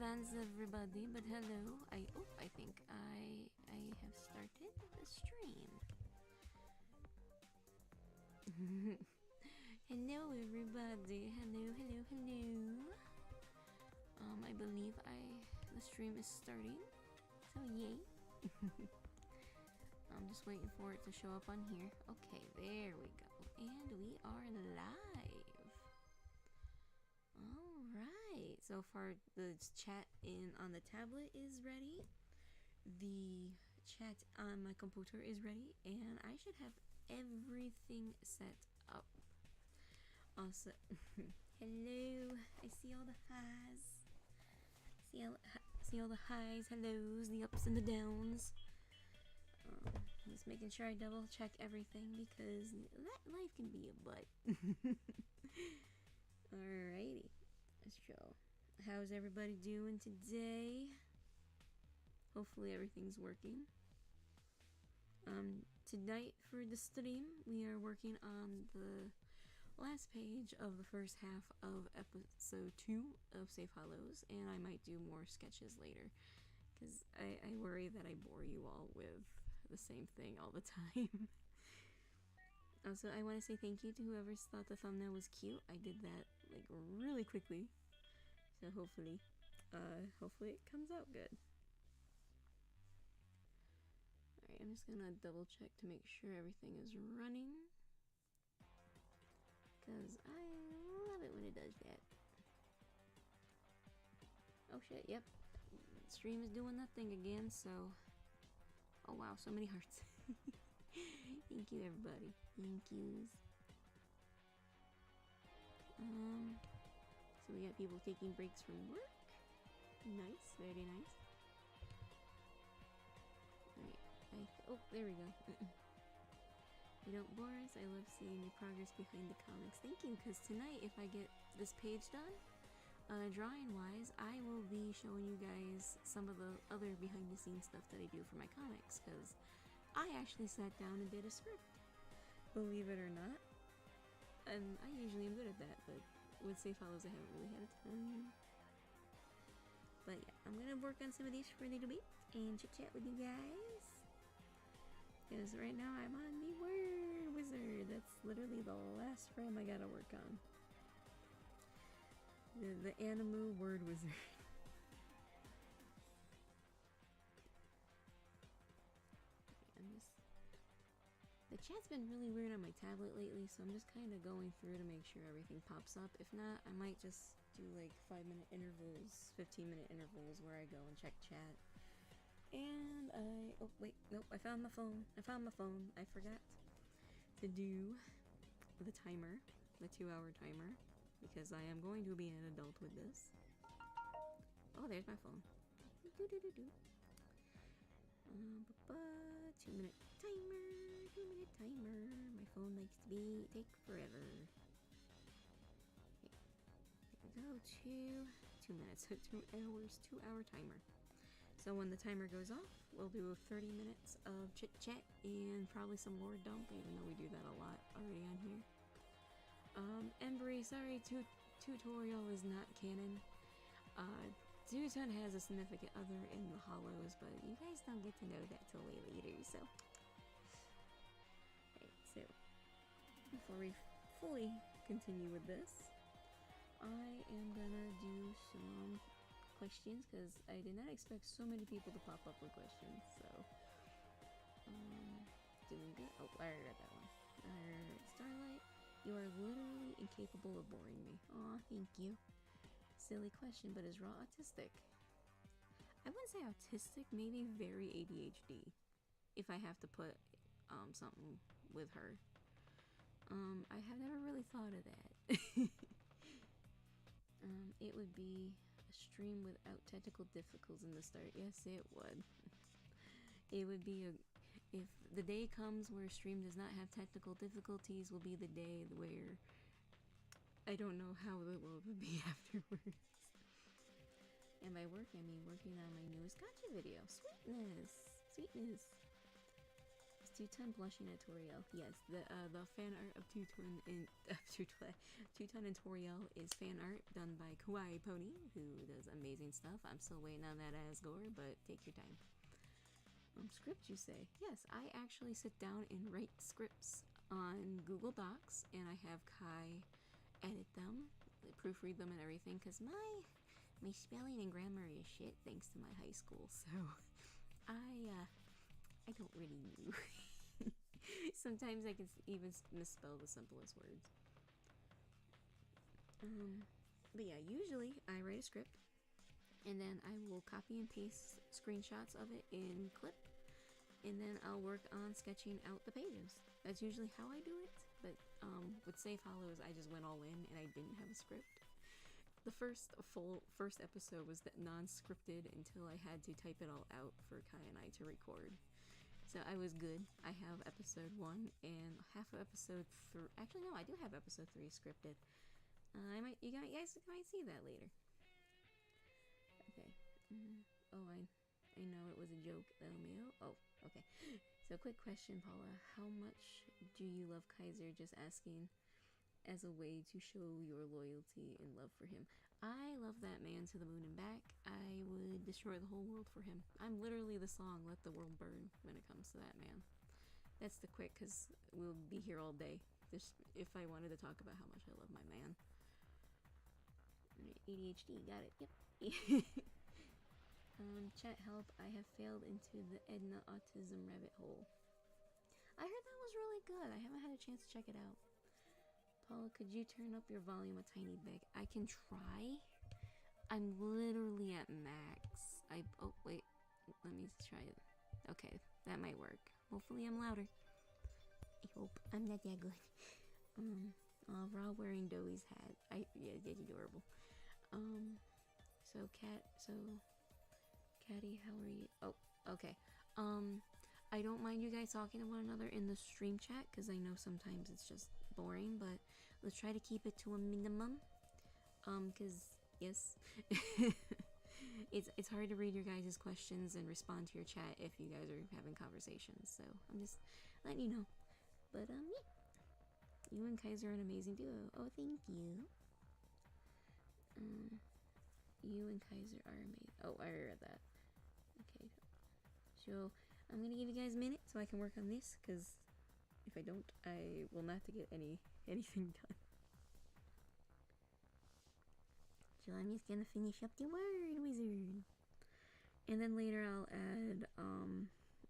advance, everybody, but hello. I think I have started the stream. Hello, everybody. Hello. I believe the stream is starting. So yay. I'm just waiting for it to show up on here. Okay, there we go. And we are live. Alright. So far the chat on the tablet is ready. The chat on my computer is ready. And I should have everything set up. Also, hello. I see all the highs. See all the highs, hellos, the ups and the downs. Just making sure I double check everything because life can be a butt. Alrighty, let's go. How's everybody doing today? Hopefully everything's working. Tonight for the stream, we are working on the last page of the first half of episode 2 of Safe Hollows, and I might do more sketches later because I worry that I bore you all with the same thing all the time. Also, I want to say thank you to whoever thought the thumbnail was cute. I did that like really quickly, so hopefully it comes out good. Alright, I'm just gonna double check to make sure everything is running, because I love it when it does that. Oh shit, yep. Stream is doing that thing again, so... Oh wow, so many hearts. Thank you, everybody. Thank yous. So we got people taking breaks from work. Nice, very nice. Alright, oh, there we go. You don't bore us. I love seeing the progress behind the comics. Thank you, because tonight, if I get this page done, drawing-wise, I will be showing you guys some of the other behind-the-scenes stuff that I do for my comics, because I actually sat down and did a script. Believe it or not. And I usually am good at that, but with Safe Hollows I haven't really had a time. But yeah, I'm gonna work on some of these for a little bit and chit-chat with you guys. Because right now I'm on the Word Wizard. That's literally the last frame I gotta work on. The Animu Word Wizard. The chat's been really weird on my tablet lately, so I'm just kind of going through to make sure everything pops up. If not, I might just do like 5-minute intervals, 15-minute intervals where I go and check chat. And oh wait, nope, I found my phone. I forgot to do the timer, the 2-hour timer, because I am going to be an adult with this. Oh, there's my phone. 2-minute timer. My phone likes to take forever. Okay. There we go, 2 minutes, so 2 hours, 2-hour timer. So when the timer goes off, we'll do 30 minutes of chit-chat and probably some lore dump, even though we do that a lot already on here. Embry, sorry, tutorial is not canon. Duton has a significant other in the Hollows, but you guys don't get to know that till way later, so... Alright, so... Before we fully continue with this, I am gonna do some questions, because I did not expect so many people to pop up with questions, so... Doing good. Oh, I already read that one. Alright, Starlight, you are literally incapable of boring me. Aw, thank you. Silly question, but is Raw autistic? I wouldn't say autistic, maybe very ADHD. If I have to put something with her. I have never really thought of that. It would be a stream without technical difficulties in the start. Yes, it would. It would be if the day comes where a stream does not have technical difficulties, will be the day where I don't know how the world would be afterwards. And by work, I mean working on my newest gotcha video. Sweetness! Sweetness! Two-Ton blushing at Toriel. Yes, the fan art of Two-Ton and Two-Ton and Toriel is fan art done by Kawaii Pony, who does amazing stuff. I'm still waiting on that Asgore, but take your time. Script, you say? Yes, I actually sit down and write scripts on Google Docs, and I have Kai edit them, proofread them, and everything. Cause my spelling and grammar is shit, thanks to my high school. So I don't really know. Sometimes I can even misspell the simplest words. But yeah, usually I write a script, and then I will copy and paste screenshots of it in Clip, and then I'll work on sketching out the pages. That's usually how I do it, but with Safe Hollows, I just went all in, and I didn't have a script. The first episode was non-scripted until I had to type it all out for Kai and I to record. So I was good. I have episode 1 and half of episode 3. Actually, no, I do have episode 3 scripted. You guys might see that later. Okay. Oh, I know it was a joke, LMAO. Oh, okay. So, quick question, Paula. How much do you love Kaiser? Just asking as a way to show your loyalty and love for him. I love that man to the moon and back. I would destroy the whole world for him. I'm literally the song Let the World Burn when it comes to that man. That's the quick, because we'll be here all day just if I wanted to talk about how much I love my man. ADHD, got it. Yep. Chat help. I have failed into the Edna autism rabbit hole. I heard that was really good. I haven't had a chance to check it out. Paula, could you turn up your volume a tiny bit? I can try. I'm literally at max. Oh wait, let me try it. Okay, that might work. Hopefully I'm louder. I hope I'm not that good. Raw wearing Doey's hat. Yeah, it's adorable. Catty, how are you? Oh, okay. I don't mind you guys talking to one another in the stream chat, because I know sometimes it's just boring, but let's try to keep it to a minimum. Because, yes, it's hard to read your guys' questions and respond to your chat if you guys are having conversations, so I'm just letting you know. But, yeah. You and Kaiser are an amazing duo. Oh, thank you. You and Kaiser are amazing. Oh, I read that. Okay. So, I'm gonna give you guys a minute so I can work on this, because if I don't, I will not get anything done. So I'm just gonna finish up the word wizard. And then later I'll add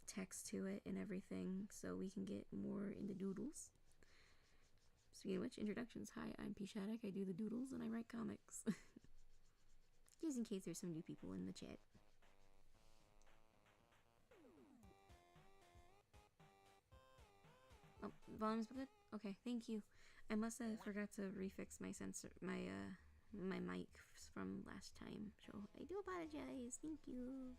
text to it and everything so we can get more into doodles. Speaking of which, introductions. Hi, I'm P. Shattuck. I do the doodles and I write comics. Just in case there's some new people in the chat. Oh, volume's good? Okay, thank you. I must have forgot to refix my my mic from last time, so I do apologize. Thank you.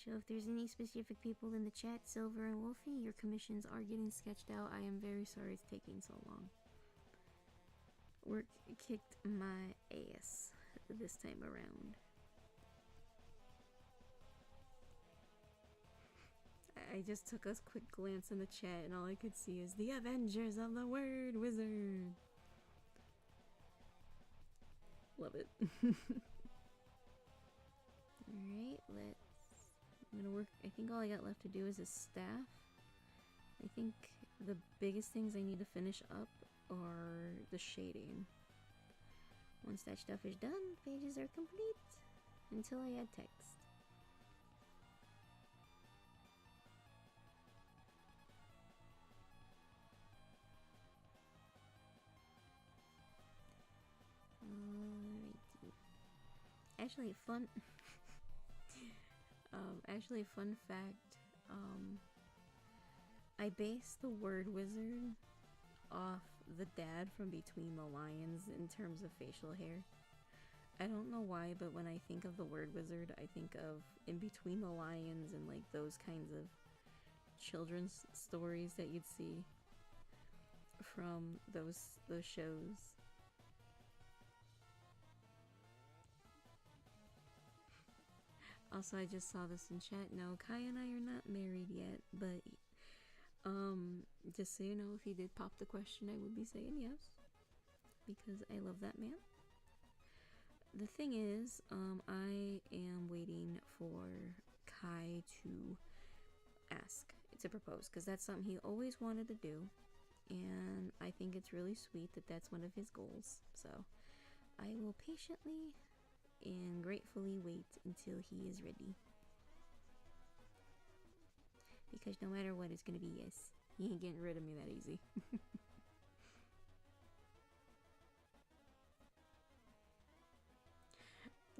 So if there's any specific people in the chat, Silver and Wolfie, your commissions are getting sketched out. I am very sorry it's taking so long. Work kicked my ass this time around. I just took a quick glance in the chat and all I could see is the Avengers of the Word Wizard. Love it. Alright, I'm gonna work. I think all I got left to do is a staff. I think the biggest things I need to finish up are the shading. Once that stuff is done, pages are complete until I add text. Alrighty. Actually, fun fact, I based the word wizard off the dad from Between the Lions in terms of facial hair. I don't know why, but when I think of the word wizard, I think of In Between the Lions and like those kinds of children's stories that you'd see from those shows. Also, I just saw this in chat. No, Kai and I are not married yet, but just so you know, if he did pop the question, I would be saying yes, because I love that man. The thing is, I am waiting for Kai to ask, to propose, because that's something he always wanted to do, and I think it's really sweet that that's one of his goals. So I will patiently and gratefully wait until he is ready, because no matter what, it's gonna be yes. He ain't getting rid of me that easy.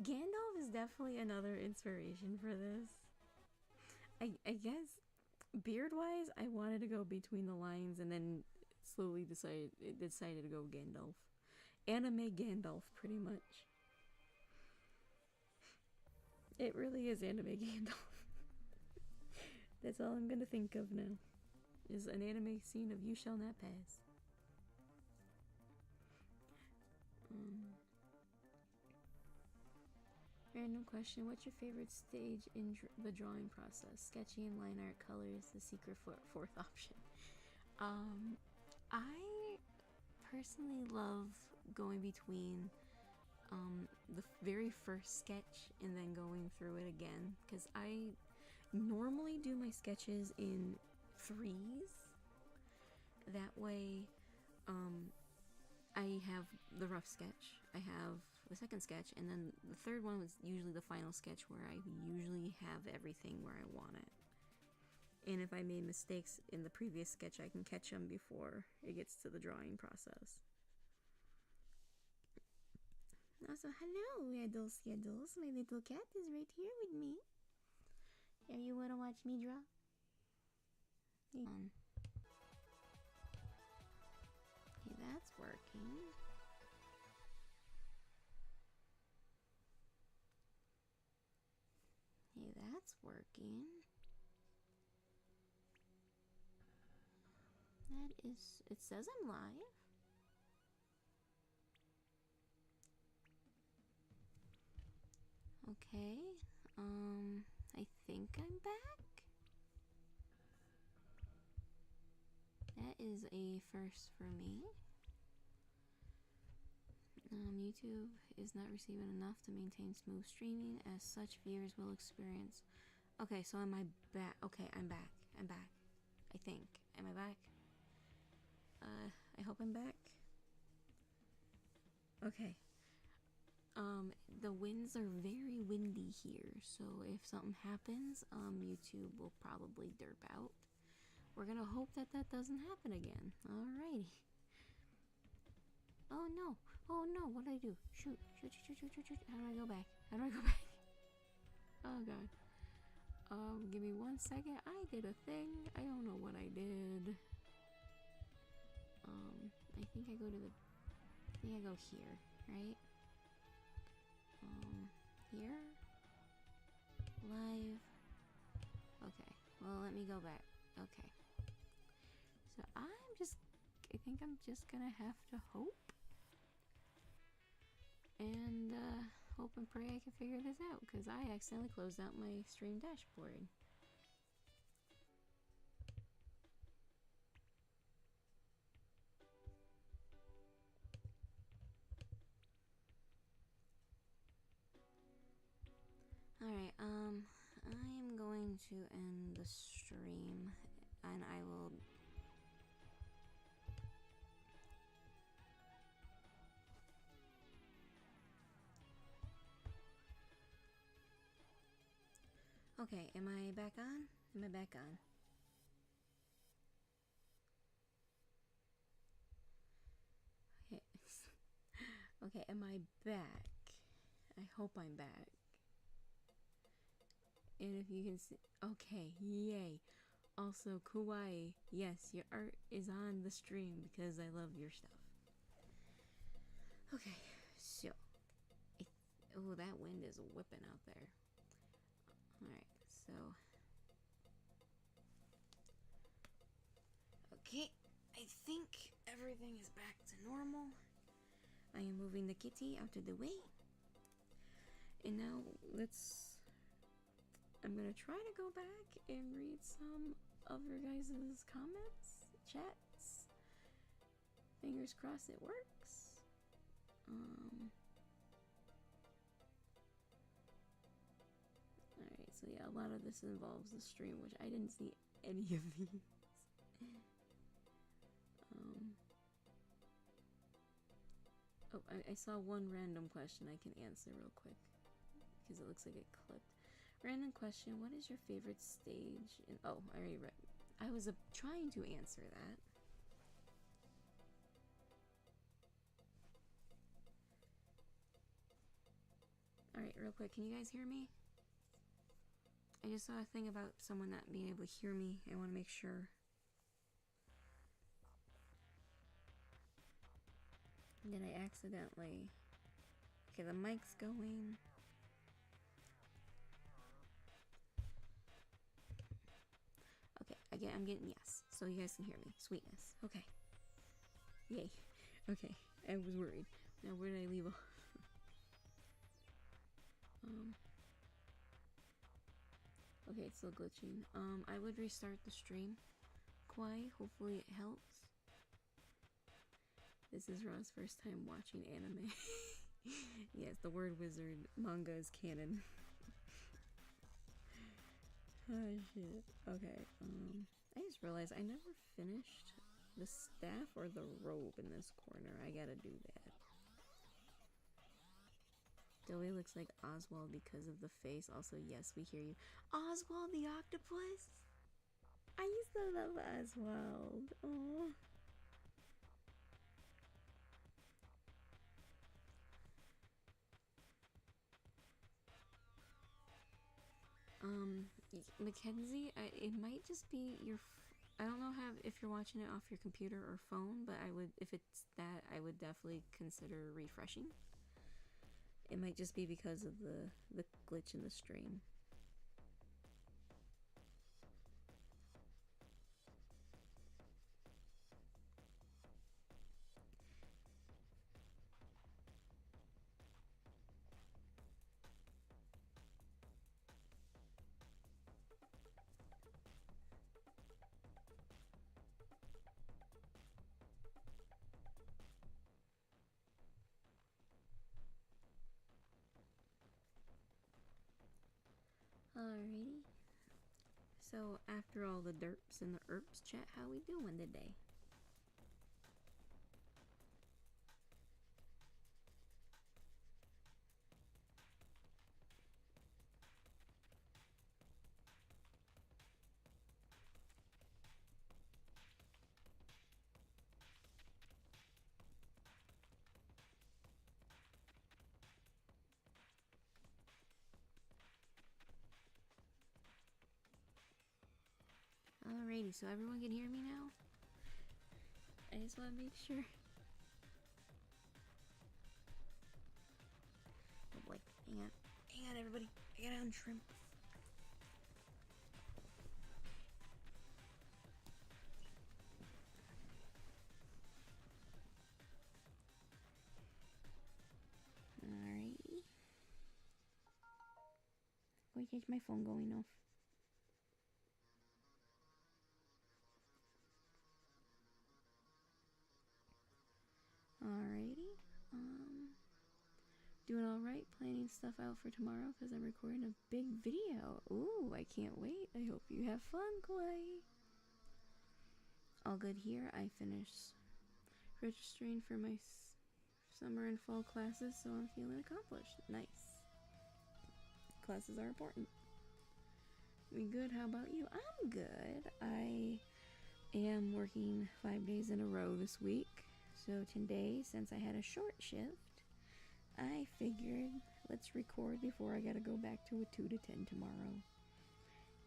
Gandalf is definitely another inspiration for this. I guess beard-wise, I wanted to go between the lines, and then slowly decided to go Gandalf. Anime Gandalf, pretty much. It really is anime Gandalf. That's all I'm gonna think of now, is an anime scene of You Shall Not Pass. Random question: what's your favorite stage in the drawing process? Sketching, line art, colors, the secret fourth option. I personally love going between the very first sketch and then going through it again, because I normally do my sketches in threes. That way, I have the rough sketch, I have the second sketch, and then the third one was usually the final sketch, where I usually have everything where I want it. And if I made mistakes in the previous sketch, I can catch them before it gets to the drawing process. Also, hello, Yaddles. My little cat is right here with me. Are you wanna watch me draw? Okay, that's working. Hey, that's working. That is, it says I'm live. Okay, I think I'm back. That is a first for me. YouTube is not receiving enough to maintain smooth streaming. As such, viewers will experience. Okay, so am I back? Okay, I'm back. I think. Am I back? I hope I'm back. Okay. The winds are very windy here, so if something happens, YouTube will probably derp out. We're gonna hope that that doesn't happen again. Alrighty. Oh no, what did I do? Shoot. How do I go back? Oh god. Give me 1 second. I did a thing. I don't know what I did. I think I go here, right? Here? Live. Okay, well, let me go back. Okay. So I think I'm just gonna have to hope. And, hope and pray I can figure this out, because I accidentally closed out my stream dashboard. Alright, I am going to end the stream, and I will... Okay, am I back on? Okay. Okay, am I back? I hope I'm back. And if you can see... Okay, yay. Also, Kawaii, yes, your art is on the stream because I love your stuff. Okay, so... Oh, that wind is whipping out there. Alright, so... Okay, I think everything is back to normal. I am moving the kitty out of the way. And now, let's I'm gonna try to go back and read some of your guys' comments, chats. Fingers crossed it works. Alright, so yeah, a lot of this involves the stream, which I didn't see any of these. Oh, I saw one random question I can answer real quick, because it looks like it clipped. Random question, what is your favorite stage in... Oh, I already read. I was trying to answer that. Alright, real quick, can you guys hear me? I just saw a thing about someone not being able to hear me. I want to make sure. Did I accidentally... Okay, the mic's going. Okay, again, I'm getting yes. So you guys can hear me. Sweetness. Okay. Yay. Okay, I was worried. Now where did I leave off? Okay, it's still glitching. I would restart the stream. Kwai, hopefully it helps. This is Ra's first time watching anime. Yes, the word wizard manga is canon. Oh shit. Okay, I just realized I never finished the staff or the robe in this corner. I gotta do that. Joey looks like Oswald because of the face. Also, yes, we hear you. Oswald the octopus? I used to love Oswald. Oh. Mackenzie, it might just be your... I don't know if you're watching it off your computer or phone, but I would, if it's that, I would definitely consider refreshing. It might just be because of the glitch in the stream. Alrighty. So after all the derps and the erps chat, how we doing today? Alrighty, so everyone can hear me now? I just want to make sure. Oh boy, hang on. Hang on everybody, I gotta untrim. Alrighty. Wait, here's my phone going off. Alrighty. Doing alright, planning stuff out for tomorrow because I'm recording a big video. Ooh, I can't wait. I hope you have fun, Clay. All good here. I finished registering for my summer and fall classes, so I'm feeling accomplished. Nice. Classes are important. We good? How about you? I'm good. I am working 5 days in a row this week. So today, since I had a short shift, I figured let's record before I gotta go back to a 2 to 10 tomorrow.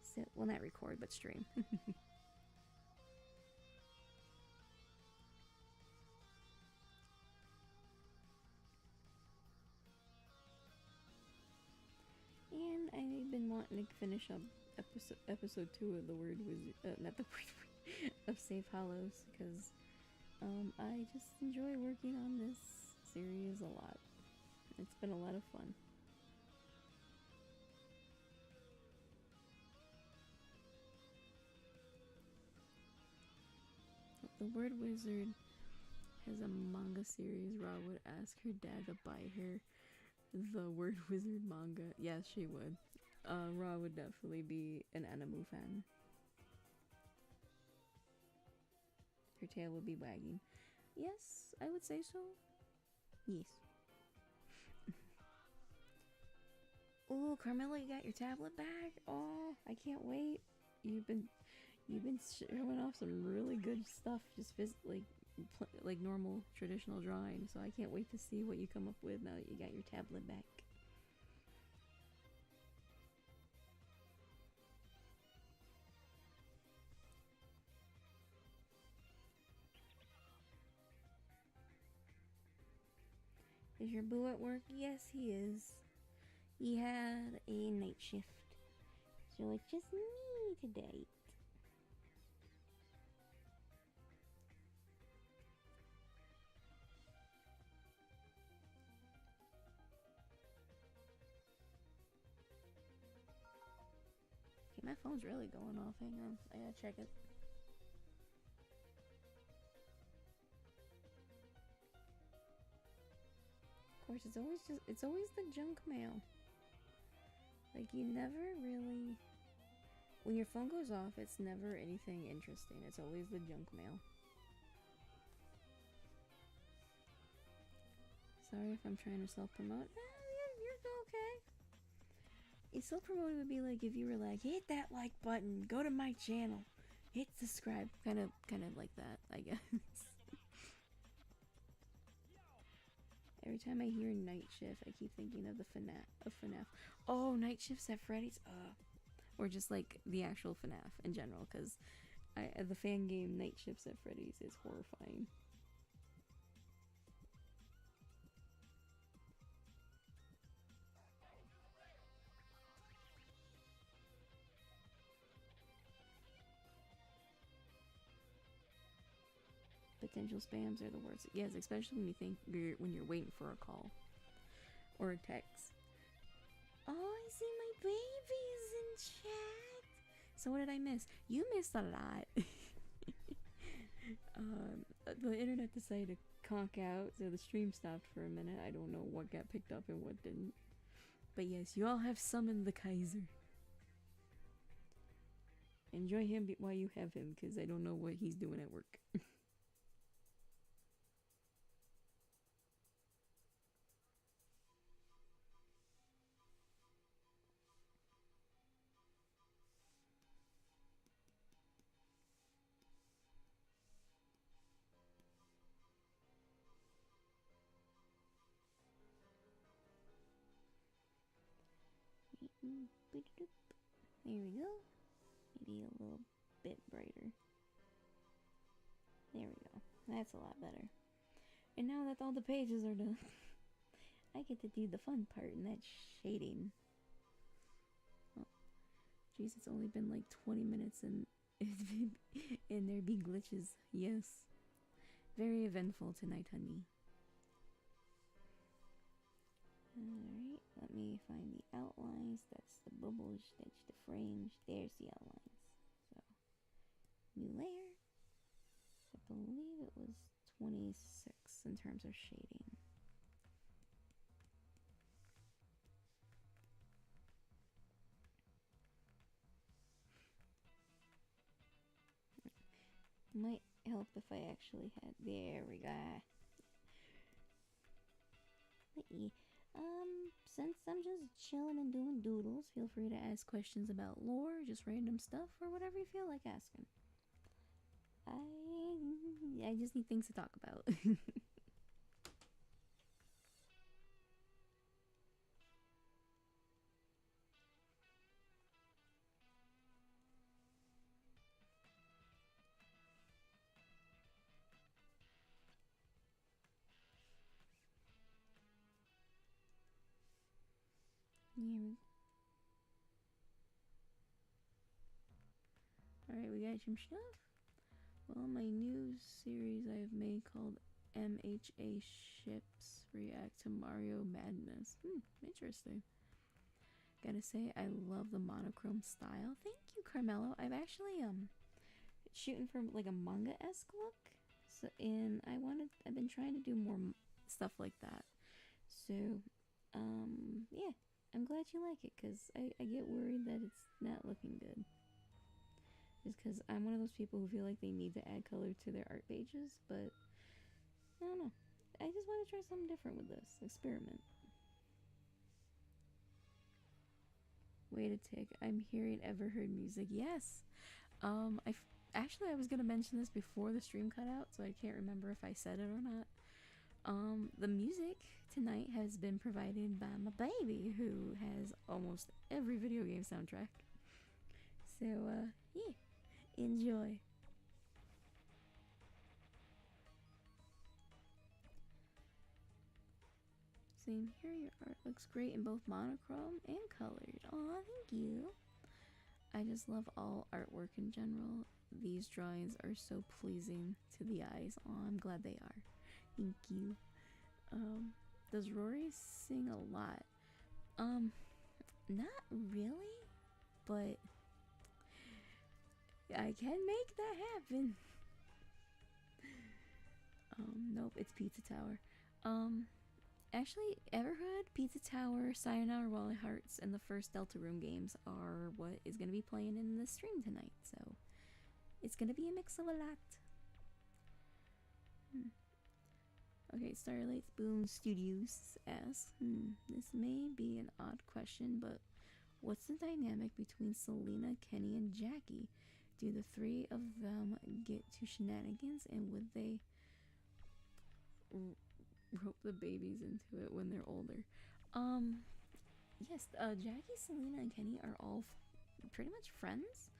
So, well, not record, but stream. And I've been wanting to finish up episode 2 of the word wizard, not the word of Safe Hollows, because I just enjoy working on this series a lot. It's been a lot of fun. the Word Wizard has a manga series. Ra would ask her dad to buy her the Word Wizard manga. Yes, she would. Ra would definitely be an anime fan. Her tail would be wagging. Yes, I would say so. Yes. Oh, Carmela, you got your tablet back? Oh, I can't wait. You've been showing off some really good stuff, just like normal traditional drawing. So I can't wait to see what you come up with now that you got your tablet back. Is your boo at work? Yes, he is. He had a night shift, so it's just me today. Okay, my phone's really going off. Hang on, I gotta check it. Of course, it's always the junk mail. Like, you never really, when your phone goes off, it's never anything interesting. It's always the junk mail. Sorry if I'm trying to self-promote. You're okay. A self-promote would be like if you were like, hit that like button, go to my channel, hit subscribe. Kind of like that, I guess. Every time I hear night shift, I keep thinking of the FNAF. Oh, night shifts at Freddy's. Or just like the actual FNAF in general, because the fan game Night Shifts at Freddy's is horrifying. Potential spams are the worst. Yes, especially when you're waiting for a call or a text. Oh, I see my babies in chat. So what did I miss? You missed a lot. The internet decided to conk out, so the stream stopped for a minute. I don't know what got picked up and what didn't. But yes, you all have summoned the Kaiser. Enjoy him while you have him, because I don't know what he's doing at work. There we go. Maybe a little bit brighter. There we go. That's a lot better. And now that all the pages are done, I get to do the fun part, and that's shading. Oh, jeez, it's only been like 20 minutes and there be glitches. Yes. Very eventful tonight, honey. Alright, let me find the outlines. That's the bubbles, that's the frames. There's the outlines. So, new layer. I believe it was 26 in terms of shading. Might help if I actually had. There we go. Since I'm just chilling and doing doodles, feel free to ask questions about lore, just random stuff, or whatever you feel like asking. I just need things to talk about. Alright, we got some stuff. Well, my new series I've made called MHA Ships React to Mario Madness. Interesting. Gotta say, I love the monochrome style. Thank you, Carmelo. I've actually, shooting for like a manga-esque look. So, and I've been trying to do more stuff like that. So, yeah, I'm glad you like it, because I get worried that it's not looking good. Just because I'm one of those people who feel like they need to add color to their art pages, but I don't know. I just want to try something different with this. Experiment. Wait a tick. I'm hearing Everheard music. Yes. Actually, I was gonna mention this before the stream cut out, so I can't remember if I said it or not. The music tonight has been provided by my baby, who has almost every video game soundtrack. So, yeah, enjoy. Same here, your art looks great in both monochrome and colored. Aw, thank you. I just love all artwork in general. These drawings are so pleasing to the eyes. Oh, I'm glad they are. Thank you. Does Rory sing a lot? Not really, but I can make that happen. Nope, it's Pizza Tower. Actually, Everhood, Pizza Tower, Sayonara Wild Hearts, and the first Deltarune games are what is going to be playing in the stream tonight, so it's going to be a mix of a lot. Okay, Starlight's Boom Studios asks, this may be an odd question, but what's the dynamic between Selena, Kenny, and Jackie? Do the three of them get to shenanigans, and would they rope the babies into it when they're older? Yes, Jackie, Selena, and Kenny are all pretty much friends.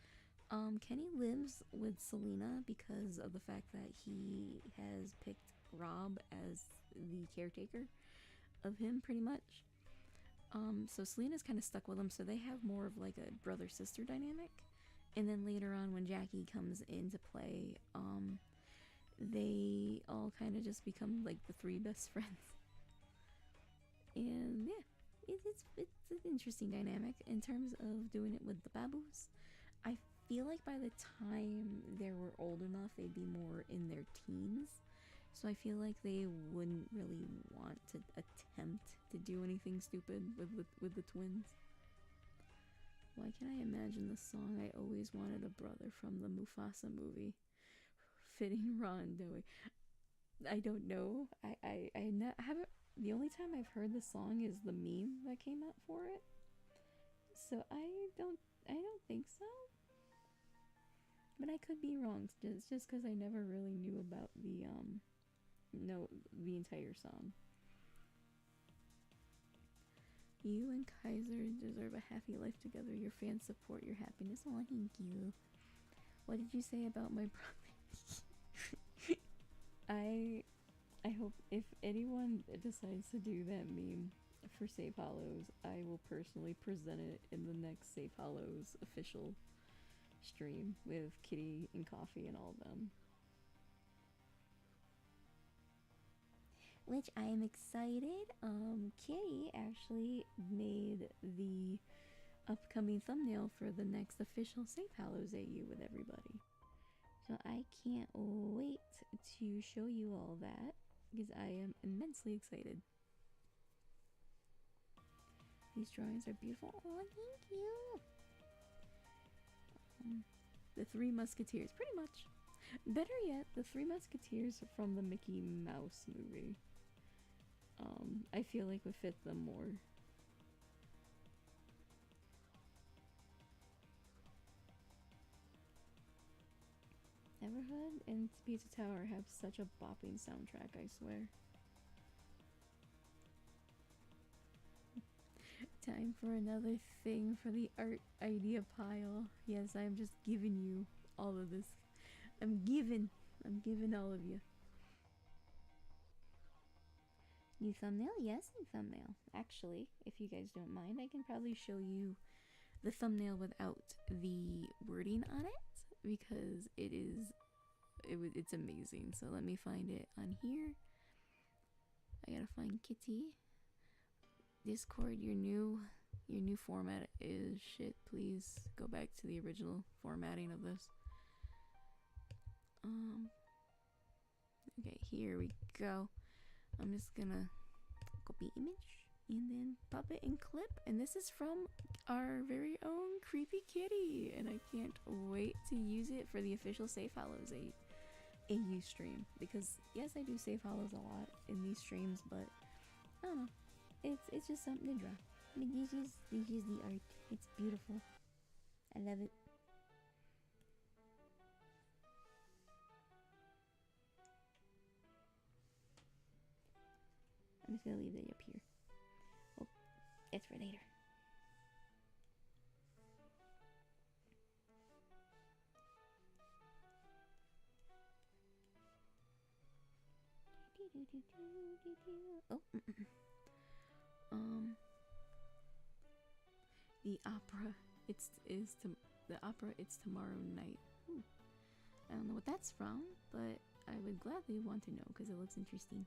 Kenny lives with Selena because of the fact that he has picked Rob as the caretaker of him, pretty much. So Selena's kind of stuck with him, so they have more of like a brother-sister dynamic. And then later on, when Jackie comes into play, they all kind of just become like the three best friends. And yeah, it's an interesting dynamic in terms of doing it with the babus. I feel like by the time they were old enough, they'd be more in their teens. So I feel like they wouldn't really want to attempt to do anything stupid with the twins. Why can't I imagine the song I Always Wanted a Brother from the Mufasa movie? Fitting Rondo. I don't know. I haven't. The only time I've heard the song is the meme that came out for it. So I don't think so. But I could be wrong. It's just because I never really knew about the entire song. You and Kaiser deserve a happy life together. Your fans support your happiness. Oh, thank you. What did you say about my brother? I hope if anyone decides to do that meme for Safe Hollows, I will personally present it in the next Safe Hollows official stream with Kitty and Coffee and all of them. Which I am excited. Kitty actually made the upcoming thumbnail for the next official Safe Hollows AU with everybody. So I can't wait to show you all that, because I am immensely excited. These drawings are beautiful. Oh, thank you. The Three Musketeers, pretty much. Better yet, the Three Musketeers from the Mickey Mouse movie. I feel like would fit them more. Everhood and Pizza Tower have such a bopping soundtrack, I swear. Time for another thing for the art idea pile. Yes, I'm just giving you all of this. I'm giving all of you. New thumbnail? Yes, new thumbnail. Actually, if you guys don't mind, I can probably show you the thumbnail without the wording on it, because it's amazing. So let me find it on here. I gotta find Kitty. Discord, your new format is shit. Please go back to the original formatting of this. Um, okay, here we go. I'm just gonna copy image and then pop it in clip. And this is from our very own Creepy Kitty. And I can't wait to use it for the official Safe Hollows AU stream. Because yes, I do Safe Hollows a lot in these streams, but I don't know. It's just something to draw. But this is the art. It's beautiful. I love it. I'm just gonna leave it up here. Oh, it's for later. Oh, the opera. The opera. It's tomorrow night. Ooh. I don't know what that's from, but I would gladly want to know because it looks interesting.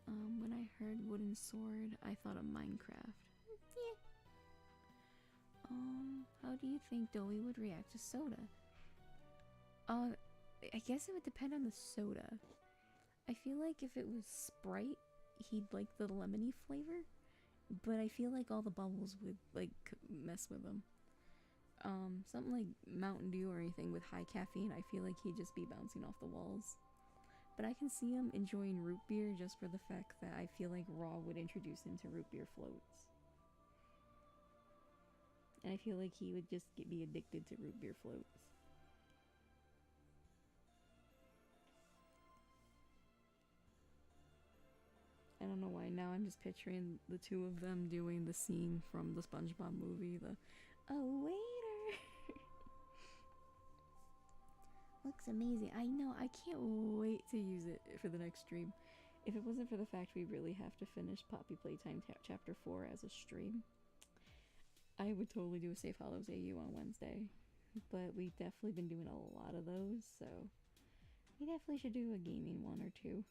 When I heard wooden sword, I thought of Minecraft. Yeah. How do you think Doey would react to soda? I guess it would depend on the soda. I feel like if it was Sprite, he'd like the lemony flavor, but I feel like all the bubbles would like mess with him. Something like Mountain Dew or anything with high caffeine, I feel like he'd just be bouncing off the walls. But I can see him enjoying root beer just for the fact that I feel like Raw would introduce him to root beer floats. And I feel like he would just be addicted to root beer floats. I don't know why, now I'm just picturing the two of them doing the scene from the SpongeBob movie, the "Oh, waiter!" Looks amazing. I know, I can't wait to use it for the next stream. If it wasn't for the fact we really have to finish Poppy Playtime Chapter 4 as a stream, I would totally do a Safe Hollows AU on Wednesday. But we've definitely been doing a lot of those, so we definitely should do a gaming one or two.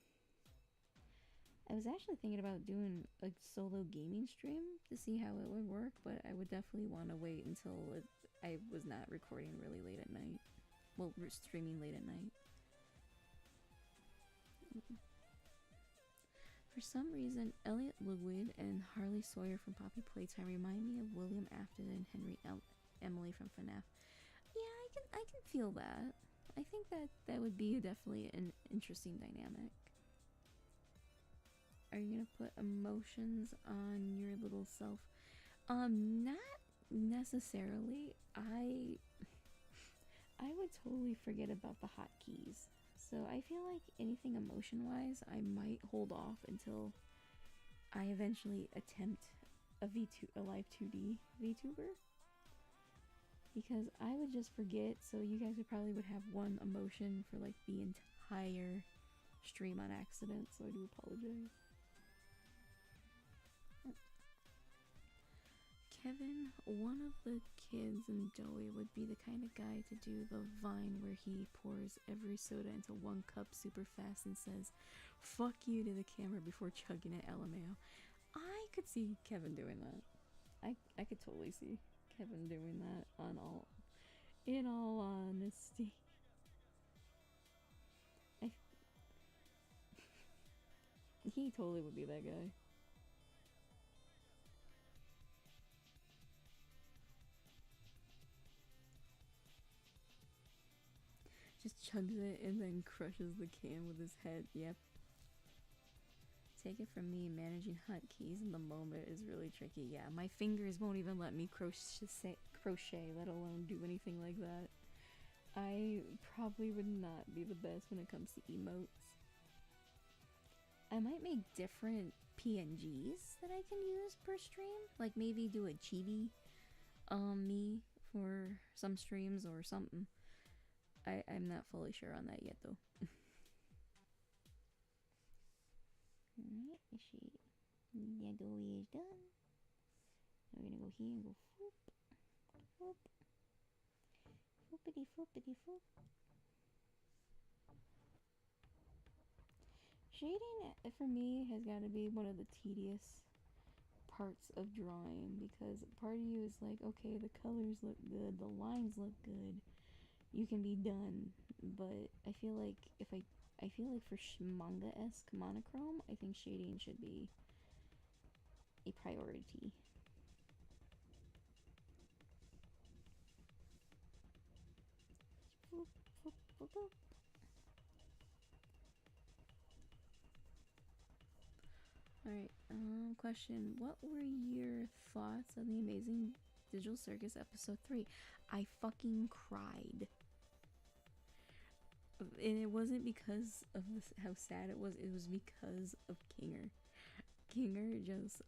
I was actually thinking about doing a solo gaming stream to see how it would work, but I would definitely want to wait until I was not recording really late at night. Well, we're streaming late at night. For some reason, Elliot Ludwig and Harley Sawyer from Poppy Playtime remind me of William Afton and Henry Emily from FNAF. Yeah, I can feel that. I think that would be definitely an interesting dynamic. Are you gonna put emotions on your little self? Not necessarily. I would totally forget about the hotkeys. So I feel like anything emotion-wise, I might hold off until I eventually attempt a live 2D VTuber. Because I would just forget, so you guys would have one emotion for like the entire stream on accident, so I do apologize. Kevin, one of the kids in Doey would be the kind of guy to do the Vine where he pours every soda into one cup super fast and says, "Fuck you" to the camera before chugging it, LMAO. I could see Kevin doing that. I could totally see Kevin doing that in all honesty. He totally would be that guy. Just chugs it and then crushes the can with his head. Yep. Take it from me, managing hotkeys in the moment is really tricky. Yeah, my fingers won't even let me crochet, let alone do anything like that. I probably would not be the best when it comes to emotes. I might make different PNGs that I can use per stream. Like maybe do a chibi me for some streams or something. I'm not fully sure on that yet though. Alright, the sheet. Yeah, Doey is done. Now we're gonna go here and go foop. Foop. Foopity foopity foop. Shading for me has got to be one of the tedious parts of drawing because part of you is like, okay, the colors look good, the lines look good, you can be done. But I feel like I feel like for manga-esque monochrome, I think shading should be a priority. Alright, question. What were your thoughts on the Amazing Digital Circus episode 3? I fucking cried. And it wasn't because of how sad it was because of Kinger. Kinger just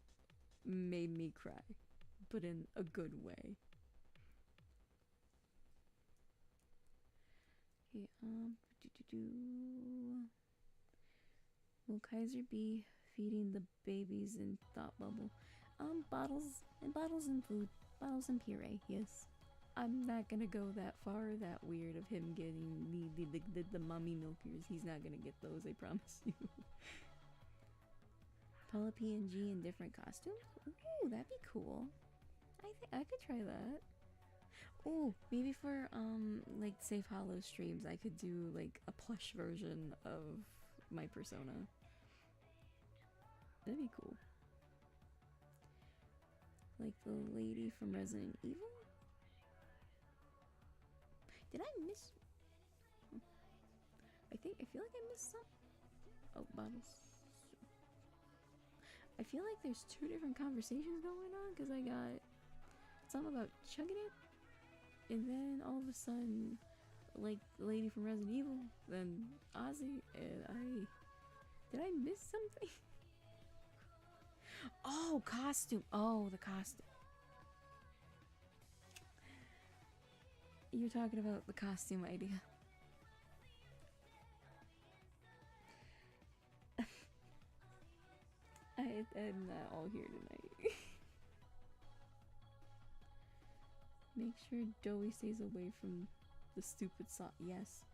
made me cry, but in a good way. Okay, will Kaiser be feeding the babies in Thought Bubble? Bottles and food. Bottles and puree, yes. I'm not gonna go that far, that weird of him getting the mummy milkers. He's not gonna get those, I promise you. Paula P&G in different costumes? Ooh, that'd be cool. I think I could try that. Ooh, maybe for, like, Safe Hollow streams, I could do, like, a plush version of my persona. That'd be cool. Like the lady from Resident Evil? Did I miss? I feel like I missed some. Oh, bottles. I feel like there's two different conversations going on because I got something about chugging it, and then all of a sudden, like the lady from Resident Evil, then Ozzy, and did I miss something? Oh, costume. Oh, the costume. You're talking about the costume idea. I'm not all here tonight. Make sure Doughy stays away from the stupid sauce. Yes.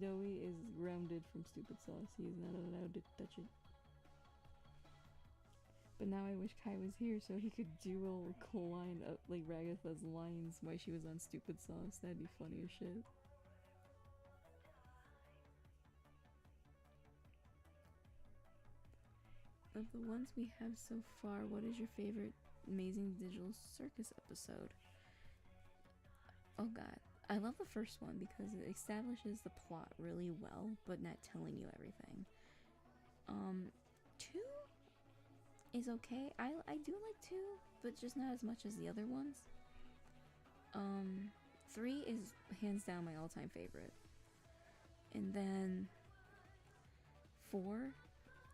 Doughy is grounded from stupid sauce. He is not allowed to touch it. But now I wish Kai was here so he could dual line up like Ragatha's lines while she was on stupid sauce. That'd be funny as shit. Of the ones we have so far, what is your favorite Amazing Digital Circus episode? Oh god. I love the first one because it establishes the plot really well, but not telling you everything. 2 is okay. I do like 2, but just not as much as the other ones. 3 is hands down my all-time favorite. And then 4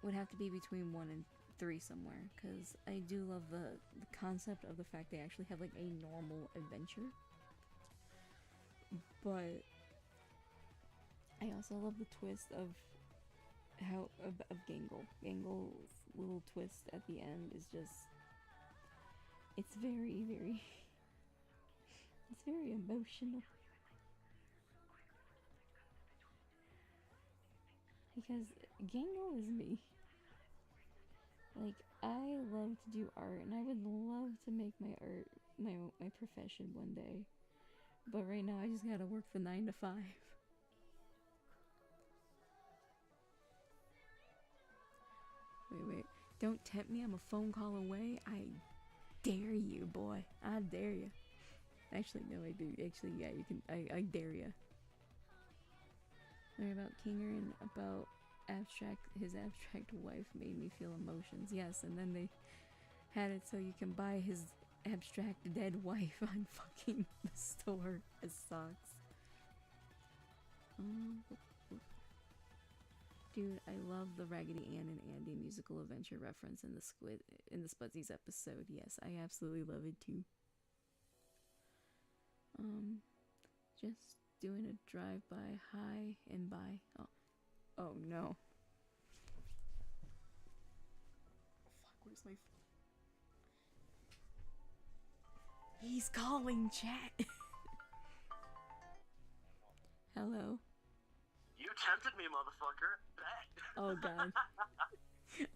would have to be between 1 and 3 somewhere, because I do love the concept of the fact they actually have like a normal adventure. But I also love the twist of how of Gangle. Gangle's little twist at the end is just, it's very, very it's very emotional. Because Gangle is me. Like, I love to do art, and I would love to make my art my profession one day. But right now, I just gotta work the 9 to 5. Wait. Don't tempt me. I'm a phone call away. I dare you, boy. I dare you. Actually, no, I do. Actually, yeah, you can. I dare you. Learn about Kinger and about his abstract wife made me feel emotions. Yes, and then they had it so you can buy his abstract dead wife on fucking the store as socks. Dude, I love the Raggedy Ann and Andy musical adventure reference in the Spudsies episode. Yes, I absolutely love it too. Just doing a drive-by, hi and bye. Oh no. Fuck, where's my He's calling, chat. Hello. You tempted me, motherfucker. Bet. Oh god.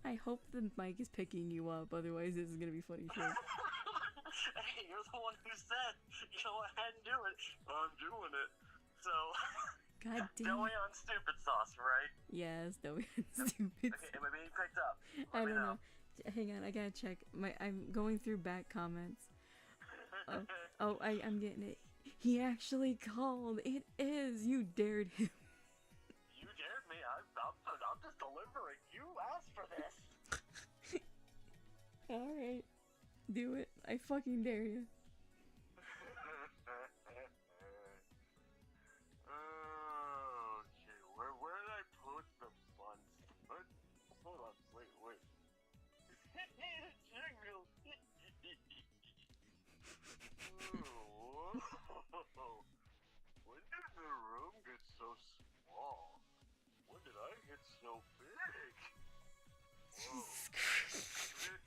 I hope the mic is picking you up, otherwise this is gonna be funny shit. Hey, you're the one who said, you go ahead and do it. I'm doing it. So, God damn. doughy on stupid sauce, right? Yes, though. Stupid. Okay, am I being picked up? I Let me don't know. Hang on, I gotta check. I'm going through back comments. I'm getting it. He actually called. It is. You dared him. You dared me. I'm just delivering. You asked for this. Alright. Do it. I fucking dare you. Okay, where did I put the buns? Hold on, wait. Jingle. When did the room get so small? When did I get so big? Jesus Christ. Did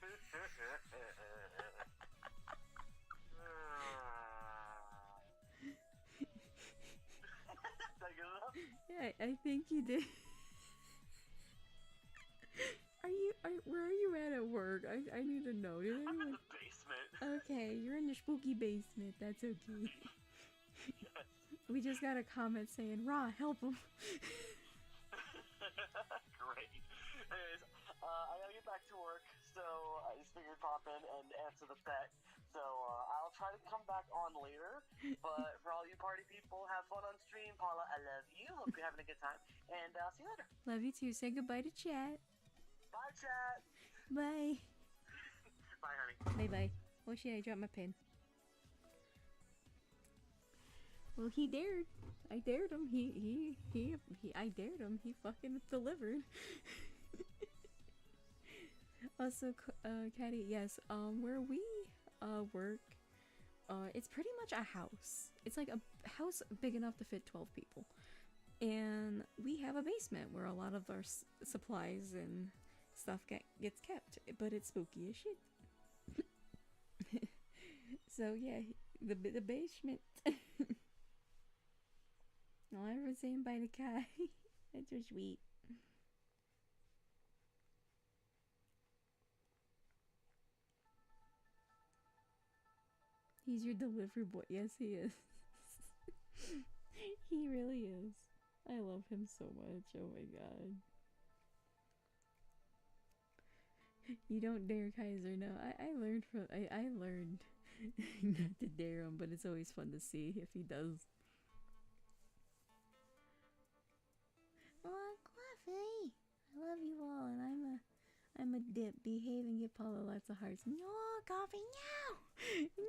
I get enough? Yeah, I think you did. Where are you at work? I need to know. Did I'm in anyone... the basement. Okay, you're in the spooky basement. That's okay. Yes. We just got a comment saying, Raw, help him. Great. Anyways, I gotta get back to work, so I just figured pop in and answer the bet. So I'll try to come back on later, but for all you party people, have fun on stream. Paula, I love you. Hope you're having a good time, and I'll see you later. Love you too. Say goodbye to chat. Bye, chat. Bye. Bye, honey. Bye. Oh shit, I dropped my pen. Well, he dared. I dared him. I dared him. He fucking delivered. Also, Caddy, yes, where we, work, it's pretty much a house. It's like a house big enough to fit 12 people. And we have a basement where a lot of our supplies and stuff gets kept, but it's spooky as shit. So yeah, the basement. No, I was saying bye to Kai. That's so sweet. He's your delivery boy. Yes, he is. He really is. I love him so much. Oh my god. You don't dare Kaiser. No, I learned from I learned not to dare him, but it's always fun to see if he does. Oh, Coffee! I love you all, and I'm a dip. Behave and give Paula lots of hearts. No, Coffee, no! No!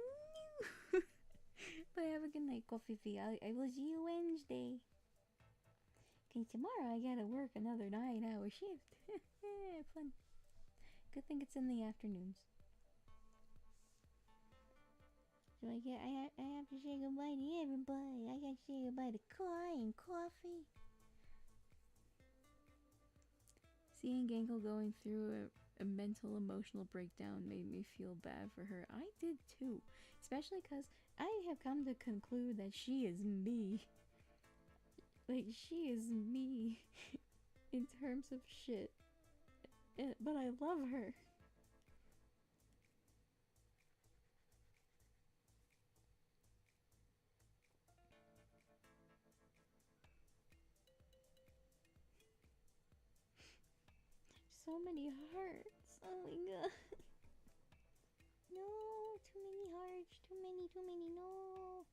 But have a good night, Coffee. I will see you Wednesday. Okay, tomorrow I gotta work another 9-hour shift. Fun. Good thing it's in the afternoons. So I have to say goodbye to everybody. I gotta say goodbye to Kai and Coffee. Seeing Gangle going through a mental emotional breakdown made me feel bad for her. I did too. Especially because I have come to conclude that she is me. Like, she is me in terms of shit. But I love her. So many hearts. Oh my god. No, too many hearts. Too many, no.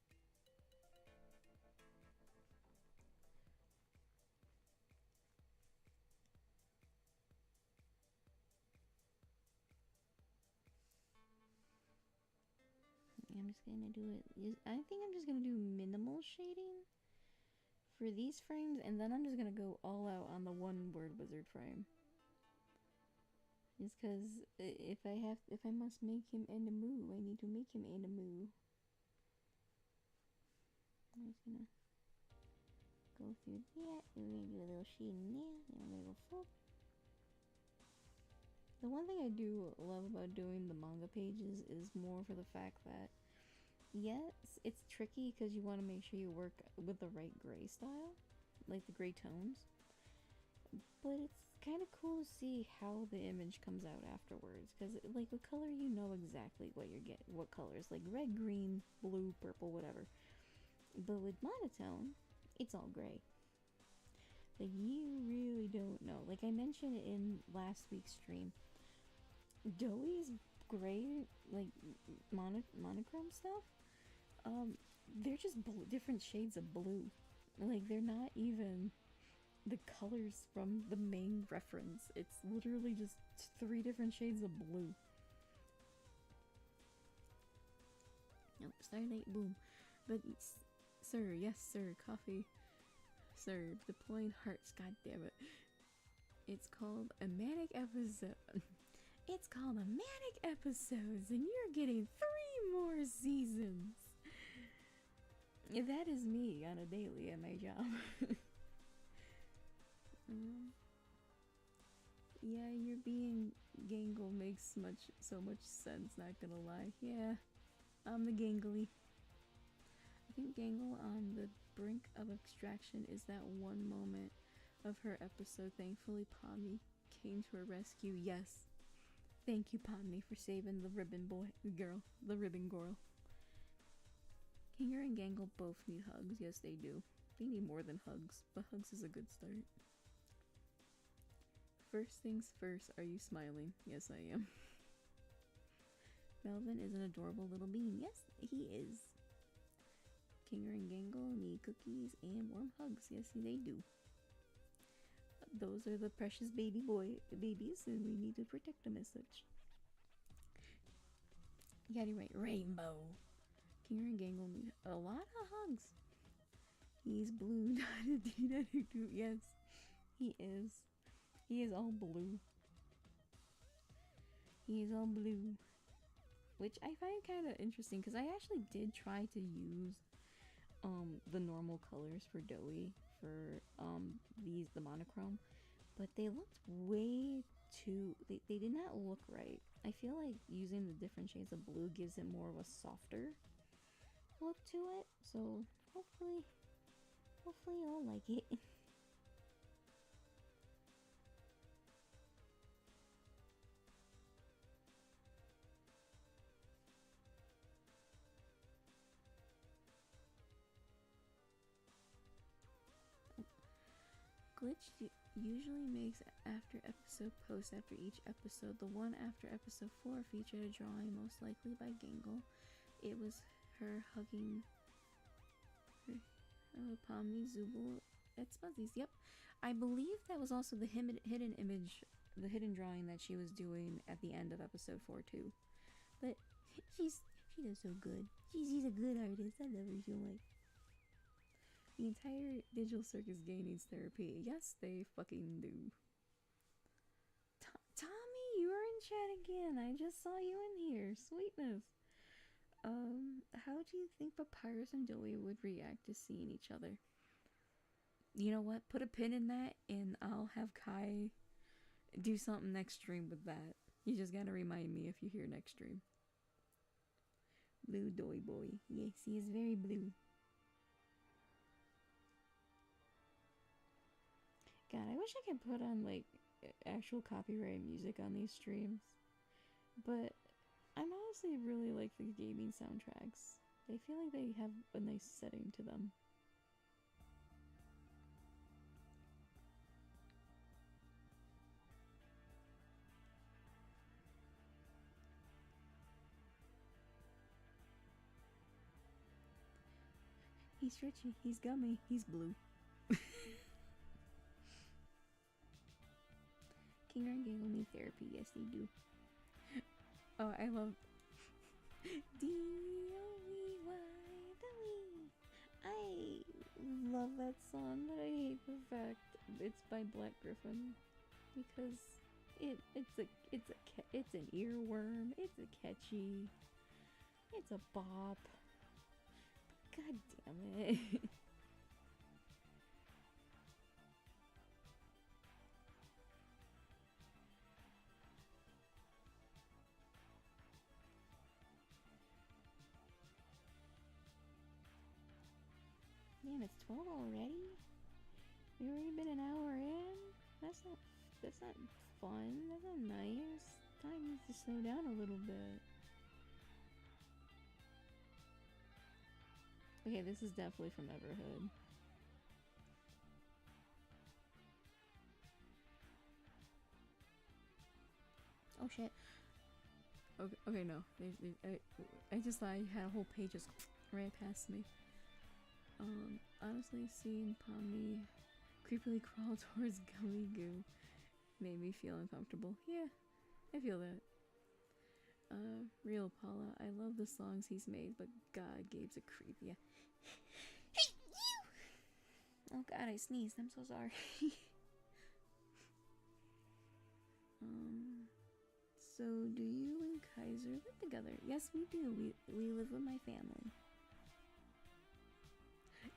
I'm just gonna do it. I think I'm just gonna do minimal shading for these frames, and then I'm just gonna go all out on the one word wizard frame. Just cause if I must make him Enemu, I need to make him Enemu. I'm just gonna go through that. We're gonna do a little shading there. Then we're gonna go full. The one thing I do love about doing the manga pages is more for the fact that, yes, it's tricky because you want to make sure you work with the right gray style, like the gray tones, but it's kind of cool to see how the image comes out afterwards, because like with color you know exactly what you're what colors, like red, green, blue, purple, whatever. But with monotone, It's all gray. Like, you really don't know. Like, I mentioned it in last week's stream. Doughy's gray, like, monochrome stuff, they're just different shades of blue. Like, they're not even the colors from the main reference. It's literally just 3 different shades of blue. Nope, Starlight Boom. But, sir, yes, sir, coffee. Sir, deploying hearts, god damn it. It's called a manic episode. It's called a manic episodes, and you're getting 3 more seasons. That is me on a daily at my job. Yeah, your being Gangle makes so much sense, not gonna lie. Yeah, I'm the Gangly. I think Gangle on the brink of extraction is that one moment of her episode. Thankfully, Pomni came to her rescue. Yes. Thank you, Pomni, for saving the ribbon girl. Kinger and Gangle both need hugs. Yes, they do. They need more than hugs, but hugs is a good start. First things first, are you smiling? Yes, I am. Melvin is an adorable little bean. Yes, he is. Kinger and Gangle need cookies and warm hugs. Yes, they do. Those are the precious babies, and we need to protect them as such. Yeah, you're right. Rainbow. Kinger and Gangle need a lot of hugs. He's blue. Yes, he is. He is all blue. He is all blue. Which I find kind of interesting, because I actually did try to use the normal colors for Doughy for the monochrome, but they looked way too, they did not look right. I feel like using the different shades of blue gives it more of a softer look to it, so hopefully you'll like it. Glitch usually makes after episode post after each episode. The one after episode 4 featured a drawing, most likely by Gangle. It was her hugging her Pomni, Zubul, it's Buzzies. Yep, I believe that was also the hidden image, the hidden drawing that she was doing at the end of episode 4 too. But she does so good. She's a good artist. I love her so much. The entire digital circus gang needs therapy. Yes, they fucking do. Tommy, you're in chat again. I just saw you in here. Sweetness. How do you think Papyrus and Doughy would react to seeing each other? You know what? Put a pin in that, and I'll have Kai do something next stream with that. You just gotta remind me if you hear next stream. Blue Doy Boy. Yes, he is very blue. God, I wish I could put on, like, actual copyrighted music on these streams. But I'm honestly really like the gaming soundtracks. They feel like they have a nice setting to them. He's stretchy, he's gummy, he's blue. Kinger and Gangle need therapy. Yes, they do. Oh, I love D-O-E-Y-D-O-E. I love that song, but I hate the fact it's by Black Griffin, because it's an earworm. It's a catchy. It's a bop. God damn it. Damn, it's 12 already? We've already been an hour in? That's not fun. That's not nice. Time needs to slow down a little bit. Okay, this is definitely from Everhood. Oh shit. Okay, no. I just thought I had a whole page just right past me. Honestly, seeing Pomni creepily crawl towards Gully Goo made me feel uncomfortable. Yeah, I feel that. Real Paula, I love the songs he's made, but God, Gabe's a creep, yeah. Hey, you! Oh God, I sneezed, I'm so sorry. So do you and Kaiser live together? Yes, we do. We live with my family.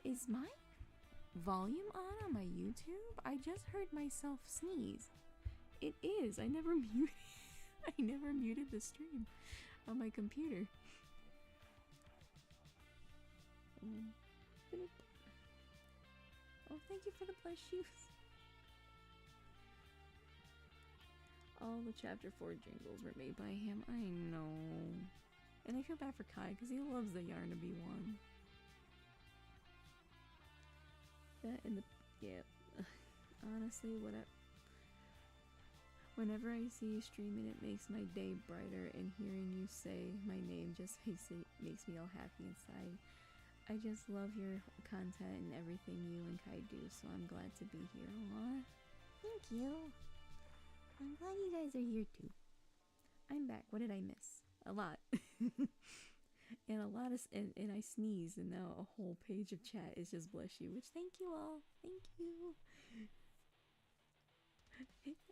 Is my volume on my YouTube? I just heard myself sneeze. It is. I never muted. I never muted the stream on my computer. Oh, thank you for the plush shoes. All the chapter 4 jingles were made by him. I know. And I feel bad for Kai because he loves the yarn to be one. That and the... yeah. Honestly, whenever I see you streaming, it makes my day brighter, and hearing you say my name just makes me all happy inside. I just love your content and everything you and Kai do, so I'm glad to be here. Aww. Thank you. I'm glad you guys are here too. I'm back. What did I miss? A lot. And I sneezed, and now a whole page of chat is just bless you, which thank you all. Thank you.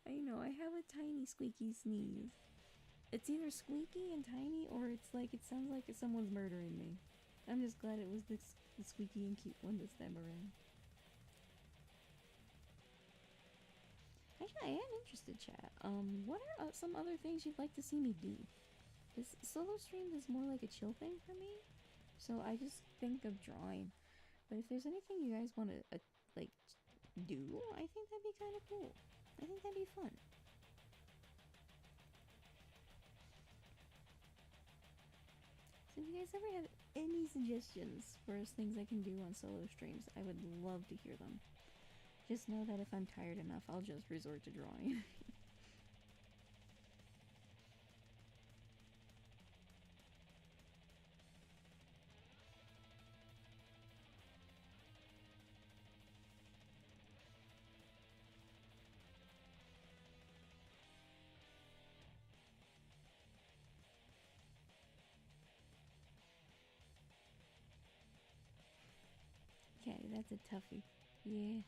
I know, I have a tiny squeaky sneeze. It's either squeaky and tiny, or it's like, it sounds like someone's murdering me. I'm just glad it was the squeaky and cute one this time around. Actually, I am interested, chat. What are some other things you'd like to see me do? This solo stream is more like a chill thing for me, so I just think of drawing. But if there's anything you guys want to, like, do, I think that'd be kind of cool. I think that'd be fun. So if you guys ever have any suggestions for things I can do on solo streams, I would love to hear them. Just know that if I'm tired enough, I'll just resort to drawing. Okay, that's a toughie. Yeah.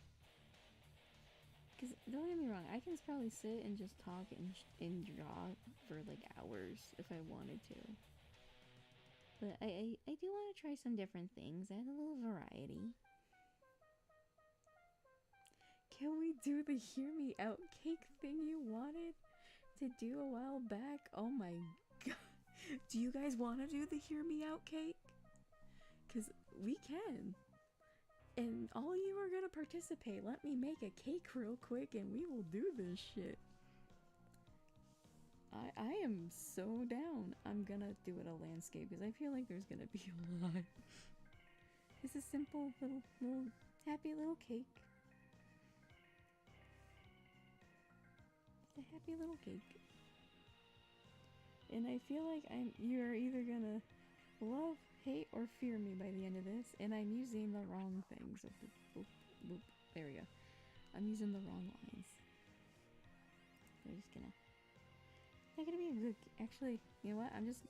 Because, don't get me wrong, I can probably sit and just talk and draw for like hours if I wanted to. But I do want to try some different things. Add a little variety. Can we do the hear me out cake thing you wanted to do a while back? Oh my god. Do you guys want to do the hear me out cake? Because we can. And all you are gonna participate. Let me make a cake real quick and we will do this shit. I am so down. I'm gonna do it a landscape because I feel like there's gonna be a lot. It's a simple little happy little cake. It's a happy little cake. And I feel like you're either gonna love, hate, or fear me by the end of this, and I'm using the wrong things. There we go. I'm using the wrong lines. We're just gonna... It's not gonna be a good... Actually, you know what? I'm just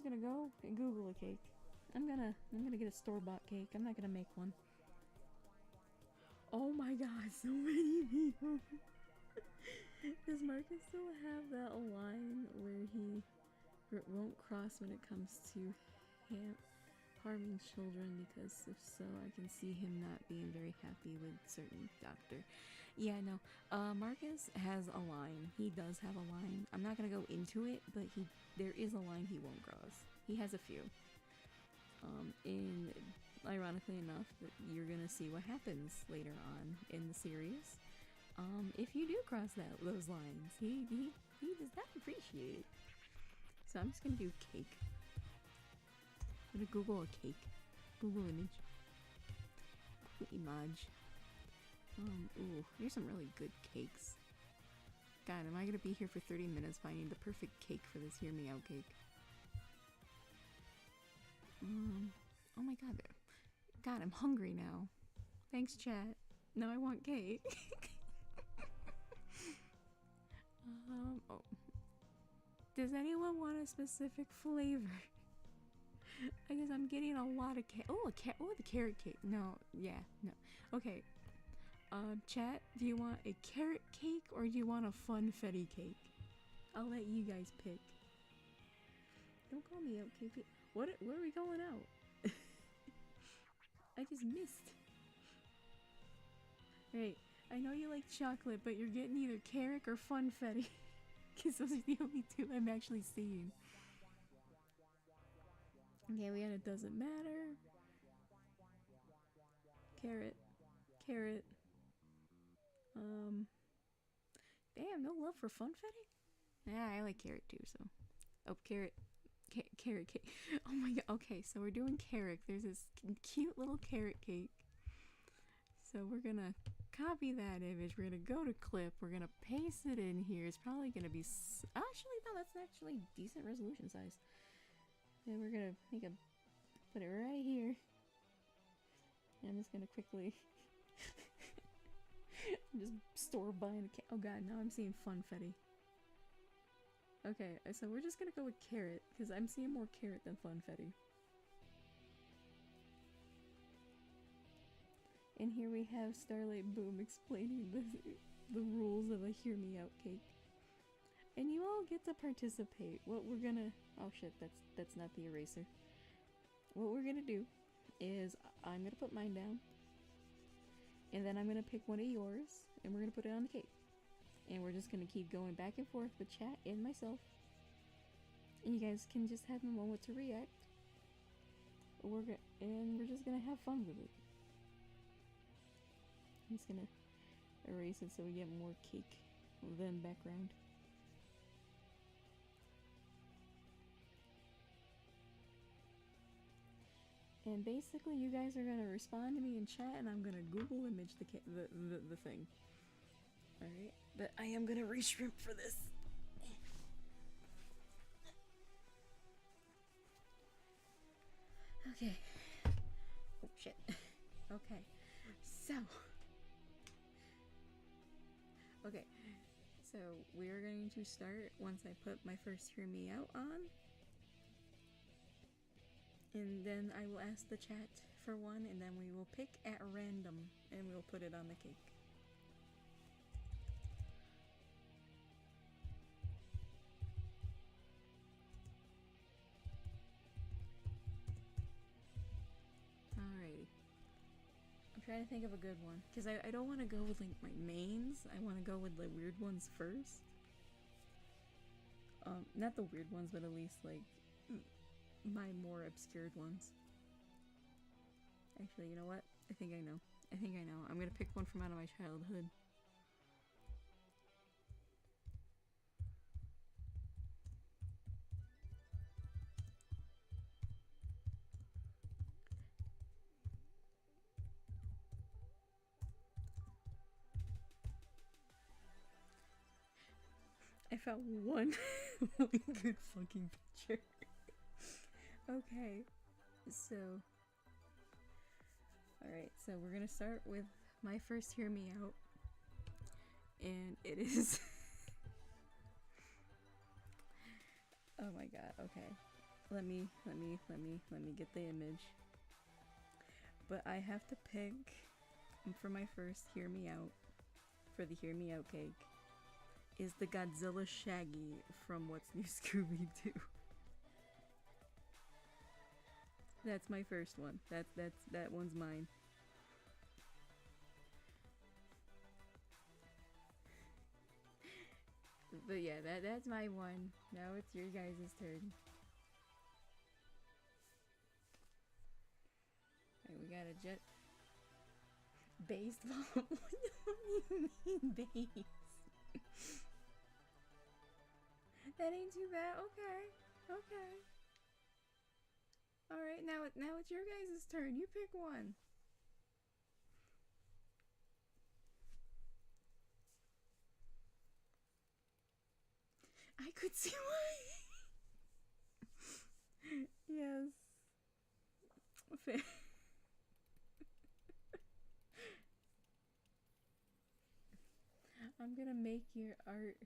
gonna go and Google a cake. I'm gonna get a store-bought cake. I'm not gonna make one. Oh my god, so many people. Does Marcus still have that line where he won't cross when it comes to harming children? Because if so, I can see him not being very happy with certain doctor. Yeah, no. Marcus has a line. He does have a line. I'm not gonna go into it, but there is a line he won't cross. He has a few. And ironically enough, you're gonna see what happens later on in the series. If you do cross those lines, he does not appreciate it. So I'm just gonna do cake. I'm gonna Google a cake. Google image. Google image. Ooh, here's some really good cakes. God, am I gonna be here for 30 minutes finding the perfect cake for this hear me out cake? Oh my god. God, I'm hungry now. Thanks, chat. Now I want cake. Oh. Does anyone want a specific flavor? I guess I'm getting a lot of cake. Oh, the carrot cake. No, yeah, no. Okay. Chat, do you want a carrot cake or do you want a funfetti cake? I'll let you guys pick. Don't call me out, KP. Where are we going out? I just missed. Right, I know you like chocolate, but you're getting either carrot or funfetti. Because those are the only two I'm actually seeing. Okay, we had it doesn't matter. Carrot. Carrot. Damn, no love for funfetti? Yeah, I like carrot too, so. Oh, carrot. Carrot cake. Oh my god. Okay, so we're doing carrot. There's this cute little carrot cake. So we're gonna copy that image. We're gonna go to clip. We're gonna paste it in here. It's probably gonna be. Actually, no, that's actually decent resolution size. And we're gonna put it right here. And I'm just gonna quickly. I'm just store buying a cake. Oh god, now I'm seeing funfetti. Okay, so we're just gonna go with carrot, because I'm seeing more carrot than funfetti. And here we have Starlight Boom explaining the rules of a hear me out cake. And you all get to participate. What we're gonna... Oh shit, that's not the eraser. What we're gonna do is I'm gonna put mine down. And then I'm gonna pick one of yours, and we're gonna put it on the cake. And we're just gonna keep going back and forth with chat and myself. And you guys can just have a moment to react. And we're just gonna have fun with it. I'm just gonna erase it so we get more cake than background. And basically you guys are gonna respond to me in chat and I'm gonna Google image the thing. Alright, but I am gonna reshrimp for this. Okay. Oh shit. Okay. So. Okay. So we're going to start once I put my first hear me out on. And then I will ask the chat for one, and then we will pick at random and we'll put it on the cake. Alrighty. I'm trying to think of a good one, because I don't want to go with like my mains. I want to go with the weird ones first. Not the weird ones, but at least like my more obscured ones. Actually, you know what? I think I know. I'm gonna pick one from out of my childhood. I found one really good fucking picture. Okay, so... Alright, so we're gonna start with my first hear me out. And it is... Oh my god, okay. Let me get the image. But I have to pick for my first hear me out, for the hear me out cake, is the Godzilla Shaggy from What's New Scooby-Doo. That's my first one. That one's mine. But yeah, that's my one. Now it's your guys' turn. Alright, we got a jet. Baseball? What do you mean base? That ain't too bad. Okay. Alright, now it's your guys' turn. You pick one. I could see why. Yes. I'm gonna make your art.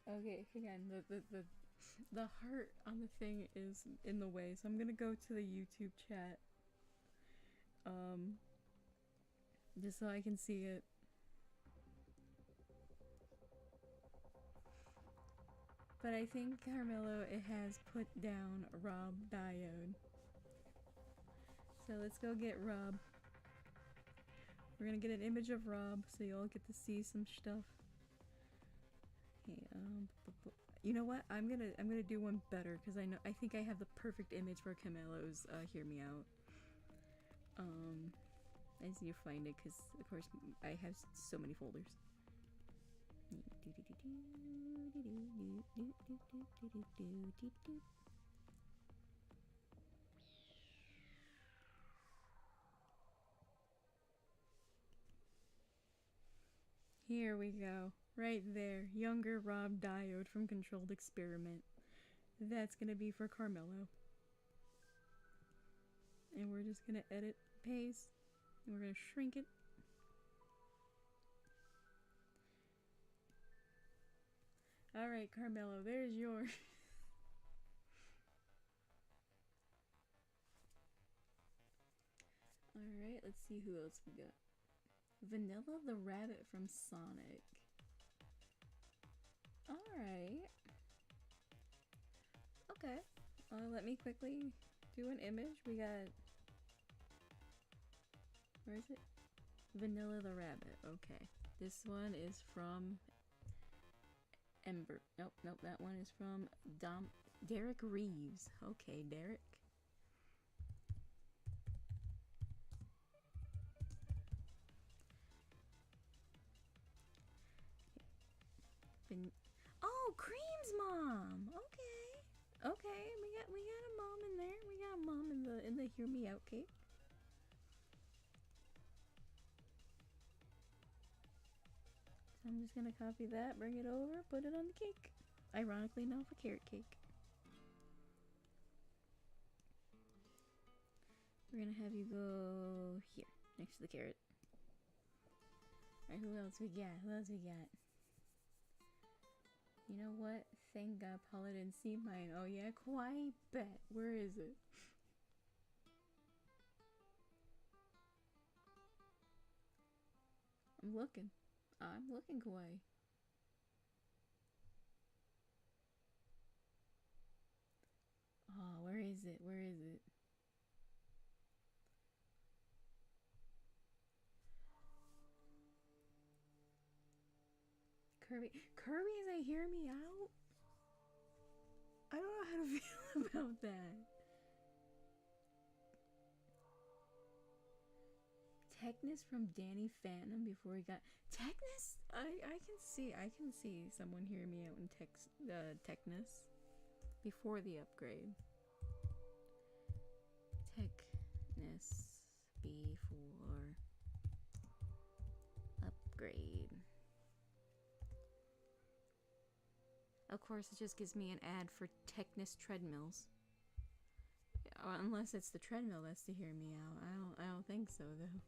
Okay, hang on. The heart on the thing is in the way, so I'm gonna go to the YouTube chat. Just so I can see it. But I think, Carmelo, it has put down Rob Diode. So let's go get Rob. We're gonna get an image of Rob so y'all get to see some stuff. Okay, you know what? I'm gonna do one better because I think I have the perfect image for Carmelo's Hear Me Out. I just need to find it because of course I have so many folders. Here we go. Right there. Younger Rob Diode from Controlled Experiment. That's gonna be for Carmelo. And we're just gonna edit, paste, and we're gonna shrink it. Alright, Carmelo, there's yours. Alright, let's see who else we got. Vanilla the Rabbit from Sonic. Alright. Okay. Let me quickly do an image. We got... Where is it? Vanilla the Rabbit. Okay. This one is from... Ember. Nope, that one is from Derek Reeves. Okay, Derek. Oh, Cream's mom. Okay, we got a mom in there. We got a mom in the Hear Me Out cake. So I'm just gonna copy that, bring it over, put it on the cake. Ironically enough, a carrot cake. We're gonna have you go here, next to the carrot. Alright, who else we got? You know what? Thank God Paula didn't see mine. Oh yeah, quite bet. Where is it? I'm looking, Kawaii. Oh, where is it? Kirby's a Hear Me Out? I don't know how to feel about that. Techness from Danny Phantom before he got... Techness? I can see someone Hear Me Out in Techness before the upgrade. Techness before upgrade. Of course, it just gives me an ad for Techness treadmills. Unless it's the treadmill that's to Hear Me Out. I don't think so though.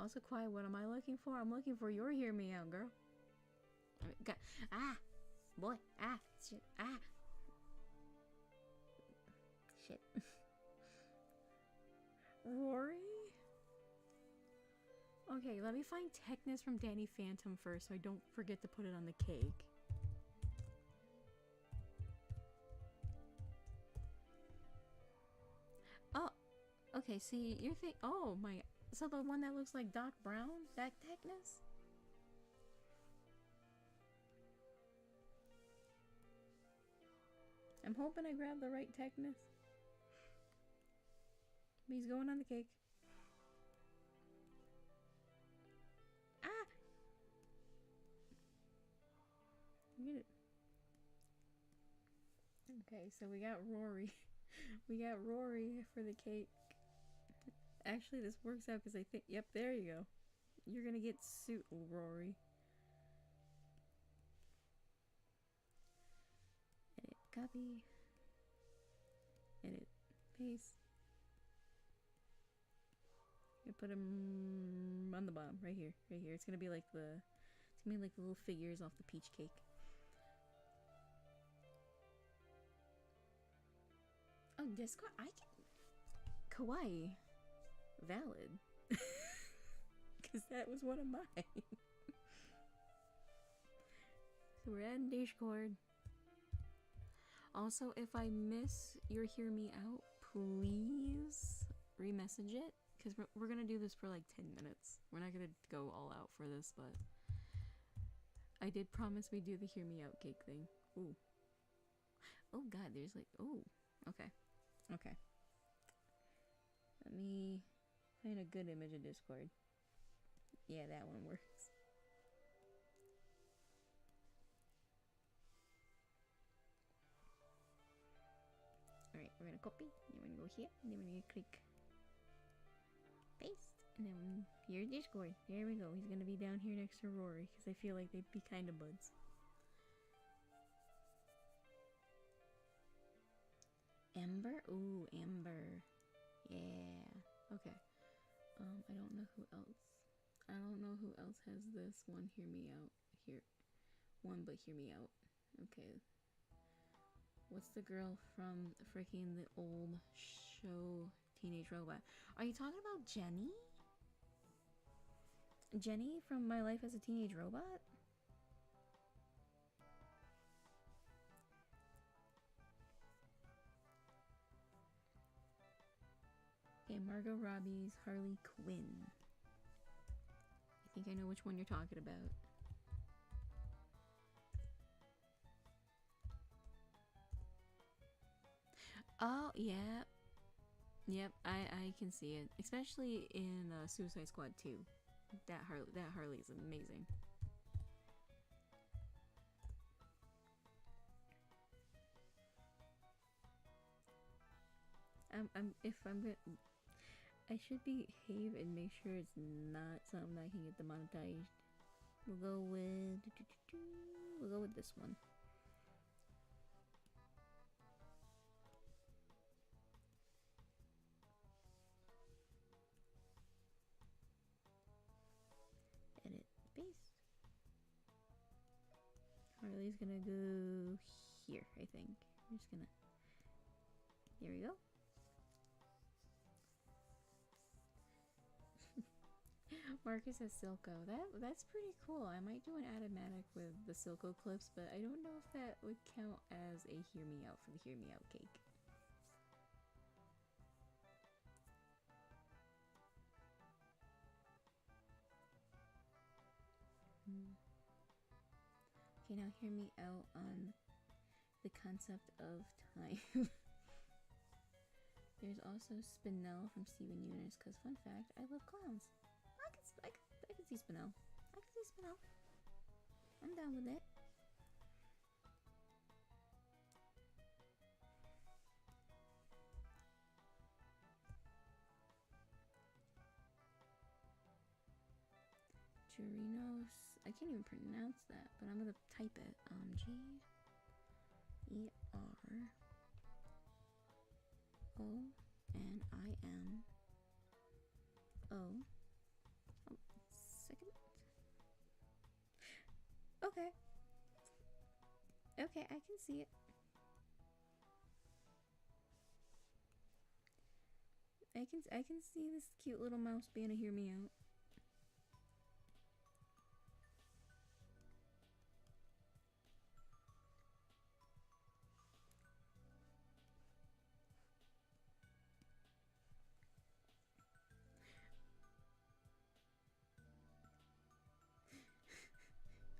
Also, quiet. What am I looking for? I'm looking for your Hear Me Out, girl. Boy, shit, shit. Rory. Okay, let me find Techness from Danny Phantom first, so I don't forget to put it on the cake. Oh, okay. See, you're oh my. So the one that looks like Doc Brown, that Techness? I'm hoping I grabbed the right Techness. He's going on the cake. Get it. Okay, so we got Rory. We got Rory for the cake. Actually, this works out because I think... Yep, there you go. You're gonna get suit, Rory. Copy. Edit. Paste. I put them on the bottom, right here, right here. It's gonna be like the little figures off the peach cake. Oh, Discord, I can kawaii, valid, because that was one of mine. So we're adding Discord. Also, if I miss your hear me out, please remessage it. Because we're going to do this for like 10 minutes. We're not going to go all out for this, but I did promise we'd do the hear me out cake thing. Ooh. Oh god, there's like, oh. Okay. Okay. Let me find a good image of Discord. Yeah, that one works. Alright, we're gonna copy, and then we're gonna go here, and then we're gonna click paste, and then here's Discord. There we go. He's gonna be down here next to Rory, because I feel like they'd be kind of buds. Amber? Ooh, Amber. Yeah. Okay. I don't know who else. I don't know who else has this one. Hear me out. Here. One, but hear me out. Okay. What's the girl from freaking the old show Teenage Robot? Are you talking about Jenny? Jenny from My Life as a Teenage Robot? Okay, Margot Robbie's Harley Quinn. I think I know which one you're talking about. Oh, yeah. Yep, I can see it. Especially in Suicide Squad 2. That Harley is amazing. I should behave and make sure it's not something that can get demonetized. We'll go with this one. Edit, paste. Harley's gonna go here, I think. I'm just gonna. There we go. Marcus has Silco. That's pretty cool. I might do an automatic with the Silco clips, but I don't know if that would count as a hear me out for the hear me out cake. Okay, now hear me out on the concept of time. There's also Spinell from Steven Universe, because fun fact, I love clowns. I can see Spinell. I can see Spinell. I'm down with it. Chirinos. I can't even pronounce that, but I'm gonna type it. G-E-R-O-N-I-M-O. Oh, second. Okay. Okay, I can see it. I can see this cute little mouse being a hear me out.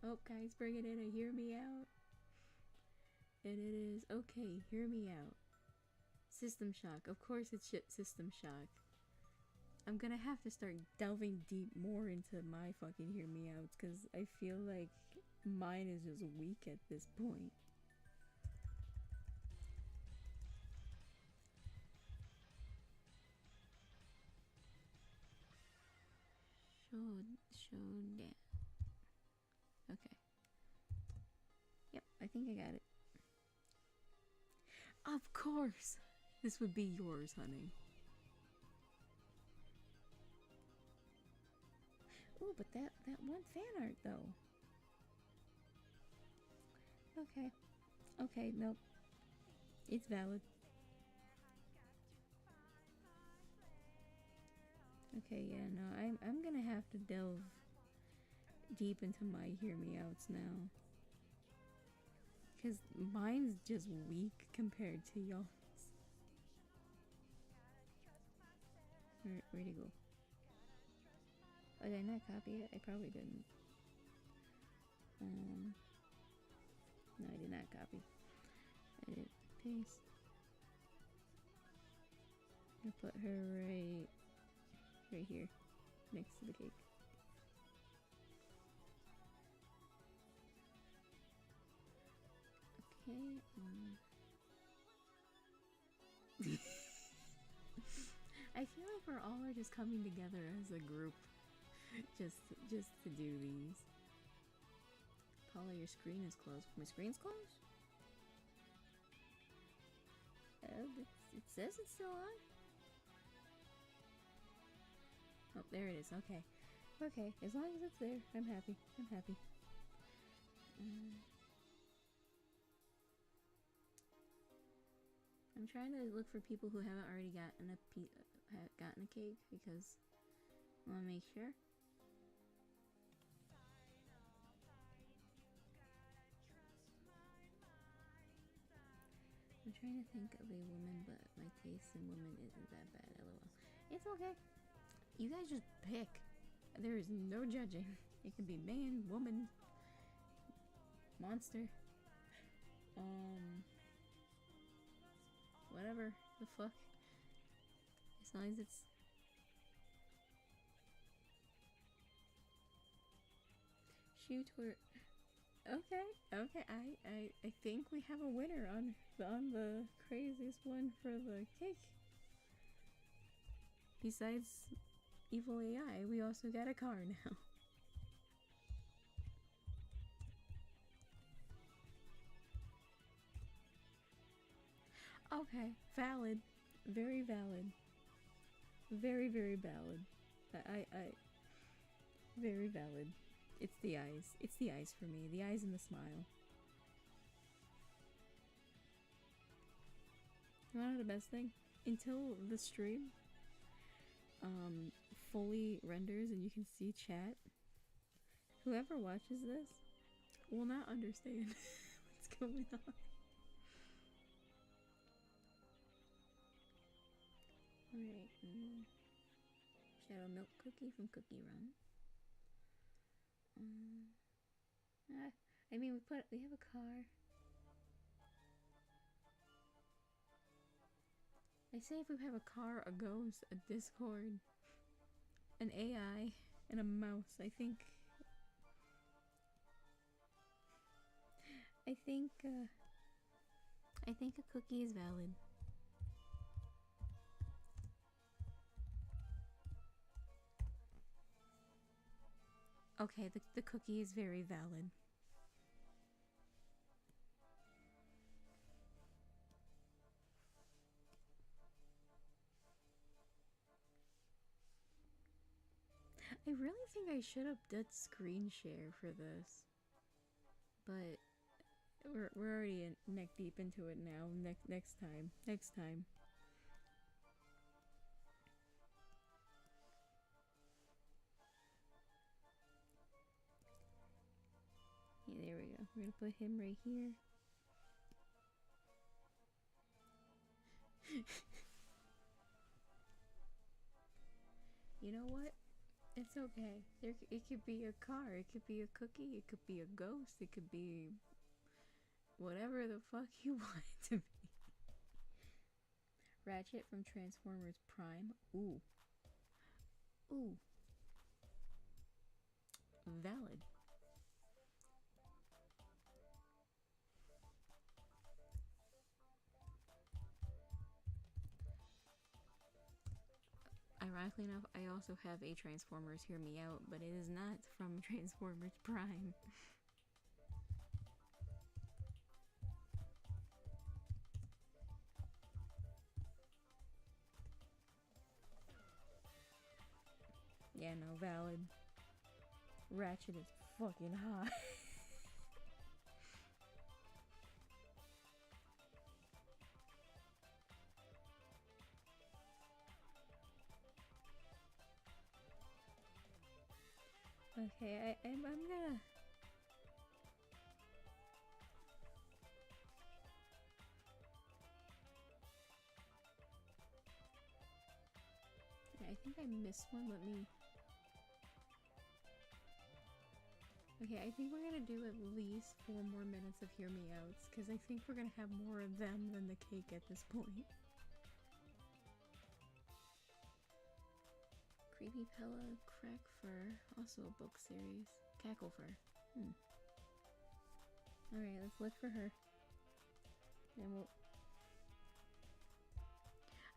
Oh, guys, bring it in a hear me out. And it is, okay, hear me out. System Shock. Of course it's System Shock. I'm gonna have to start delving deep more into my fucking hear me outs, because I feel like mine is just weak at this point. Show that. Okay. Yep, I think I got it. Of course! This would be yours, honey. Ooh, but that one fan art, though. Okay. Okay, nope. It's valid. Okay, yeah, no, I'm gonna have to delve deep into my hear me outs now. Cause mine's just weak compared to y'all's. Where'd he go? Oh, did I not copy it? I probably didn't. No, I did not copy. Edit, paste. I'm gonna put her right here, next to the cake. Okay. I feel like we're all just coming together as a group, just to do these. Paula, your screen is closed. My screen's closed? It says it's still on. Oh, there it is. Okay. Okay, as long as it's there, I'm happy. I'm happy. I'm trying to look for people who haven't already gotten a cake because I want to make sure. I'm trying to think of a woman, but my taste in women isn't that bad. LOL. It's okay. You guys just pick. There is no judging. It could be man, woman, monster. Whatever the fuck. As long as it's shoot or okay. I think we have a winner on the craziest one for the cake. Besides evil AI, we also got a car now. Okay, valid. Very valid. Very, very valid. I very valid. It's the eyes. It's the eyes for me. The eyes and the smile. You wanna know the best thing? Until the stream fully renders and you can see chat, whoever watches this will not understand what's going on. Alright, Shadow Milk Cookie from Cookie Run. I mean, we have a car. I say if we have a car, a ghost, a Discord, an AI, and a mouse, I think a cookie is valid. Okay, the cookie is very valid. I really think I should have done screen share for this, but we're already neck deep into it now. Next time. Yeah, there we go. We're gonna put him right here. You know what? It's okay. It could be a car, it could be a cookie, it could be a ghost, it could be whatever the fuck you want it to be. Ratchet from Transformers Prime. Ooh. Valid. Ironically enough, I also have a Transformers Hear Me Out, but it is not from Transformers Prime. Yeah, no, valid. Ratchet is fucking hot. Okay, I'm gonna... I think I missed one, let me... Okay, I think we're gonna do at least 4 more minutes of Hear Me Outs, because I think we're gonna have more of them than the cake at this point. Creepy Pella, Crack Fur, also a book series. Cackle Fur. Alright, let's look for her. And we'll...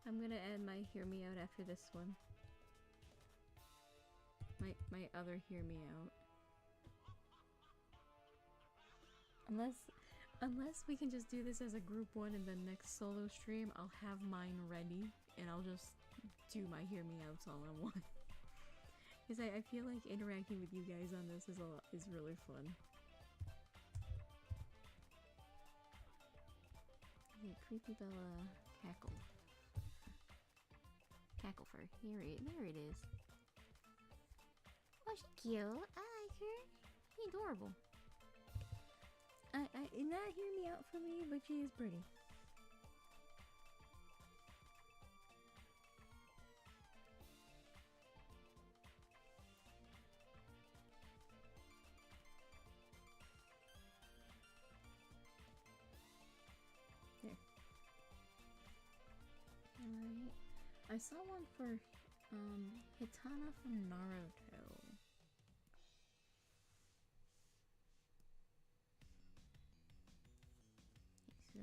I'm gonna add my Hear Me Out after this one. My other Hear Me Out. Unless we can just do this as a group one and the next solo stream, I'll have mine ready and I'll just do my Hear Me Outs all in one. Because I feel like interacting with you guys on this is really fun. Okay, Creepy Bella Cackle. Cackle Fur. There it is. Oh, she's cute. I like her. She's adorable. Not Hear Me Out for me, but she is pretty. There. Alright. I saw one for Hitana from Naruto. So,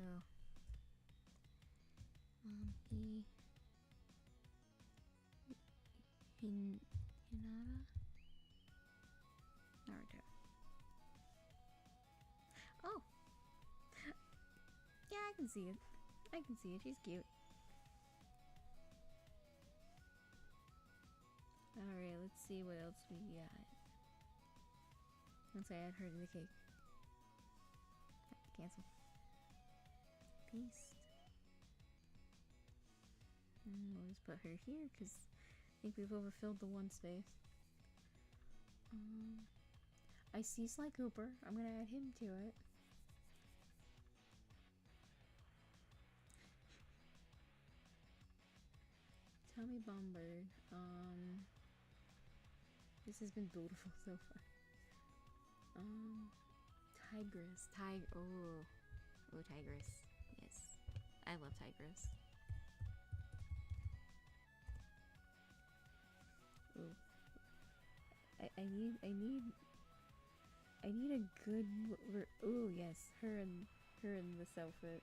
Hinata? Naruto. Oh! Yeah, I can see it. She's cute. Alright, let's see what else we got. Once I add her to the cake. Cancel. Paste. And we'll just put her here because I think we've overfilled the one space. I see Sly Cooper. I'm gonna add him to it. Tommy Bombird. This has been beautiful so far. Tigress. Oh, Tigress. Yes, I love Tigress. Ooh. I need a good. Ooh, yes, her in this outfit.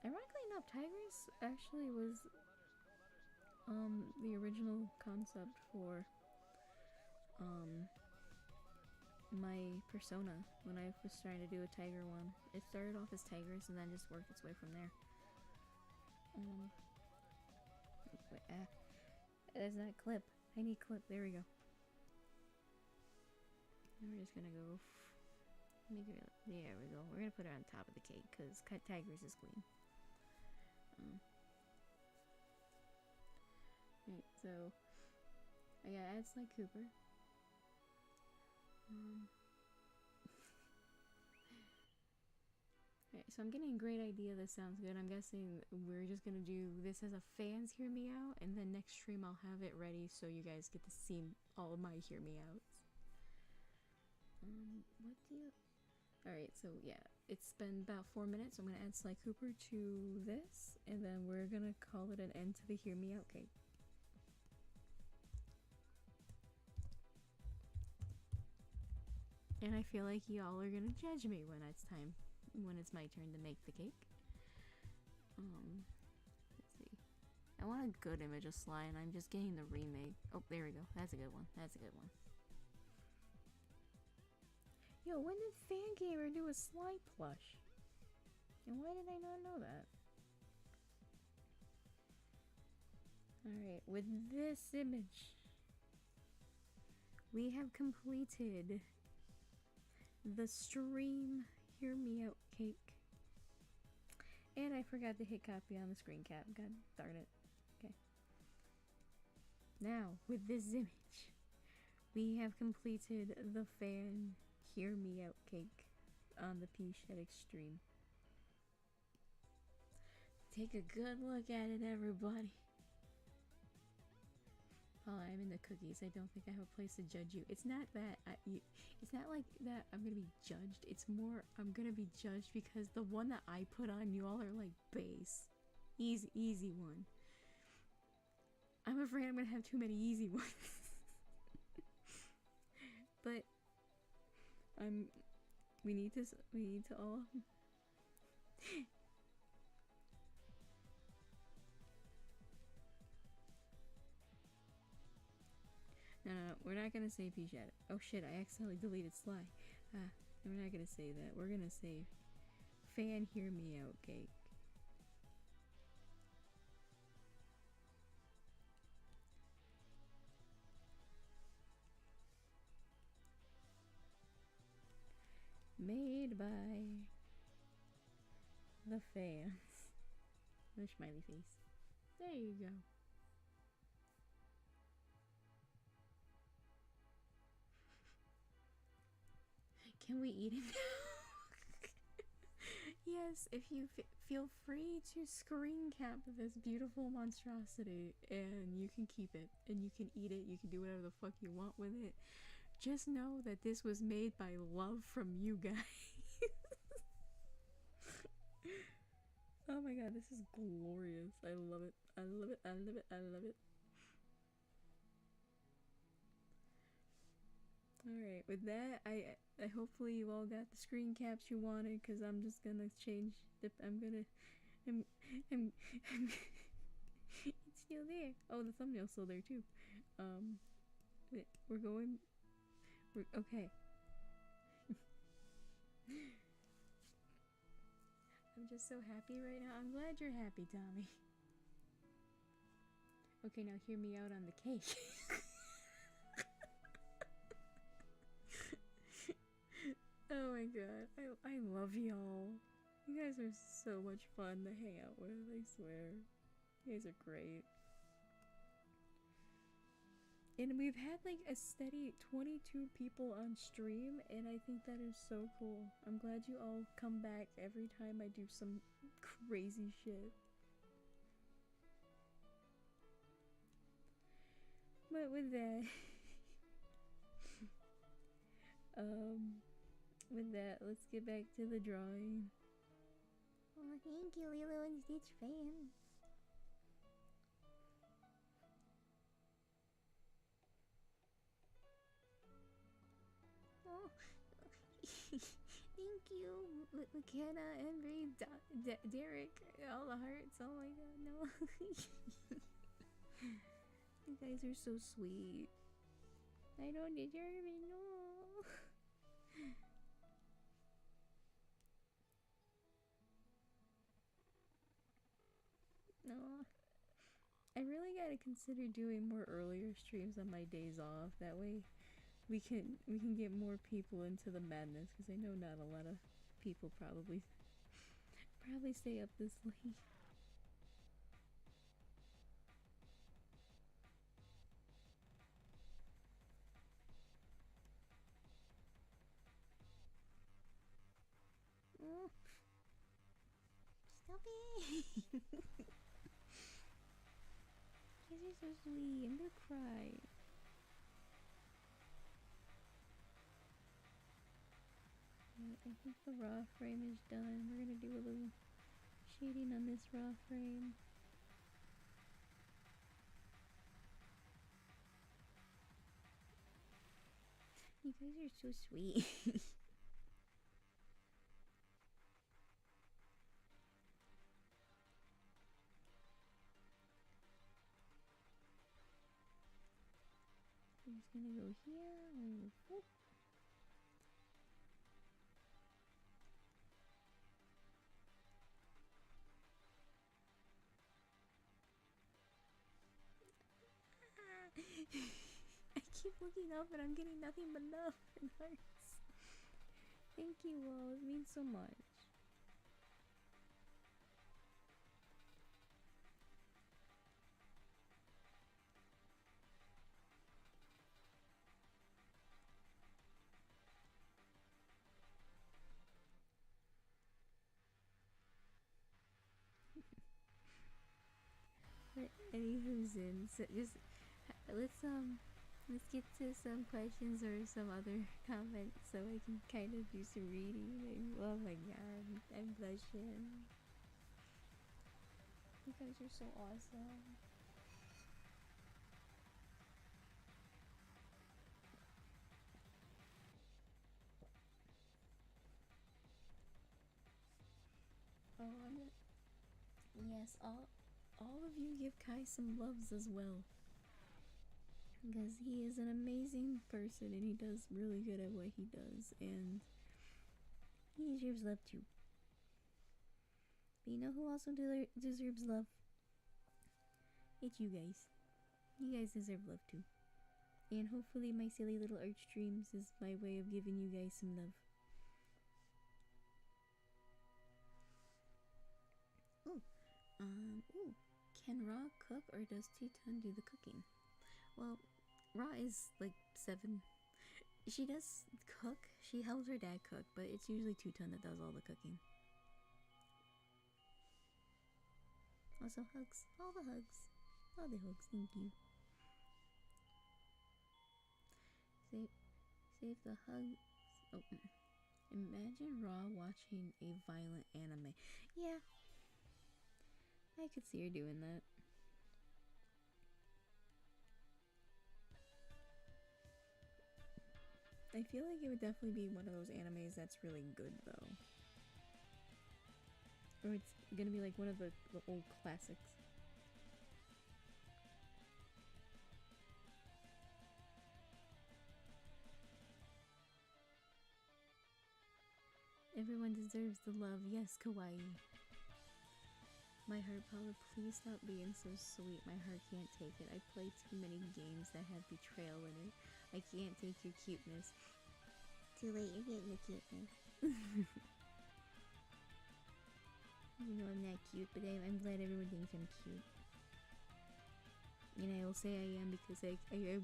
Ironically enough, Tigress actually was the original concept for my persona when I was trying to do a tiger one. It started off as Tigress and then just worked its way from there. There's that clip. I need clip. There we go. And we're just gonna go. There we go. We're gonna put her on top of the cake because Tigress is queen. Right, so I gotta add Sly Cooper. Right, so I'm getting a great idea. This sounds good. I'm guessing we're just gonna do this as a fans Hear Me Out, and then next stream I'll have it ready so you guys get to see all of my Hear Me Outs. Alright, so yeah, it's been about 4 minutes. I'm gonna add Sly Cooper to this, and then we're gonna call it an end to the Hear Me Out cake. And I feel like y'all are gonna judge me when it's my turn to make the cake. Let's see. I want a good image of Sly, and I'm just getting the remake. Oh, there we go. That's a good one. Yo, when did Fangamer do a Sly plush? And why did I not know that? Alright, with this image, we have completed the stream Hear Me Out cake. And I forgot to hit copy on the screen cap. God darn it. Okay. Now, with this image, we have completed the fan Hear Me Out cake on the P-Shed Extreme. Take a good look at it, everybody. Oh, I'm in the cookies. I don't think I have a place to judge you. It's not that it's not like that I'm gonna be judged. It's more I'm gonna be judged because the one that I put on you all are like base. Easy one. I'm afraid I'm gonna have too many easy ones. But we need to all No, we're not gonna say P-Shed. Oh shit, I accidentally deleted Sly. We're not gonna say that. We're gonna say fan Hear Me Out cake. Made by the fans. The smiley face. There you go. Can we eat it now? Yes, if you feel free to screen cap this beautiful monstrosity, and you can keep it, and you can eat it, you can do whatever the fuck you want with it. Just know that this was made by love from you guys. Oh my god, this is glorious. I love it. I love it. I love it. I love it. Alright, with that, I hopefully you all got the screen caps you wanted, because I'm just gonna change the, it's still there. Oh, the thumbnail's still there too. Okay. I'm just so happy right now. I'm glad you're happy, Tommy. Okay, now hear me out on the cake. Oh my god, I love y'all. You guys are so much fun to hang out with, I swear. You guys are great. And we've had like a steady 22 people on stream, and I think that is so cool. I'm glad you all come back every time I do some crazy shit. But with that, let's get back to the drawing. Oh, thank you, Lilo and Stitch fan. Oh, thank you, McKenna, Henry, Derek, all the hearts. Oh my god, no. You guys are so sweet. I don't deserve it, no. No. I really gotta consider doing more earlier streams on my days off. That way we can get more people into the madness, because I know not a lot of people probably stay up this late. Oh. Stop it! You guys are so sweet. I'm gonna cry. I think the raw frame is done. We're gonna do a little shading on this raw frame. You guys are so sweet. I'm just gonna go here and whoop. keep looking up and I'm getting nothing but love and hearts. Thank you all. It means so much. But anywho's in, so just let's get to some questions or some other comments so I can kind of do some reading. Oh my god, I'm blushing. You guys are so awesome. Oh, yes, all of you give Kai some loves as well. Because he is an amazing person and he does really good at what he does, and he deserves love too. But you know who also deserves love? It's you guys. You guys deserve love too. And hopefully my silly little art streams is my way of giving you guys some love. Can Ra cook or does Titan do the cooking? Well, Ra is like 7. She does cook. She helps her dad cook, but it's usually Tutan that does all the cooking. Also hugs. All the hugs. All the hugs. Thank you. Save the hugs. Oh, imagine Ra watching a violent anime. Yeah, I could see her doing that. I feel like it would definitely be one of those animes that's really good though. Or it's gonna be like one of the old classics. Everyone deserves the love. Yes, kawaii. My heart power, please stop being so sweet. My heart can't take it. I play too many games that have betrayal in it. I can't take your cuteness. Too late, you're getting the cuteness. You know I'm not cute, but I'm glad everyone thinks I'm cute. And I will say I am because I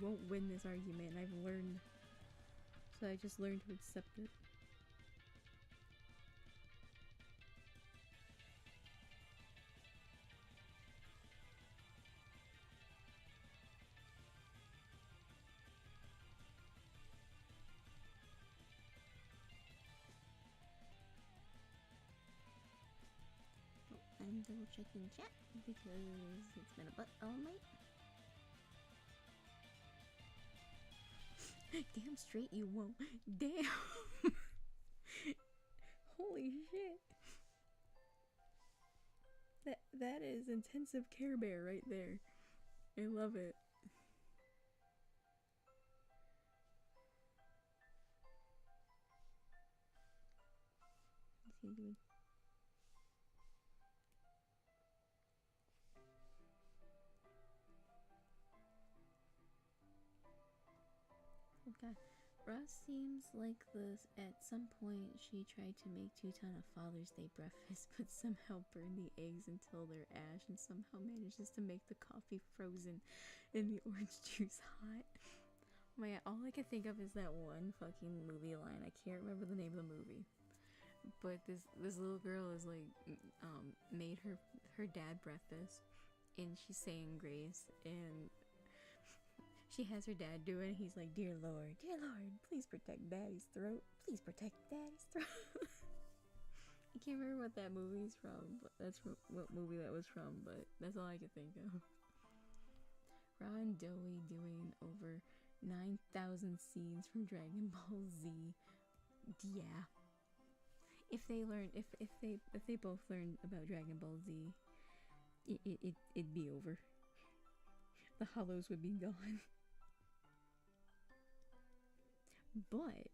won't win this argument. I've learned. So I just learned to accept it. I'm double checking chat because it's been a butt all night. Damn straight you won't. Damn. Holy shit. That is intensive Care Bear right there. I love it. What's he doing? Okay. Ross seems like this. At some point, she tried to make Tutan a Father's Day breakfast, but somehow burned the eggs until they're ash, and somehow manages to make the coffee frozen and the orange juice hot. Oh my god, all I can think of is that one fucking movie line. I can't remember the name of the movie, but this little girl is like, made her dad breakfast, and she's saying grace, and she has her dad do it, and he's like, dear Lord, please protect Daddy's throat. Please protect Daddy's throat. I can't remember what that movie's from, but that's what movie that was from, but that's all I could think of. Ra and Doey doing over 9,000 scenes from Dragon Ball Z. Yeah. If they both learned about Dragon Ball Z, it'd be over. The hollows would be gone. But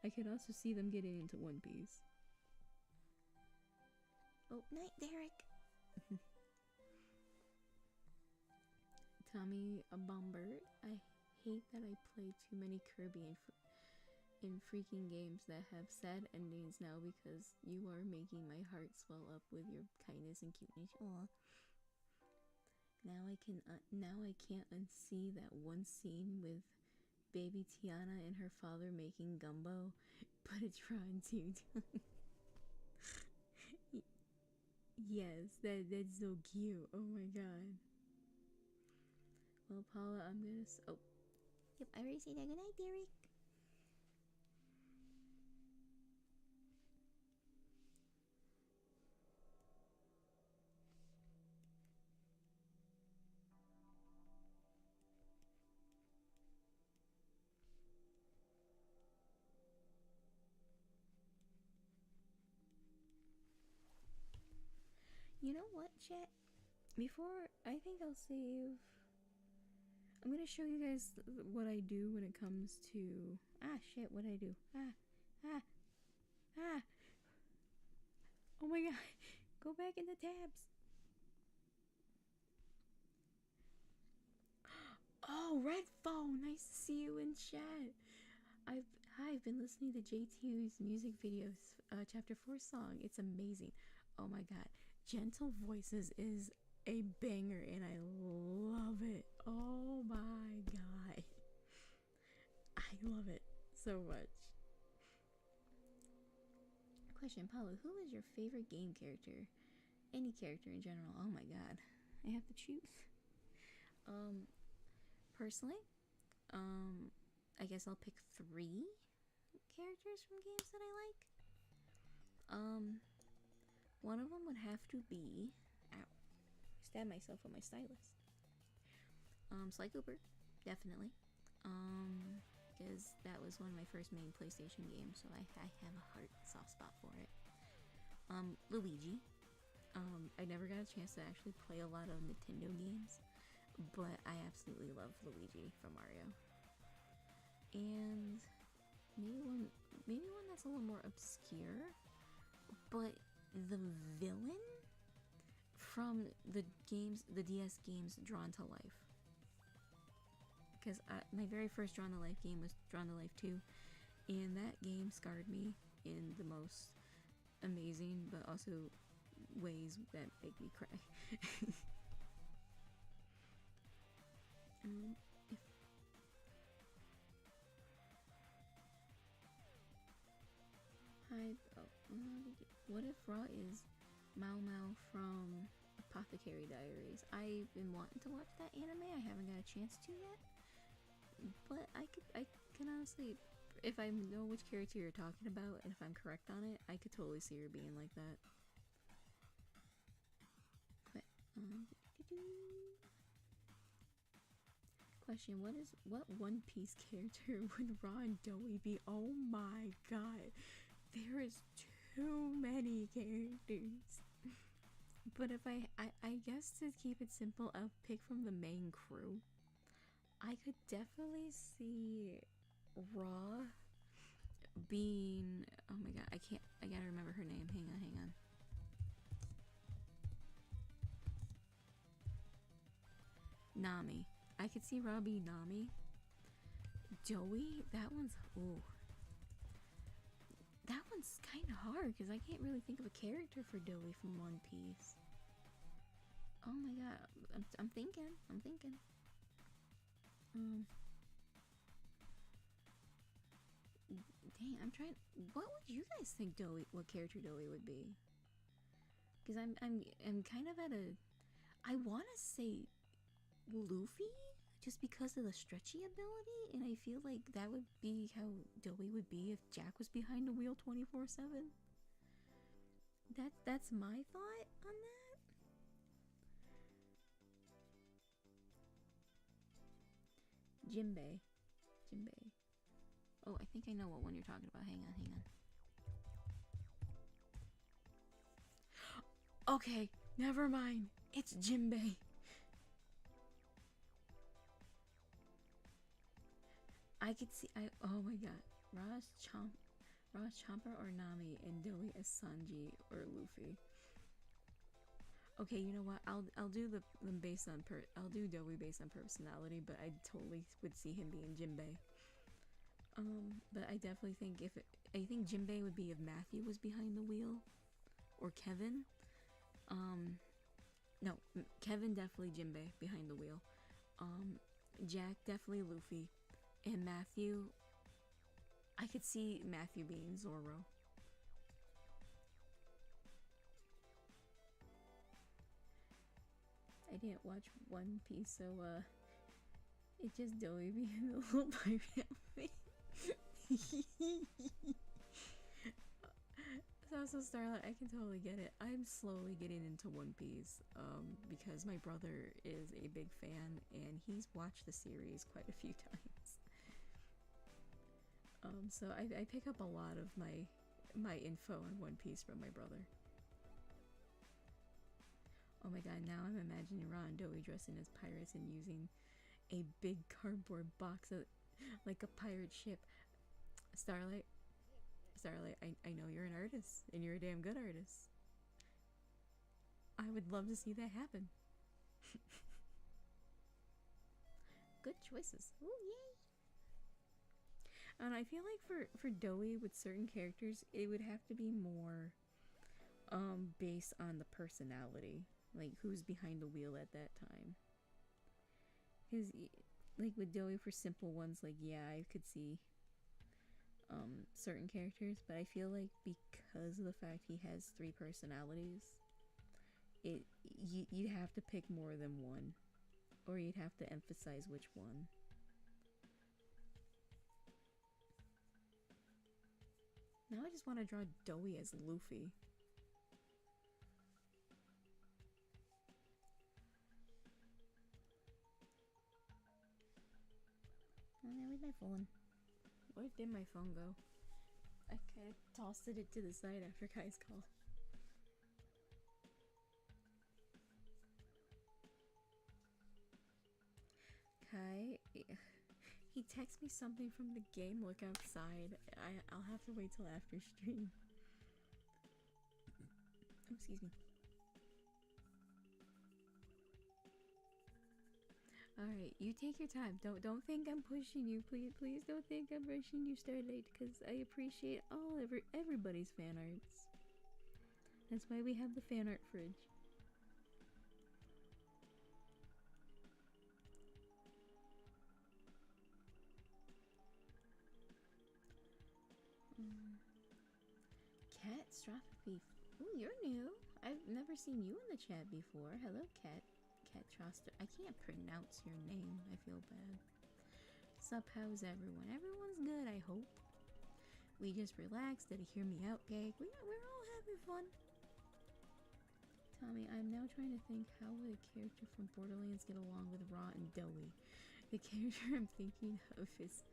I could also see them getting into One Piece. Oh, night, Derek. Tommy a Bombert. I hate that I play too many Kirby in freaking games that have sad endings now because you are making my heart swell up with your kindness and cuteness. Aw. Now I can't unsee that one scene with baby Tiana and her father making gumbo, but it's drawn too. Yes, that's so cute. Oh my god. Well, Paula, I'm gonna. Oh, yep. I already said that. Good night, Derek. You know what, chat? Before, I think I'll save. I'm gonna show you guys what I do when it comes to. Ah, shit, what I do. Ah. Oh my god. Go back in the tabs. Oh, Red Phone. Nice to see you in chat. I've been listening to JTU's music videos, chapter 4 song. It's amazing. Oh my god. Gentle Voices is a banger and I love it. Oh my god. I love it so much. Question, Paulo, who is your favorite game character? Any character in general. Oh my god. I have to choose. Personally, I guess I'll pick 3 characters from games that I like. One of them would have to be, ow, stab myself with my stylus. Sly Cooper, definitely. Because that was one of my first main PlayStation games, so I have a soft spot for it. Luigi. I never got a chance to actually play a lot of Nintendo games, but I absolutely love Luigi from Mario. And maybe one that's a little more obscure, but the villain from the DS games Drawn to Life. Because my very first Drawn to Life game was Drawn to Life 2, and that game scarred me in the most amazing but also ways that make me cry. What if Raw is Mao Mao from Apothecary Diaries? I've been wanting to watch that anime. I haven't got a chance to yet, but I can honestly, if I know which character you're talking about and if I'm correct on it, I could totally see her being like that. But question, what One Piece character would Raw and Doughy be? Oh my god, there is too many characters. But if I guess to keep it simple, I'll pick from the main crew. I could definitely see Raw being, oh my god, I gotta remember her name. Hang on. Nami. I could see Raw being Nami. Joey, that one's kind of hard because I can't really think of a character for Doughy from One Piece. Oh my god, I'm thinking. Dang, I'm trying. What would you guys think what character Doughy would be? Because I'm kind of at a. I want to say Luffy, just because of the stretchy ability, and I feel like that would be how Doughy would be if Jack was behind the wheel 24/7. That's my thought on that. Jinbei. Oh, I think I know what one you're talking about. Hang on. Okay, never mind. It's Jinbei. I could see. Oh my god, Ross Chomper or Nami, and Doughy as Sanji or Luffy. Okay, you know what? I'll do them based on I'll do Dowie based on personality, but I totally would see him being Jinbei. But I definitely think I think Jinbei would be if Matthew was behind the wheel, or Kevin. No, Kevin definitely Jinbei behind the wheel. Jack definitely Luffy, and Matthew. I could see Matthew being Zoro. I didn't watch One Piece, so it's just Dowie being the little pirate thing. So Starlight, I can totally get it. I'm slowly getting into One Piece, because my brother is a big fan and he's watched the series quite a few times. So I pick up a lot of my info on One Piece from my brother. Oh my god, now I'm imagining Ron and Dowie dressing as pirates and using a big cardboard box like a pirate ship. Starlight, I know you're an artist, and you're a damn good artist. I would love to see that happen. Good choices. Ooh, yay! And I feel like for Dowie with certain characters, it would have to be more based on the personality, like who's behind the wheel at that time. Because like with Dowie, for simple ones, like yeah, I could see certain characters, but I feel like because of the fact he has 3 personalities, you'd have to pick more than one, or you'd have to emphasize which one. Now I just want to draw Dowie as Luffy. Oh, now where's my phone? Where did my phone go? I kind of tossed it to the side after Kai's call. Kai, he texted me something from the game. Look outside. I'll have to wait till after stream. Oh, excuse me. Alright, you take your time. Don't think I'm pushing you. Please don't think I'm rushing you, Starlight, because I appreciate everybody's fan arts. That's why we have the fan art fridge. Catastrophe. Ooh, you're new. I've never seen you in the chat before. Hello, Catroster. I can't pronounce your name. I feel bad. Sup, how's everyone? Everyone's good, I hope. We just relaxed, did a hear me out gag. We're all having fun. Tommy, I'm now trying to think, how would a character from Borderlands get along with Raw and Dowie? The character I'm thinking of is,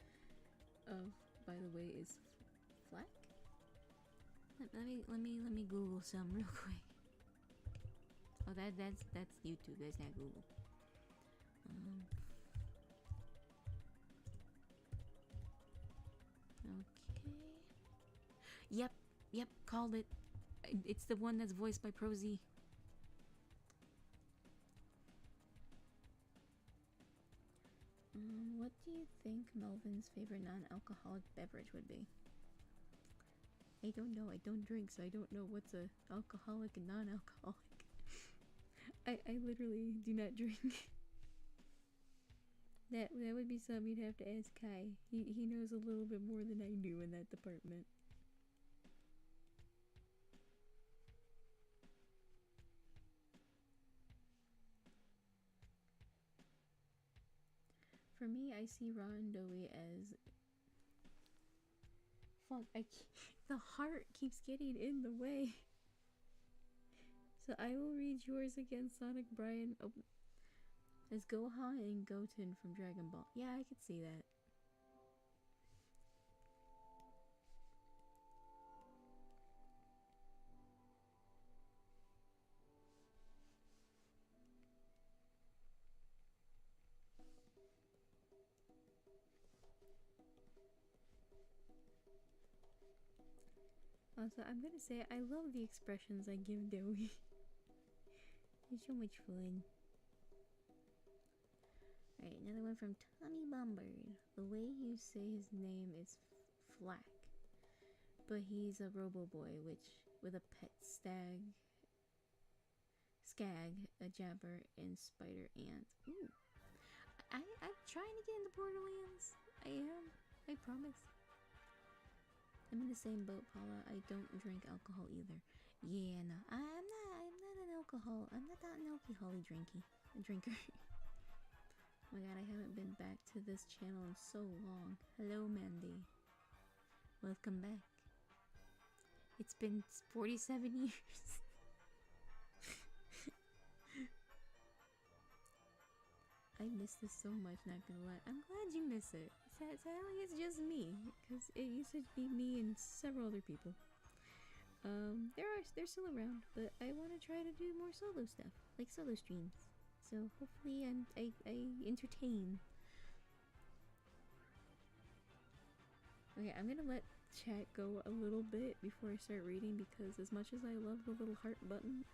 by the way, is Flack? Let me Google some real quick. Oh, that's YouTube. That's not Google. Okay. Yep. Called it. It's the one that's voiced by Prosy. What do you think Melvin's favorite non-alcoholic beverage would be? I don't know. I don't drink, so I don't know what's a alcoholic and non-alcoholic. I literally do not drink. That would be something you'd have to ask Kai. He knows a little bit more than I do in that department. For me, I see Ron Dowie as... Fuck, the heart keeps getting in the way. So I will read yours against Sonic Brian as Gohan and Goten from Dragon Ball. Yeah, I could see that. Also, I'm gonna say I love the expressions I give Dowie. It's so much fun. Alright, another one from Tommy Bombard. The way you say his name is Flack, but he's a robo boy, which with a pet skag, a jabber, and spider ant. Ooh. I'm trying to get into Borderlands. I am. I promise. I'm in the same boat, Paula. I don't drink alcohol either. Yeah, no. I'm not an alcohol. I'm not an alcoholic drinker. Oh my god, I haven't been back to this channel in so long. Hello, Mandy. Welcome back. It's been 47 years. I miss this so much, not gonna lie. I'm glad you miss it. Sadly, it's just me, because it used to be me and several other people. They're still around, but I want to try to do more solo stuff, like solo streams. So hopefully I entertain. Okay, I'm gonna let chat go a little bit before I start reading, because as much as I love the little heart button,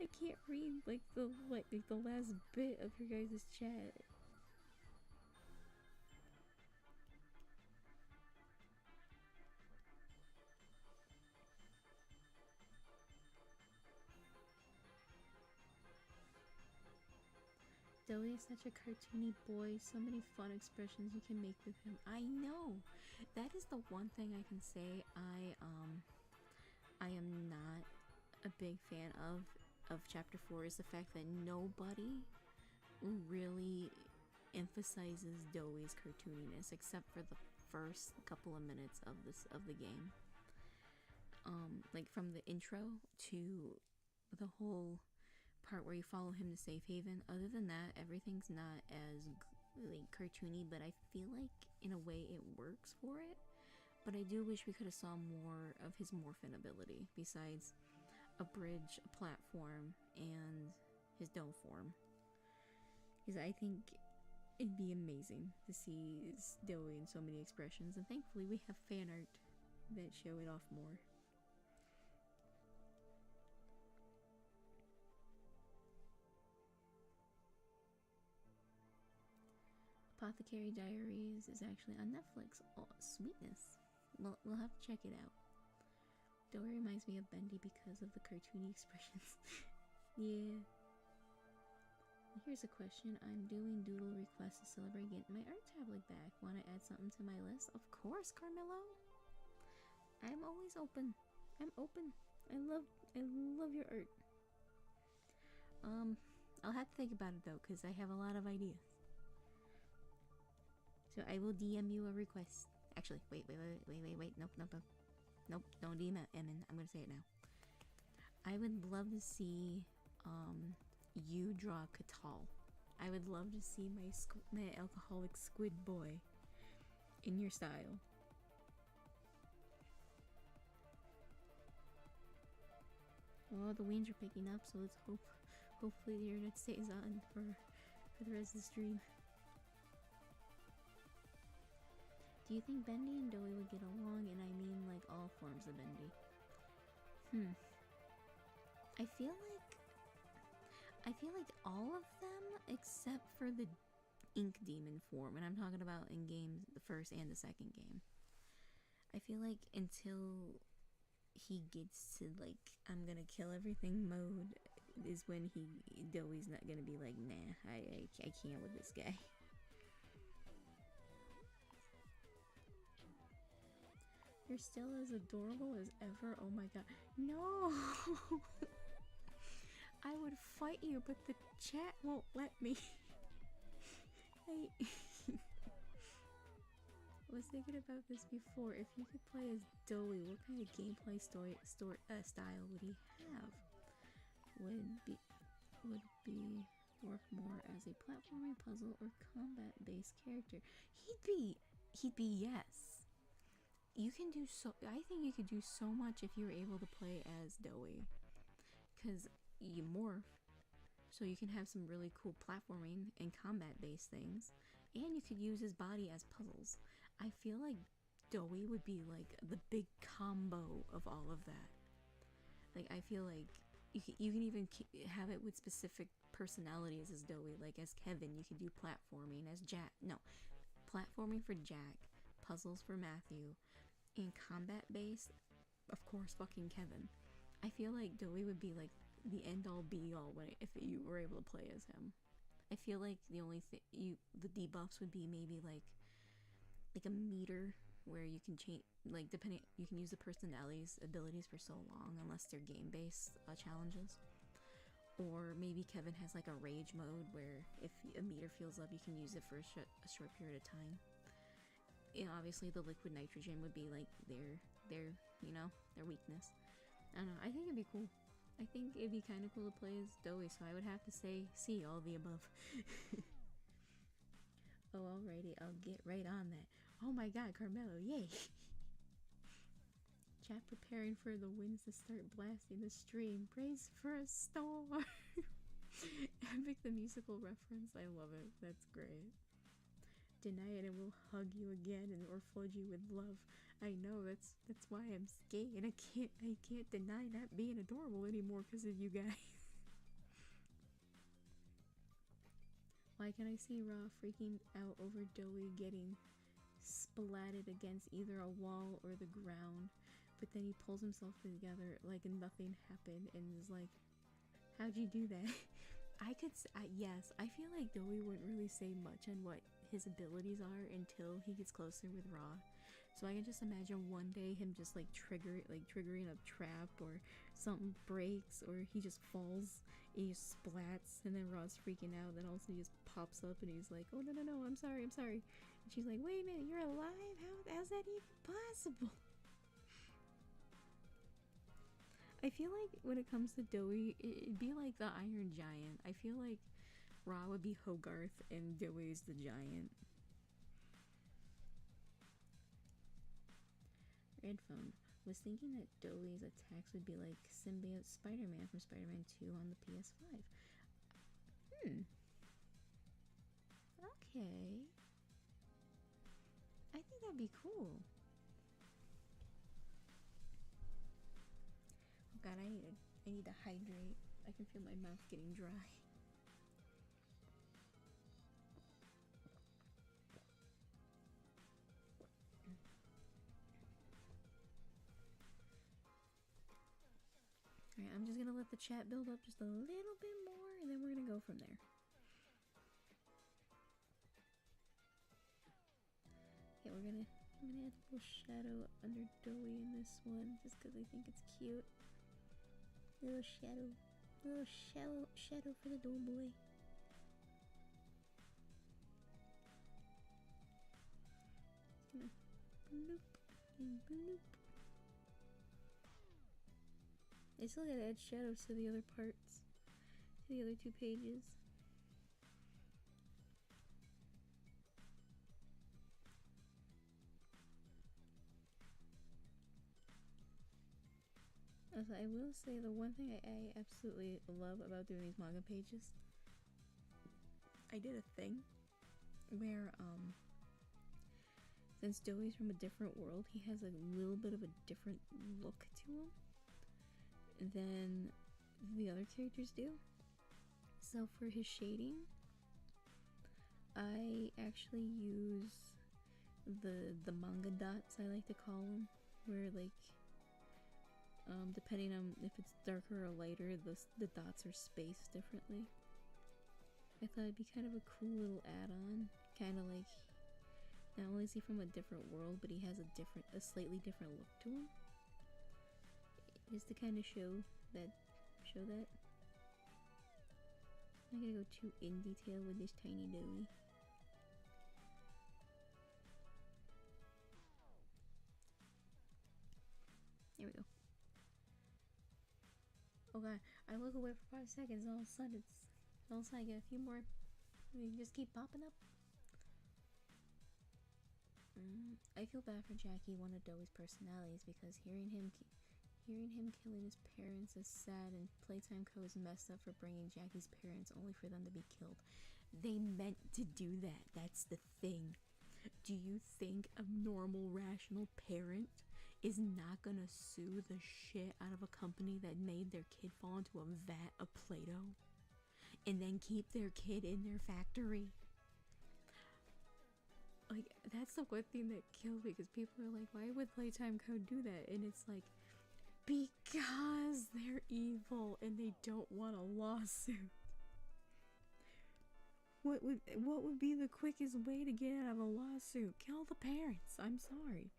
I can't read like the last bit of your guys' chat. Dowie is such a cartoony boy, so many fun expressions you can make with him. I know! That is the one thing I can say I am not a big fan of chapter 4, is the fact that nobody really emphasizes Dowie's cartooniness except for the first couple of minutes of the game. Like from the intro to the whole part where you follow him to Safe Haven. Other than that, everything's not as like cartoony, but I feel like in a way it works for it. But I do wish we could have saw more of his morphin ability besides a bridge, a platform, and his dough form. Because I think it'd be amazing to see Dowie in so many expressions, and thankfully we have fan art that show it off more. Apothecary Diaries is actually on Netflix. Oh, sweetness. Well, we'll have to check it out. Dory reminds me of Bendy because of the cartoony expressions. Yeah. Here's a question. I'm doing doodle requests to celebrate getting my art tablet back. Want to add something to my list? Of course, Carmelo. I'm always open. I'm open. I love your art. I'll have to think about it though, because I have a lot of ideas. So I will DM you a request. Actually, wait. Nope, don't DM Emin. I'm gonna say it now. I would love to see you draw Catal. I would love to see my alcoholic squid boy in your style. Well, the winds are picking up, so let's hopefully the internet stays on for the rest of the stream. Do you think Bendy and Dowie would get along? And I mean like all forms of Bendy. I feel like all of them except for the ink demon form, and I'm talking about in game the first and the second game. I feel like until he gets to like I'm gonna kill everything mode is when Dowie's not gonna be like, nah, I can't with this guy. You're still as adorable as ever. Oh my god. No! I would fight you, but the chat won't let me. I was thinking about this before. If you could play as Dowie, what kind of gameplay style would he have? Would work more as a platforming, puzzle, or combat-based character? He'd be yes. You can do so. I think you could do so much if you were able to play as Dowie, because you morph, so you can have some really cool platforming and combat-based things, and you could use his body as puzzles. I feel like Dowie would be like the big combo of all of that. Like I feel like you can even have it with specific personalities as Dowie. Like as Kevin, you could do platforming. As Jack, no, platforming for Jack, puzzles for Matthew, and combat based, of course, fucking Kevin. I feel like Dowie would be like the end all be all when if you were able to play as him. I feel like the only thing the debuffs would be maybe like a meter where you can change, like depending, you can use the personalities abilities for so long unless they're game based challenges. Or maybe Kevin has like a rage mode where if a meter fills up, you can use it for a short period of time. And obviously, the liquid nitrogen would be like their their weakness. I don't know. I think it'd be cool. I think it'd be kind of cool to play as Dowie. So I would have to say, see all the above. Oh, alrighty, I'll get right on that. Oh my God, Carmelo, yay! Chat preparing for the winds to start blasting the stream. Praise for a storm. Epic the musical reference. I love it. That's great. Deny it and we'll hug you again and or flood you with love. I know that's why I'm gay and I can't deny not being adorable anymore because of you guys. Why can I see Raw freaking out over Dowie getting splatted against either a wall or the ground, but then he pulls himself together like nothing happened and is like, how'd you do that? Yes, I feel like Dowie wouldn't really say much on what his abilities are until he gets closer with Raw. So I can just imagine one day him just like triggering a trap or something breaks or he just falls and he just splats and then Raw's freaking out. Then also he just pops up and he's like, oh no, I'm sorry. And she's like, wait a minute, you're alive? How's that even possible? I feel like when it comes to Dowie, it'd be like the Iron Giant. I feel like Ra would be Hogarth and Dowie's the Giant. Redphone was thinking that Dowie's attacks would be like symbiote Spider-Man from Spider-Man 2 on the PS5. Okay. I think that'd be cool. Oh God, I need to hydrate. I can feel my mouth getting dry. Alright, I'm just gonna let the chat build up just a little bit more and then we're gonna go from there. Okay, I'm gonna add a little shadow under Dowie in this one just because I think it's cute. Little shadow for the Doughboy. Just gonna bloop and bloop. I still gotta add shadows to the other parts, to the other two pages. Also, I will say the one thing I absolutely love about doing these manga pages, I did a thing where, since Dowie's from a different world, he has a little bit of a different look to him than the other characters do. So for his shading, I actually use the manga dots, I like to call them, where like depending on if it's darker or lighter, the dots are spaced differently. I thought it'd be kind of a cool little add-on, kind of like not only is he from a different world, but he has a slightly different look to him. Just to kind of show that. I'm not gonna go too in detail with this tiny Dowie. There we go. Oh God, I look away for 5 seconds and all of a sudden I get a few more. They just keep popping up. I feel bad for Jackie, one of Dowie's personalities, because hearing him killing his parents is sad, and Playtime Co. is messed up for bringing Jackie's parents only for them to be killed. They meant to do that. That's the thing. Do you think a normal, rational parent is not gonna sue the shit out of a company that made their kid fall into a vat of Play-Doh and then keep their kid in their factory. Like, that's the one thing that killed me, because people are like, why would Playtime Code do that? And it's like, because they're evil and they don't want a lawsuit. What would be the quickest way to get out of a lawsuit? Kill the parents. I'm sorry.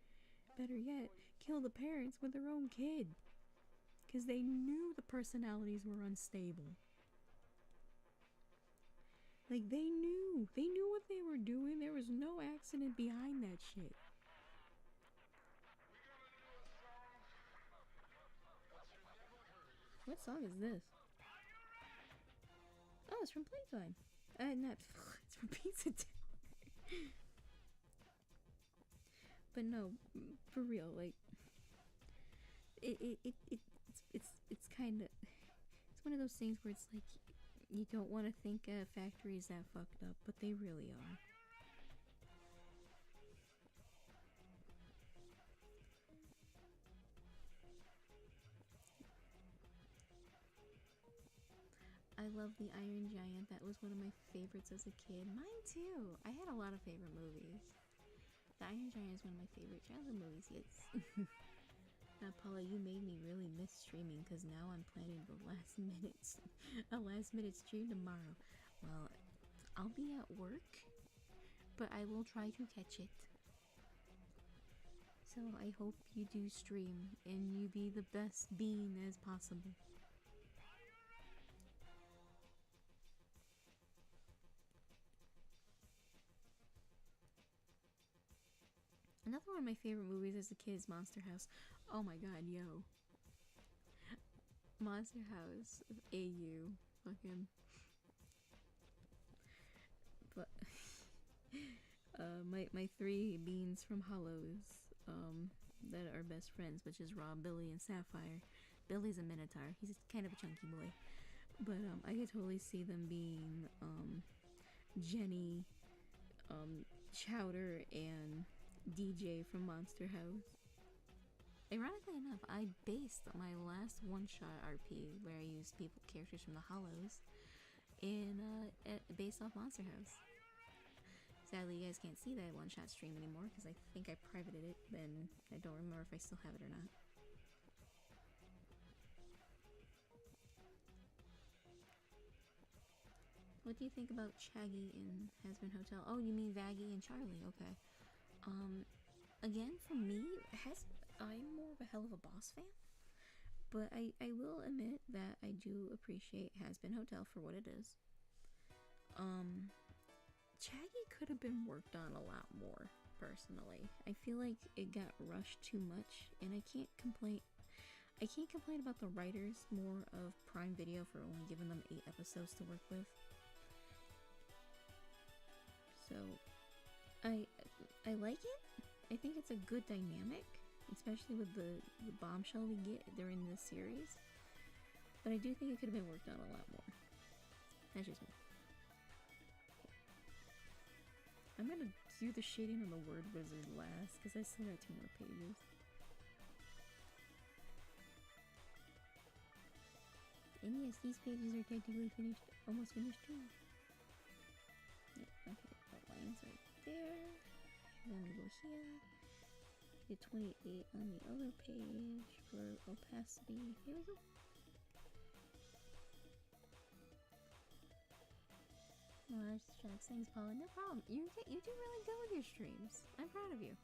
Better yet, kill the parents with their own kid. Because they knew the personalities were unstable. Like, they knew what they were doing. There was no accident behind that shit. What song is this? Oh, it's from Playtime. It's from Pizza Town. But no, for real, like, it's kind of, it's one of those things where it's like, you don't want to think a factory is that fucked up, but they really are. I love The Iron Giant. That was one of my favorites as a kid. Mine too. I had a lot of favorite movies. The Iron Giant is one of my favorite childhood movies. Yes. Now, Paula, you made me really miss streaming, because now I'm planning a last minute stream tomorrow. Well, I'll be at work, but I will try to catch it. So I hope you do stream and you be the best being as possible. Another one of my favorite movies as a kid is Monster House. Oh my god, yo. Monster House, AU, fucking. But my three beings from Hollows, that are best friends, which is Rob, Billy, and Sapphire. Billy's a Minotaur. He's kind of a chunky boy. But I could totally see them being Jenny, Chowder, and DJ from Monster House. Ironically enough, I based my last one-shot RP, where I used characters from the Hollows, based off Monster House. Sadly, you guys can't see that one-shot stream anymore, because I think I privated it, and I don't remember if I still have it or not. What do you think about Shaggy in Hazbin Hotel? Oh, you mean Vaggie and Charlie, okay. Again, for me, I'm more of a Hell of a Boss fan, but I will admit that I do appreciate Hazbin Hotel for what it is. Shaggy could have been worked on a lot more, personally. I feel like it got rushed too much, and I can't complain about the writers more of Prime Video for only giving them 8 episodes to work with. So, I like it. I think it's a good dynamic, especially with the bombshell we get during this series. But I do think it could have been worked on a lot more. That's just me. I'm gonna do the shading on the word wizard last, because I still got 2 more pages. And yes, these pages are technically finished, almost finished too. Yeah, okay, the line's right there. And then we go here. Get 28 on the other page for opacity. Here we go. Oh, shucks, thanks, Paula. No problem. You do really good with your streams. I'm proud of you.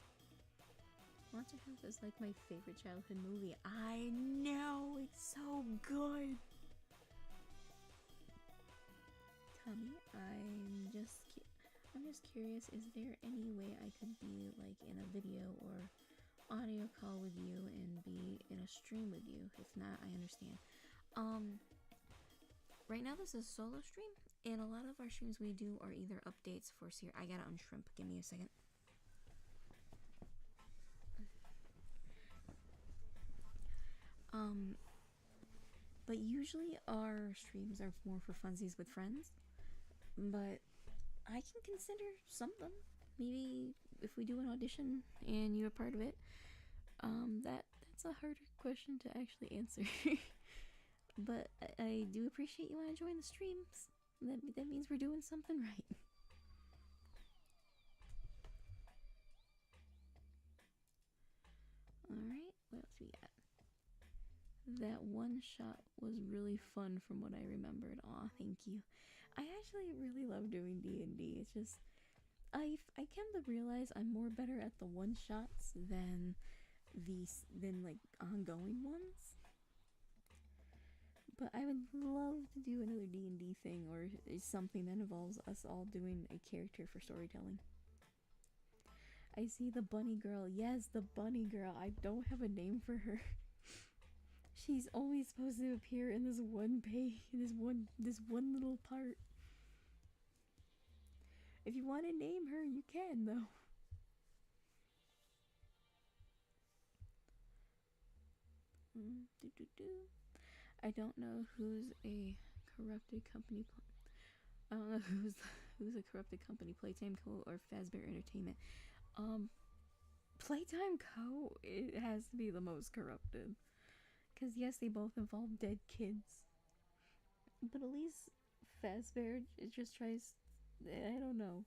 Monster House is like my favorite childhood movie. I know, it's so good. Tommy, I'm just curious, is there any way I could be like in a video or audio call with you and be in a stream with you? If not, I understand. Right now this is a solo stream, and a lot of our streams we do are either updates for I gotta unshrimp, give me a second. But usually our streams are more for funsies with friends, but I can consider something. Maybe if we do an audition and you're a part of it, That's a harder question to actually answer. But I do appreciate you want to join the streams. That means we're doing something right. Alright, what else we got? That one shot was really fun from what I remembered. Aw, thank you. I actually really love doing D&D. It's just I come to realize I'm more better at the one shots than like ongoing ones. But I would love to do another D&D thing or something that involves us all doing a character for storytelling. I see the bunny girl. Yes, the bunny girl. I don't have a name for her. She's always supposed to appear in this one page, this one little part. If you want to name her, you can, though. I don't know who's a corrupted company. I don't know who's a corrupted company. Playtime Co. or Fazbear Entertainment. Playtime Co. It has to be the most corrupted. Because yes, they both involve dead kids. But at least Fazbear it just tries. I don't know.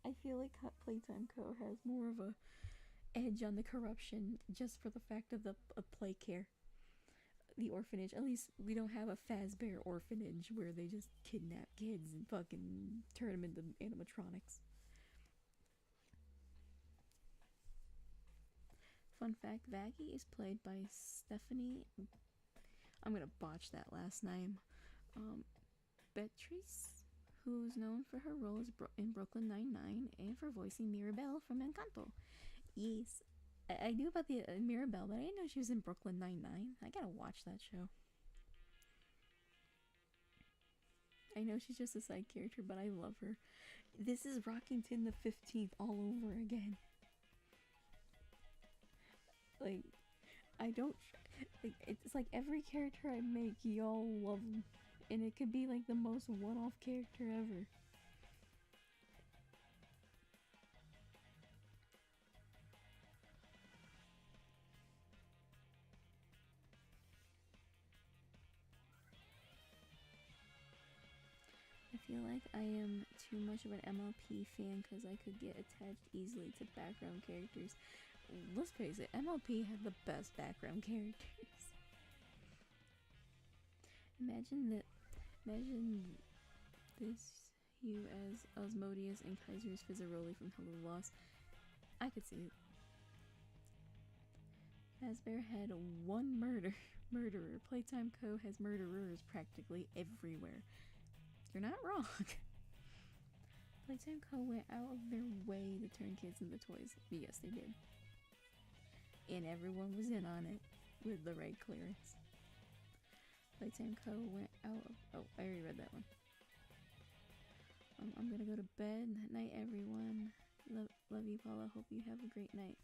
I feel like Playtime Co. has more of a edge on the corruption just for the fact of the play care. The orphanage. At least we don't have a Fazbear orphanage where they just kidnap kids and fucking turn them into animatronics. Fun fact, Vaggie is played by Stephanie. I'm gonna botch that last name. Beatrice, who's known for her roles in Brooklyn Nine-Nine and for voicing Mirabelle from Encanto. Yes, I knew about the Mirabelle, but I didn't know she was in Brooklyn Nine-Nine. I gotta watch that show. I know she's just a side character, but I love her. This is Rockington the 15th all over again. Like, I don't... Like, it's like every character I make, y'all love them. And it could be like the most one-off character ever. I feel like I am too much of an MLP fan because I could get attached easily to background characters. Let's face it, MLP have the best background characters. Imagine this, you as Osmodius and Kaiser's Fizzaroli from Hello Lost. I could see it. Fazbear had one murderer. Playtime Co. has murderers practically everywhere. You're not wrong. Playtime Co. went out of their way to turn kids into toys. Yes, they did. And everyone was in on it with the right clearance. Playtime Co. went out of... Oh, I already read that one. I'm gonna go to bed. Night, everyone. Love you, Paula. Hope you have a great night.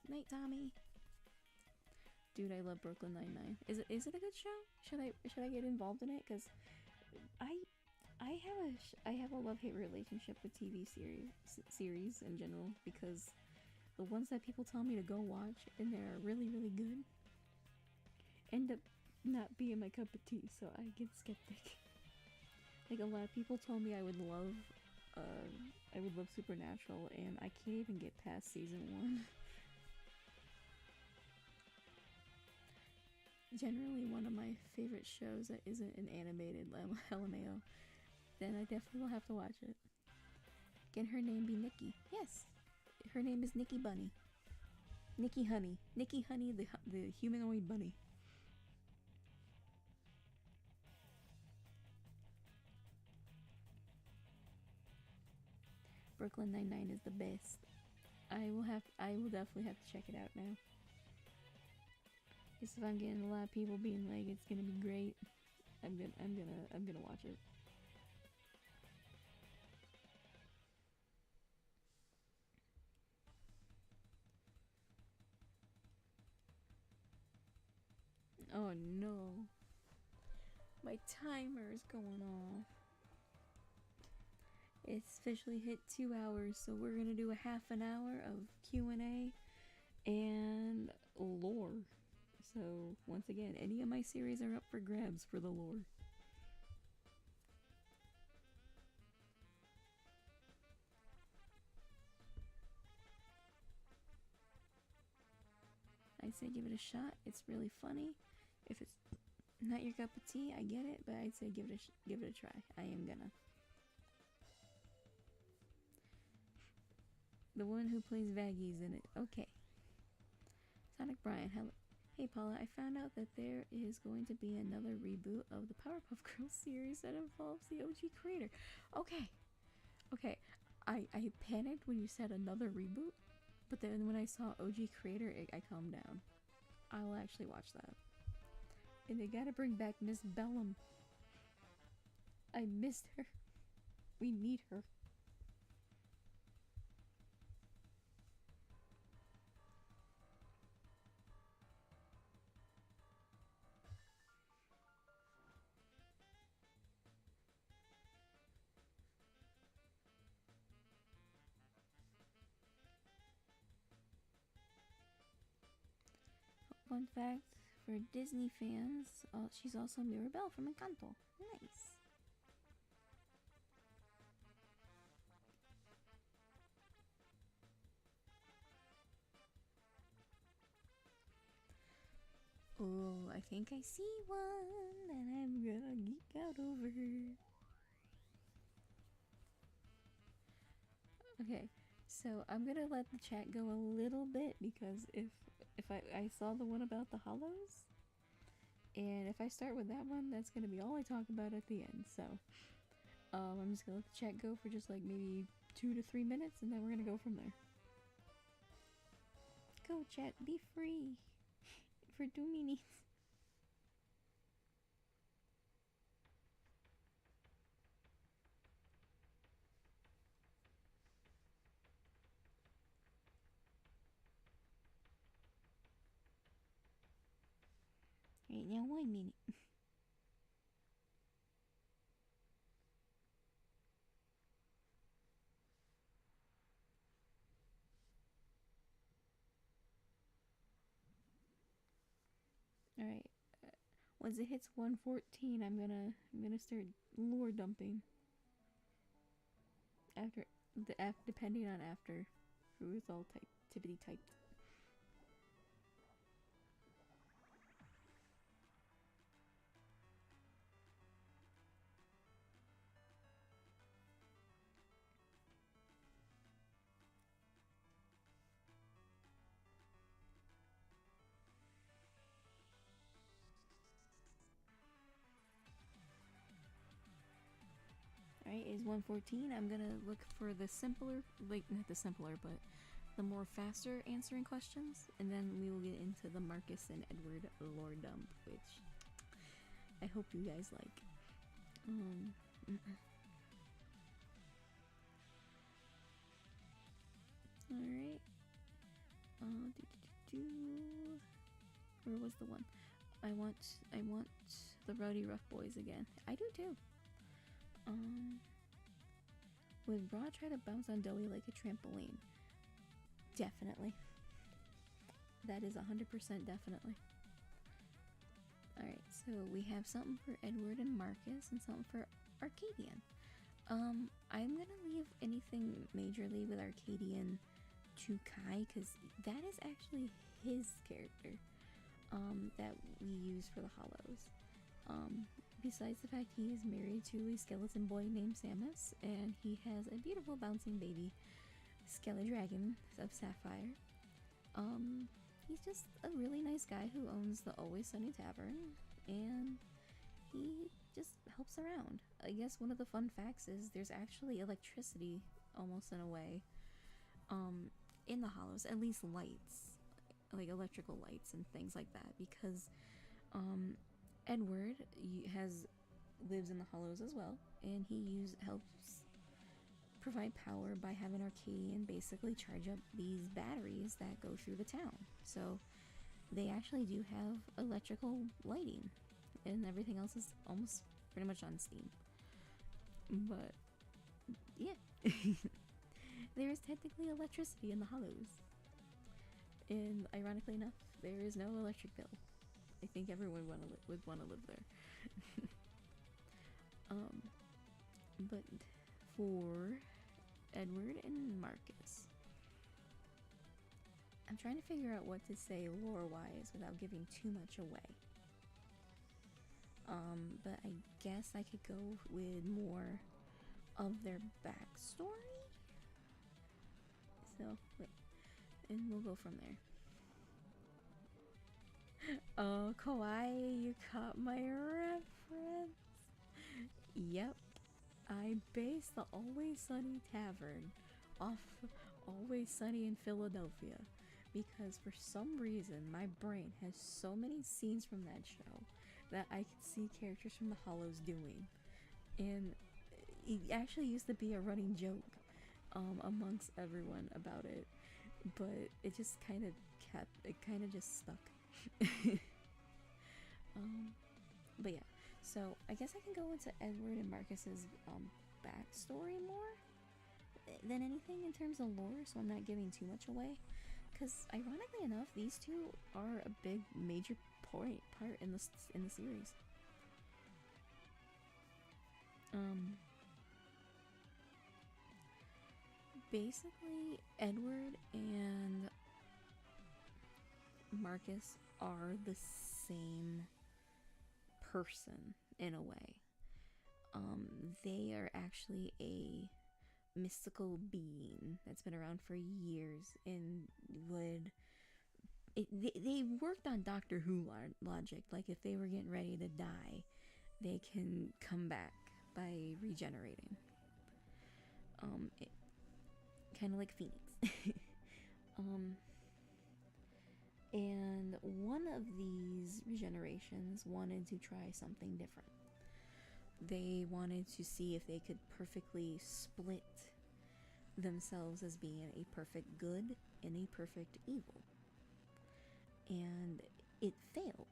Night, Tommy. Dude, I love Brooklyn Nine-Nine. Is it a good show? Should I get involved in it? Because I have a love-hate relationship with TV series in general, because the ones that people tell me to go watch and they're really, really good end up not being my cup of tea, so I get skeptic. Like, a lot of people told me I would love Supernatural, and I can't even get past season 1. Generally one of my favorite shows that isn't an animated LMAO, then I definitely will have to watch it. Can her name be Nikki? Yes. Her name is Nikki Bunny. Nikki Honey. Nikki Honey, the humanoid bunny. Brooklyn Nine-Nine is the best. I will definitely have to check it out now. Because if I'm getting a lot of people being like, it's gonna be great, I'm gonna watch it. Oh no. My timer is going off. It's officially hit 2 hours, so we're gonna do a half an hour of Q&A and lore. Once again, any of my series are up for grabs for the lore. I'd say give it a shot. It's really funny. If it's not your cup of tea, I get it, but I'd say give it a try. I am gonna. The one who plays Vaggy's in it. Okay. Sonic Brian, hello. Hey Paula, I found out that there is going to be another reboot of the Powerpuff Girls series that involves the OG creator. Okay. Okay. I panicked when you said another reboot, but then when I saw OG creator, I calmed down. I'll actually watch that. And they gotta bring back Miss Bellum. I missed her. We need her. Fun fact, for Disney fans, she's also Mirabelle from Encanto. Nice. Oh, I think I see one, and I'm gonna geek out over. Okay, so I'm gonna let the chat go a little bit because if I saw the one about the hollows, and if I start with that one, that's gonna be all I talk about at the end. So I'm just gonna let the chat go for just like maybe 2 to 3 minutes, and then we're gonna go from there. Go chat, be free for 2 minutes. Right now, 1 minute. Alright, once it hits 1:14, I'm gonna start lore dumping. Depending on after who is all tippity typed. Alright, it is 1:14. I'm gonna look for the simpler, like, not the simpler, but the more faster answering questions, and then we will get into the Marcus and Edward lore dump, which I hope you guys like. Alright. Where was the one? I want the Rowdy Rough Boys again. I do too. Would Raw try to bounce on Doughy like a trampoline? Definitely. That is 100% definitely. Alright, so we have something for Edward and Marcus and something for Arcadian. I'm gonna leave anything majorly with Arcadian to Kai, because that is actually his character that we use for the Hollows. Besides the fact he is married to a skeleton boy named Samus, and he has a beautiful bouncing baby, Skeledragon of Sapphire. He's just a really nice guy who owns the Always Sunny Tavern, and he just helps around. I guess one of the fun facts is there's actually electricity, almost in a way, in the Hollows, at least lights, like electrical lights and things like that, because Edward lives in the Hollows as well, and he helps provide power by having Arcadian basically charge up these batteries that go through the town. So they actually do have electrical lighting, and everything else is almost pretty much on steam. But yeah, there is technically electricity in the Hollows, and ironically enough, there is no electric bill, I think everyone would want to live there. But for Edward and Marcus, I'm trying to figure out what to say lore-wise without giving too much away. But I guess I could go with more of their backstory. So, wait. And we'll go from there. Oh, Kawaii, you caught my reference. Yep. I based the Always Sunny Tavern off Always Sunny in Philadelphia because for some reason my brain has so many scenes from that show that I could see characters from the Hollows doing. And it actually used to be a running joke amongst everyone about it, but it just kind of just stuck. But yeah, so I guess I can go into Edward and Marcus's backstory more than anything in terms of lore, so I'm not giving too much away. Because ironically enough, these two are a big major part in the series. Basically, Edward and Marcus are the same person in a way. They are actually a mystical being that's been around for years and they worked on Doctor Who logic. Like, if they were getting ready to die, they can come back by regenerating. Kind of like Phoenix. And one of these regenerations wanted to try something different. They wanted to see if they could perfectly split themselves as being a perfect good and a perfect evil. And it failed.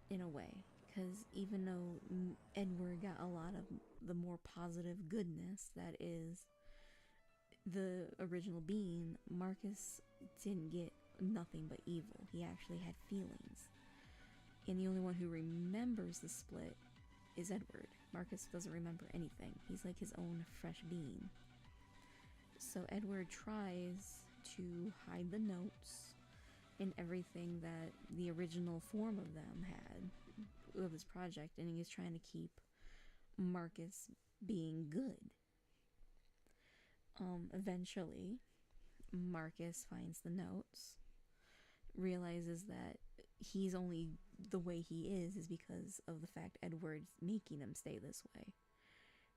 In a way. Because even though Edward got a lot of the more positive goodness that is the original being, Marcus didn't get nothing but evil. He actually had feelings. And the only one who remembers the split is Edward. Marcus doesn't remember anything. He's like his own fresh being. So Edward tries to hide the notes and everything that the original form of them had of this project, and he's trying to keep Marcus being good. Eventually, Marcus finds the notes, realizes that he's only the way he is because of the fact Edward's making him stay this way.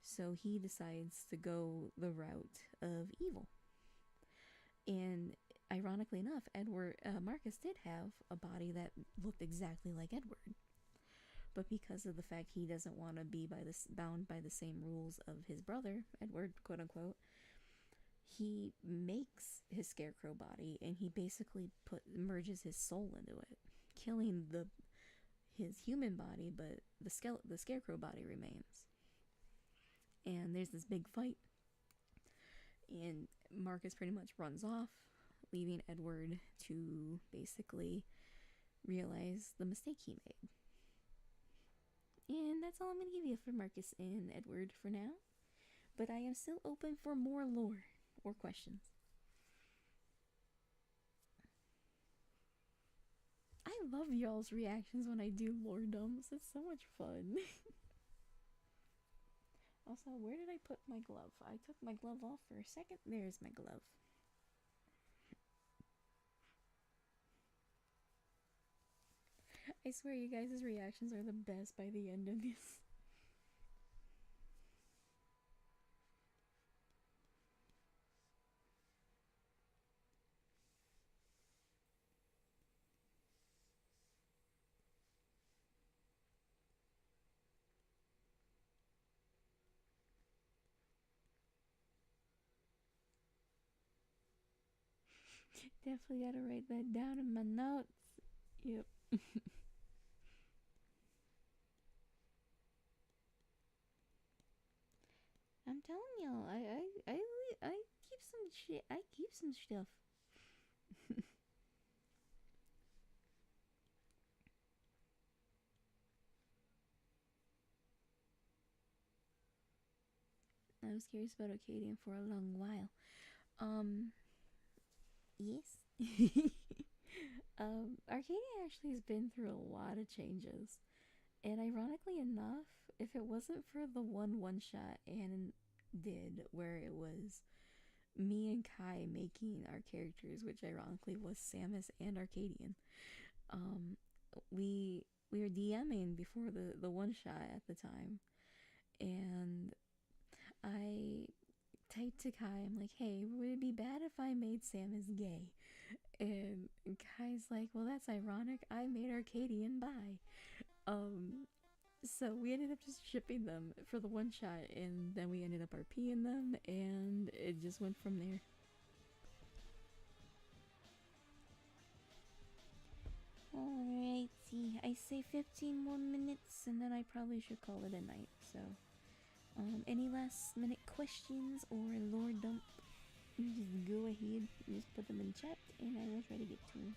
So he decides to go the route of evil. And ironically enough, Marcus did have a body that looked exactly like Edward. But because of the fact he doesn't want to be bound by the same rules of his brother, Edward, quote unquote, he makes his scarecrow body and he basically merges his soul into it, killing his human body, but the scarecrow body remains. And there's this big fight, and Marcus pretty much runs off, leaving Edward to basically realize the mistake he made. And that's all I'm going to give you for Marcus and Edward for now. But I am still open for more lore or questions. I love y'all's reactions when I do lore dumps. It's so much fun. Also, where did I put my glove? I took my glove off for a second. There's my glove. I swear you guys' reactions are the best by the end of this. Definitely gotta write that down in my notes. Yep. I'm telling y'all, I keep some shit. I keep some stuff. I was curious about Arcadian for a long while. Yes. Arcadian actually has been through a lot of changes. And ironically enough, if it wasn't for the one shot Anne did, where it was me and Kai making our characters, which ironically was Samus and Arcadian, we were DMing before the one shot at the time, and I typed to Kai, I'm like, hey, would it be bad if I made Samus gay? And Kai's like, well, that's ironic. I made Arcadian bi. So we ended up just shipping them for the one shot, and then we ended up RPing them, and it just went from there. Alright, see, I say 15 more minutes, and then I probably should call it a night, so... any last minute questions or lore dump? Just go ahead, just put them in chat, and I will try to get to them.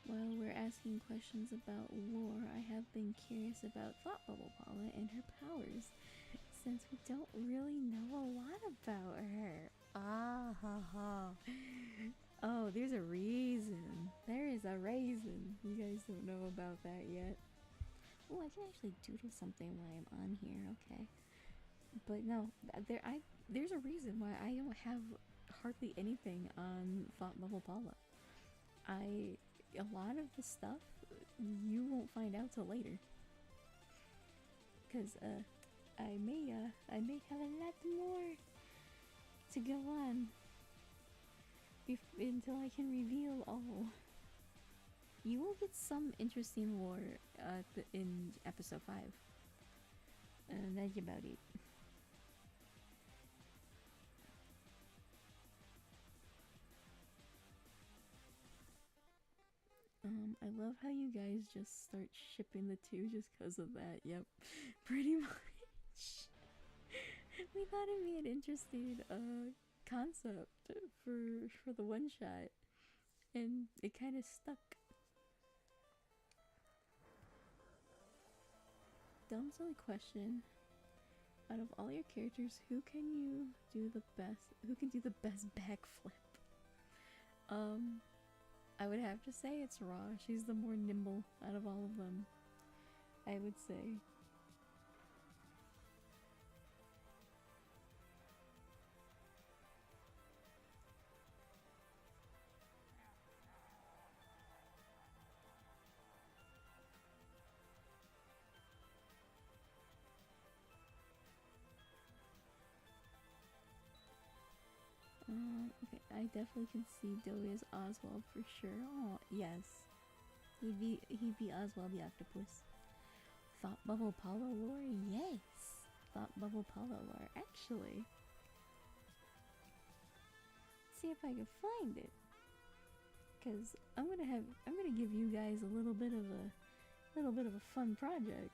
While we're asking questions about lore, I have been curious about Thought Bubble Paula and her powers, since we don't really know a lot about her. Ah ha ha. Oh, there's a reason. There is a reason. You guys don't know about that yet. Oh, I can actually doodle something while I'm on here. Okay. But no, there's a reason why I don't have hardly anything on Thought Bubble Paula. A lot of the stuff you won't find out till later, because I may have a lot more to go on until I can reveal all. You will get some interesting lore in episode 5. That's about it. I love how you guys just start shipping the two just because of that. Yep, pretty much. We thought it'd be an interesting concept for the one shot, and it kind of stuck. Dumb silly question. Out of all your characters, who can do the best backflip? I would have to say it's Raw. She's the more nimble out of all of them, I would say. Okay, I definitely can see Doe as Oswald for sure. Oh, yes. He'd be Oswald the Octopus. Thought Bubble Paula lore? Yes! Thought Bubble Paula lore, actually. Let's see if I can find it. Cause I'm gonna give you guys a little bit of a fun project.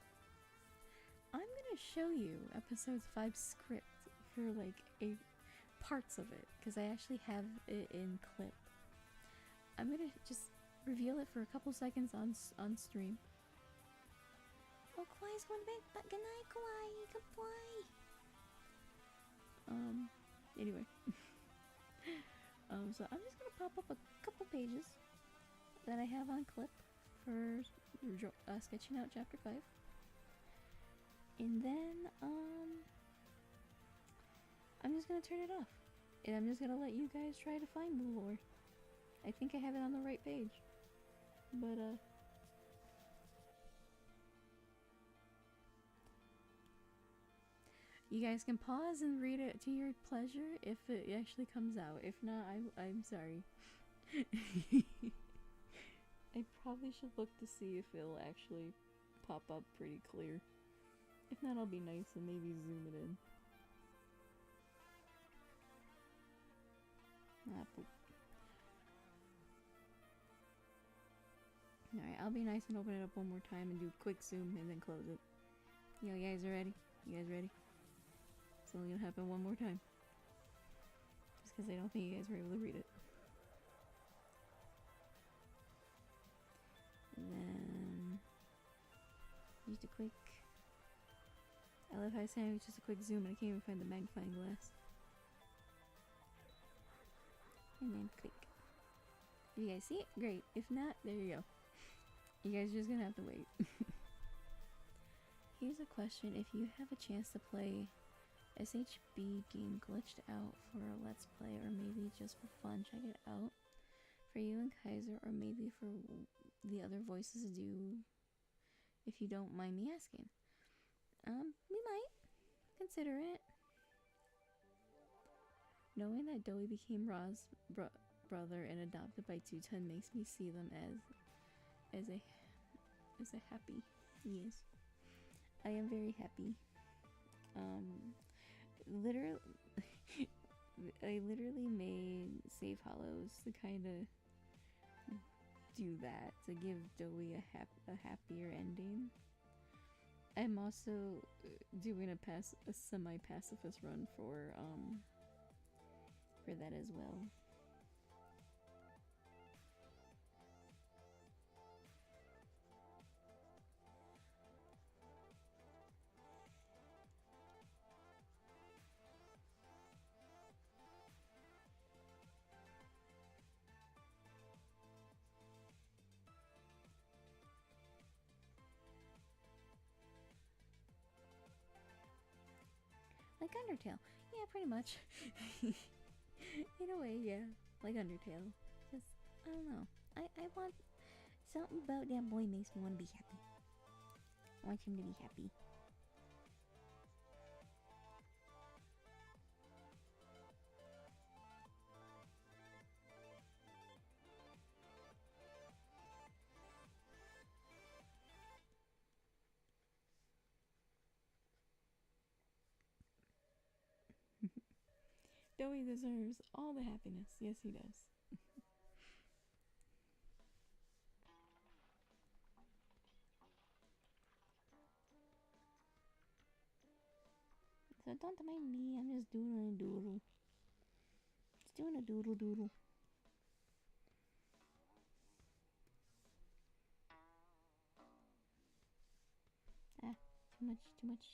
I'm gonna show you episode 5 script for like parts of it, because I actually have it in clip. I'm gonna just reveal it for a couple seconds on stream. Oh, Kwai's going back, but good night, Kwai. Goodbye. Anyway. So I'm just gonna pop up a couple pages that I have on clip for sketching out chapter 5. And then, I'm just gonna turn it off. And I'm just gonna let you guys try to find the lore. I think I have it on the right page. But, you guys can pause and read it to your pleasure if it actually comes out. If not, I'm sorry. I probably should look to see if it'll actually pop up pretty clear. If not, I'll be nice and maybe zoom it in. Alright, I'll be nice and open it up one more time and do a quick zoom and then close it. Yo, you guys are ready? You guys ready? It's only gonna happen one more time. Just because I don't think you guys were able to read it. And then just a quick. I love how I said it was just a quick zoom and I can't even find the magnifying glass. And then click. If you guys see it, great. If not, there you go. You guys are just gonna have to wait. Here's a question. If you have a chance to play SHB game glitched out for a let's play, or maybe just for fun, check it out. For you and Kaiser, or maybe for the other voices do, if you don't mind me asking. We might consider it. Knowing that Doey became Ra's brother and adopted by Tutan makes me see them as a happy. Yes, I am very happy. Literally, I literally made Save Hollows to kind of do that, to give Doey a happier ending. I'm also doing a semi-pacifist run for that as well. Like Undertale. Yeah, pretty much. In a way, yeah. Like Undertale. Just, I don't know. I want... Something about that boy makes me want to be happy. I want him to be happy. Doey deserves all the happiness. Yes, he does. So don't mind me. I'm just doing a doodle. Just doing a doodle doodle. Ah, too much.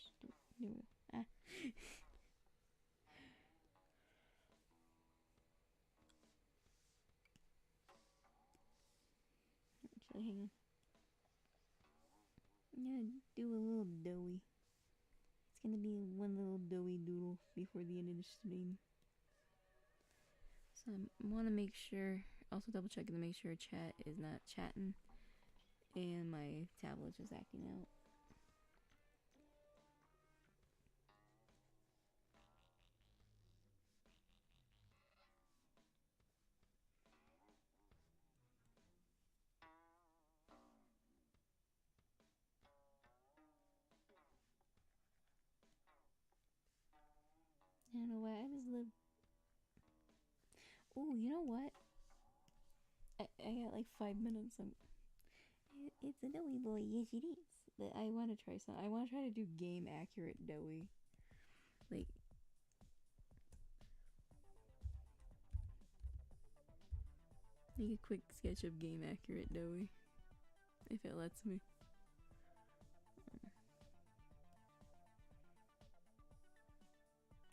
Doodle. Ah. Actually, hang on. I'm gonna do a little Doey. It's gonna be one little Doey doodle before the end of the stream. So I want to make sure, also double checking to make sure chat is not chatting and my tablet's just acting out. I don't know why I just live. Oh, you know what? I got like 5 minutes. It's a Doey boy. Yes, it is. But I want to try some. I want to try to do game accurate Doey. Like, make a quick sketch of game accurate Doey, if it lets me.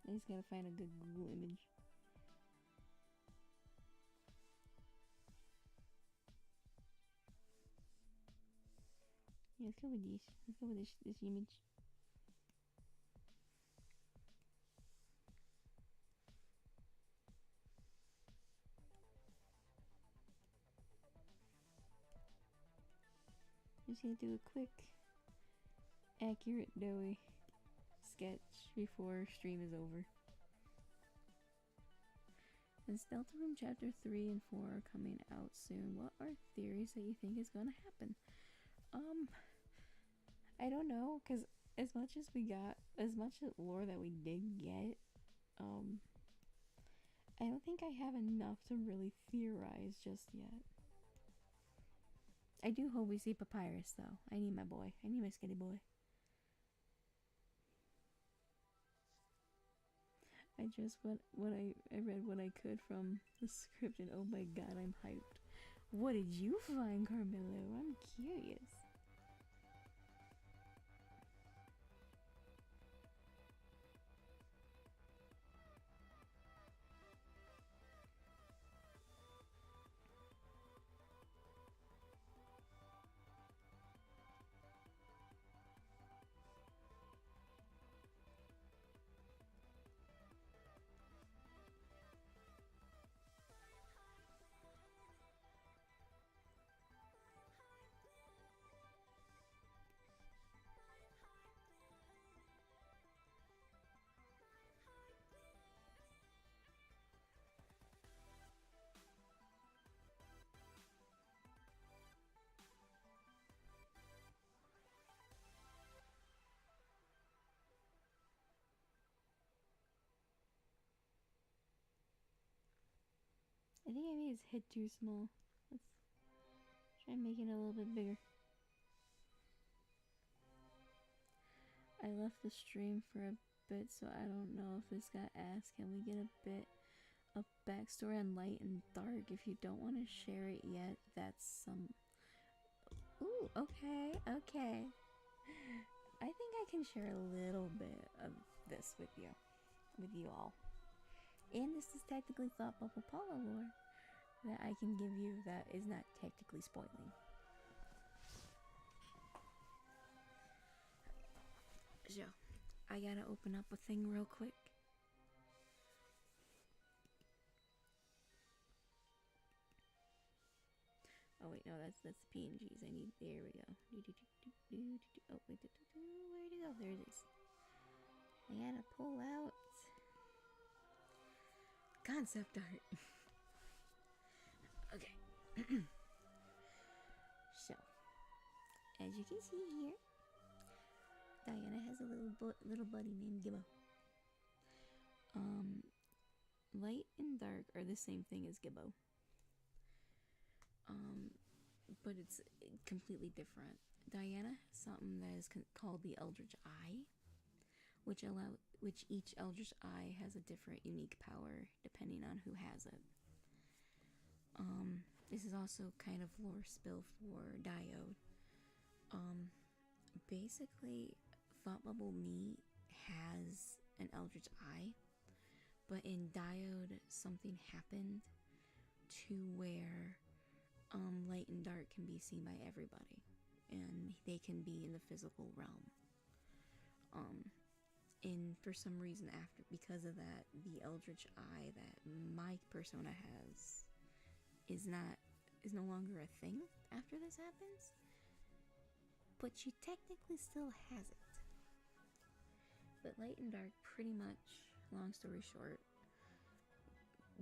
I just gotta find a good Google image. Yeah, let's go with this. Let's go with this image. Just gonna do a quick, accurate Doey sketch before stream is over. And Deltarune Chapter 3 and 4 are coming out soon. What are theories that you think is gonna happen? I don't know, cause as much lore that we did get, I don't think I have enough to really theorize just yet. I do hope we see Papyrus, though. I need my boy. I need my skinny boy. I just I read what I could from the script, and oh my god, I'm hyped. What did you find, Carmelo? I'm curious. I think I made his head too small. Let's try making it a little bit bigger. I left the stream for a bit, so I don't know if this got asked. Can we get a bit of backstory on Light and Dark? If you don't want to share it yet, that's some... Ooh, okay, okay. I think I can share a little bit of this with you all. And this is technically Thought Bubble Paula lore that I can give you that is not technically spoiling. So, I gotta open up a thing real quick. Oh wait, no, that's the PNGs. I need. There we go. Oh wait, where'd it go? There it is. I gotta pull out concept art. Okay. So, as you can see here, Diana has a little buddy named Gibbo. Light and Dark are the same thing as Gibbo. But it's completely different. Diana has something that is called the Eldritch Eye, which each Eldritch Eye has a different unique power depending on who has it. This is also kind of lore spill for Diode. Basically, Thought Bubble Me has an Eldritch Eye, but in Diode something happened to where Light and Dark can be seen by everybody, and they can be in the physical realm. And for some reason, because of that, the Eldritch Eye that my persona has is no longer a thing after this happens, but she technically still has it. But Light and Dark, pretty much, long story short,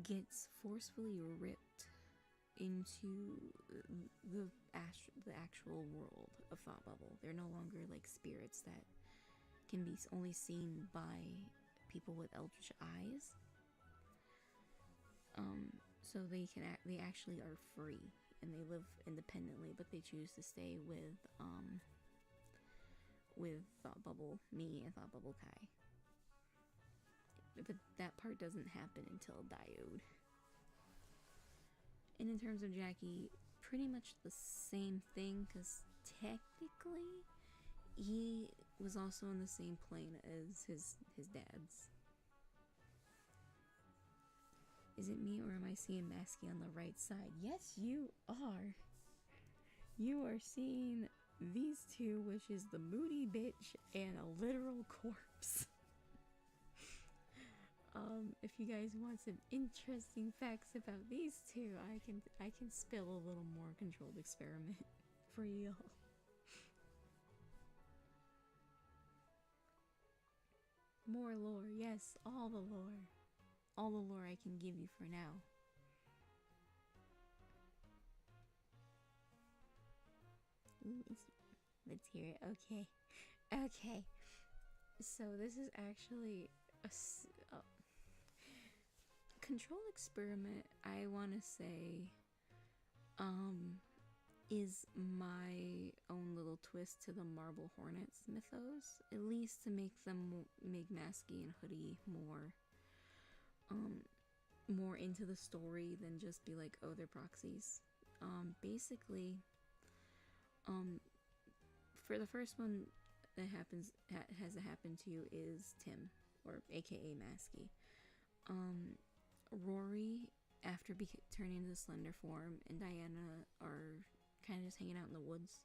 gets forcefully ripped into the actual world of Thought Bubble. They're no longer like spirits that can be only seen by people with Eldritch Eyes. So they actually are free and they live independently, but they choose to stay with Thought Bubble Me and Thought Bubble Kai. But that part doesn't happen until Diode. And in terms of Jackie, pretty much the same thing, because technically he was also in the same plane as his dad's. Is it me, or am I seeing Masky on the right side? Yes, you are. You are seeing these two, which is the moody bitch and a literal corpse. If you guys want some interesting facts about these two, I can spill a little more controlled experiment for you. More lore, yes, all the lore. All the lore I can give you for now. Ooh, let's hear it. Okay. Okay. So this is actually a control experiment. I want to say is my own little twist to the Marble Hornets mythos, at least to make Masky and Hoodie more into the story than just be like, oh, they're proxies. Basically, for the first one that has happened to you is Tim, or AKA Masky. Rory, after turning into Slender form, and Diana are kind of just hanging out in the woods.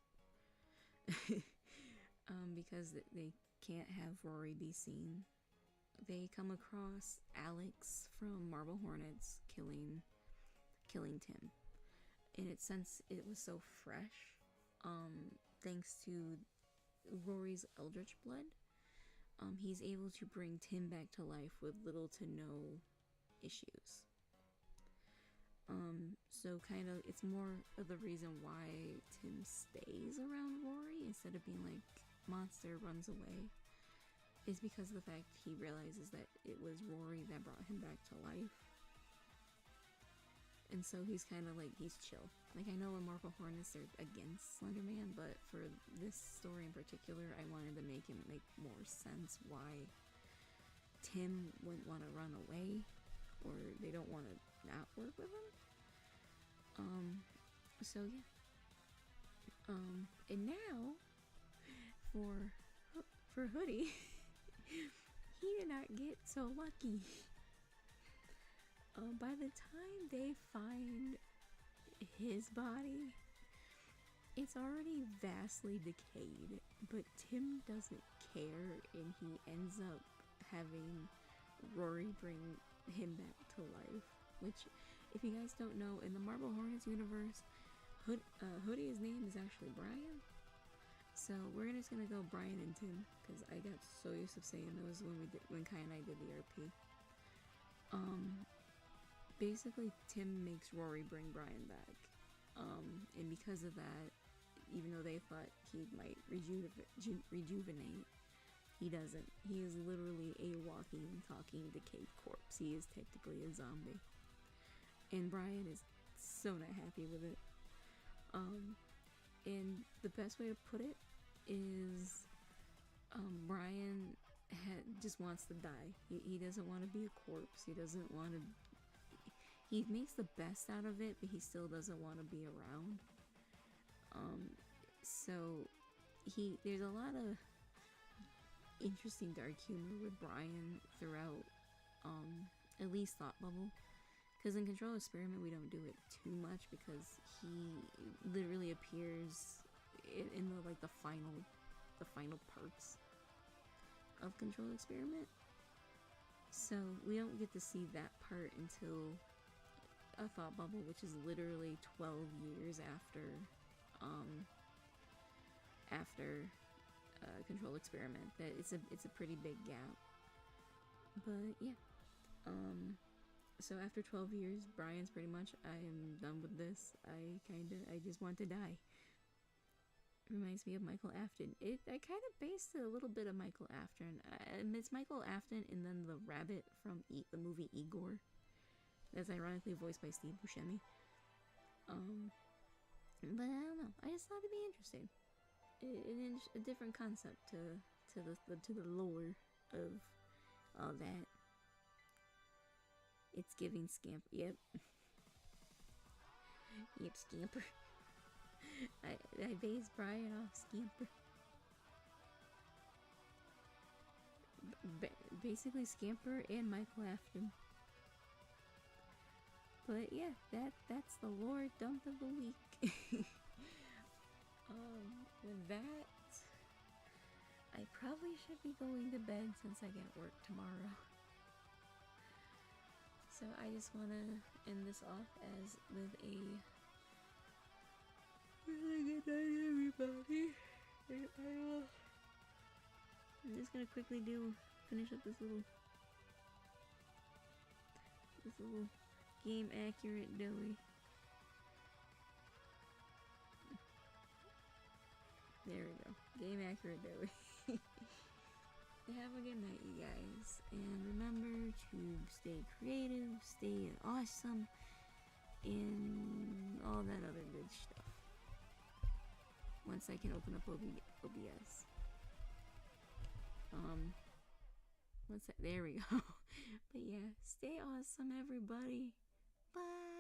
Because they can't have Rory be seen. They come across Alex from Marble Hornets killing Tim. In its sense, it was so fresh. Thanks to Rory's eldritch blood, he's able to bring Tim back to life with little to no issues. So kind of, it's more of the reason why Tim stays around Rory instead of being like, monster runs away, is because of the fact he realizes that it was Rory that brought him back to life. And so he's kind of like, he's chill. Like, I know in Marble Hornets they're against Slenderman, but for this story in particular, I wanted to make him make more sense why Tim wouldn't want to run away, or they don't want to not work with him. So yeah. And now, for Hoodie, he did not get so lucky. By the time they find his body, it's already vastly decayed, but Tim doesn't care, and he ends up having Rory bring him back to life. Which, if you guys don't know, in the Marble Hornets universe, Hoodie's name is actually Brian. So we're just gonna go Brian and Tim, because I got so used to saying those when Kai and I did the RP. Basically, Tim makes Rory bring Brian back. And because of that, even though they thought he might rejuvenate, he doesn't. He is literally a walking, talking, decayed corpse. He is technically a zombie. And Brian is so not happy with it. And the best way to put it is, Brian just wants to die. He doesn't want to be a corpse. He doesn't want to... He makes the best out of it, but he still doesn't want to be around. So there's a lot of interesting dark humor with Brian throughout, at least Thought Bubble. Because in Control Experiment we don't do it too much, because he literally appears in the final parts of Control Experiment. So we don't get to see that part until a Thought Bubble, which is literally 12 years after Control Experiment. That it's a pretty big gap. But yeah. So after 12 years, Brian's pretty much, I am done with this. I just want to die. Reminds me of Michael Afton. I kind of based it a little bit of Michael Afton. It's Michael Afton and then the rabbit from the movie Igor. That's ironically voiced by Steve Buscemi. But I don't know. I just thought it'd be interesting. A different concept to the lore of all that. It's giving Scamper. Yep. Yep, Scamper. I based Brian off Scamper. Basically Scamper and Michael Afton. But yeah, that's the lore dump of the week. With that, I probably should be going to bed since I get work tomorrow. So I just want to end this off with a really good night, everybody. I'm just gonna quickly finish up this little game accurate doughy. There we go. Game accurate doughy. Have a good night, you guys, and remember to stay creative, stay awesome, and all that other good stuff. once I can open up OBS. There we go. But yeah, stay awesome, everybody. Bye.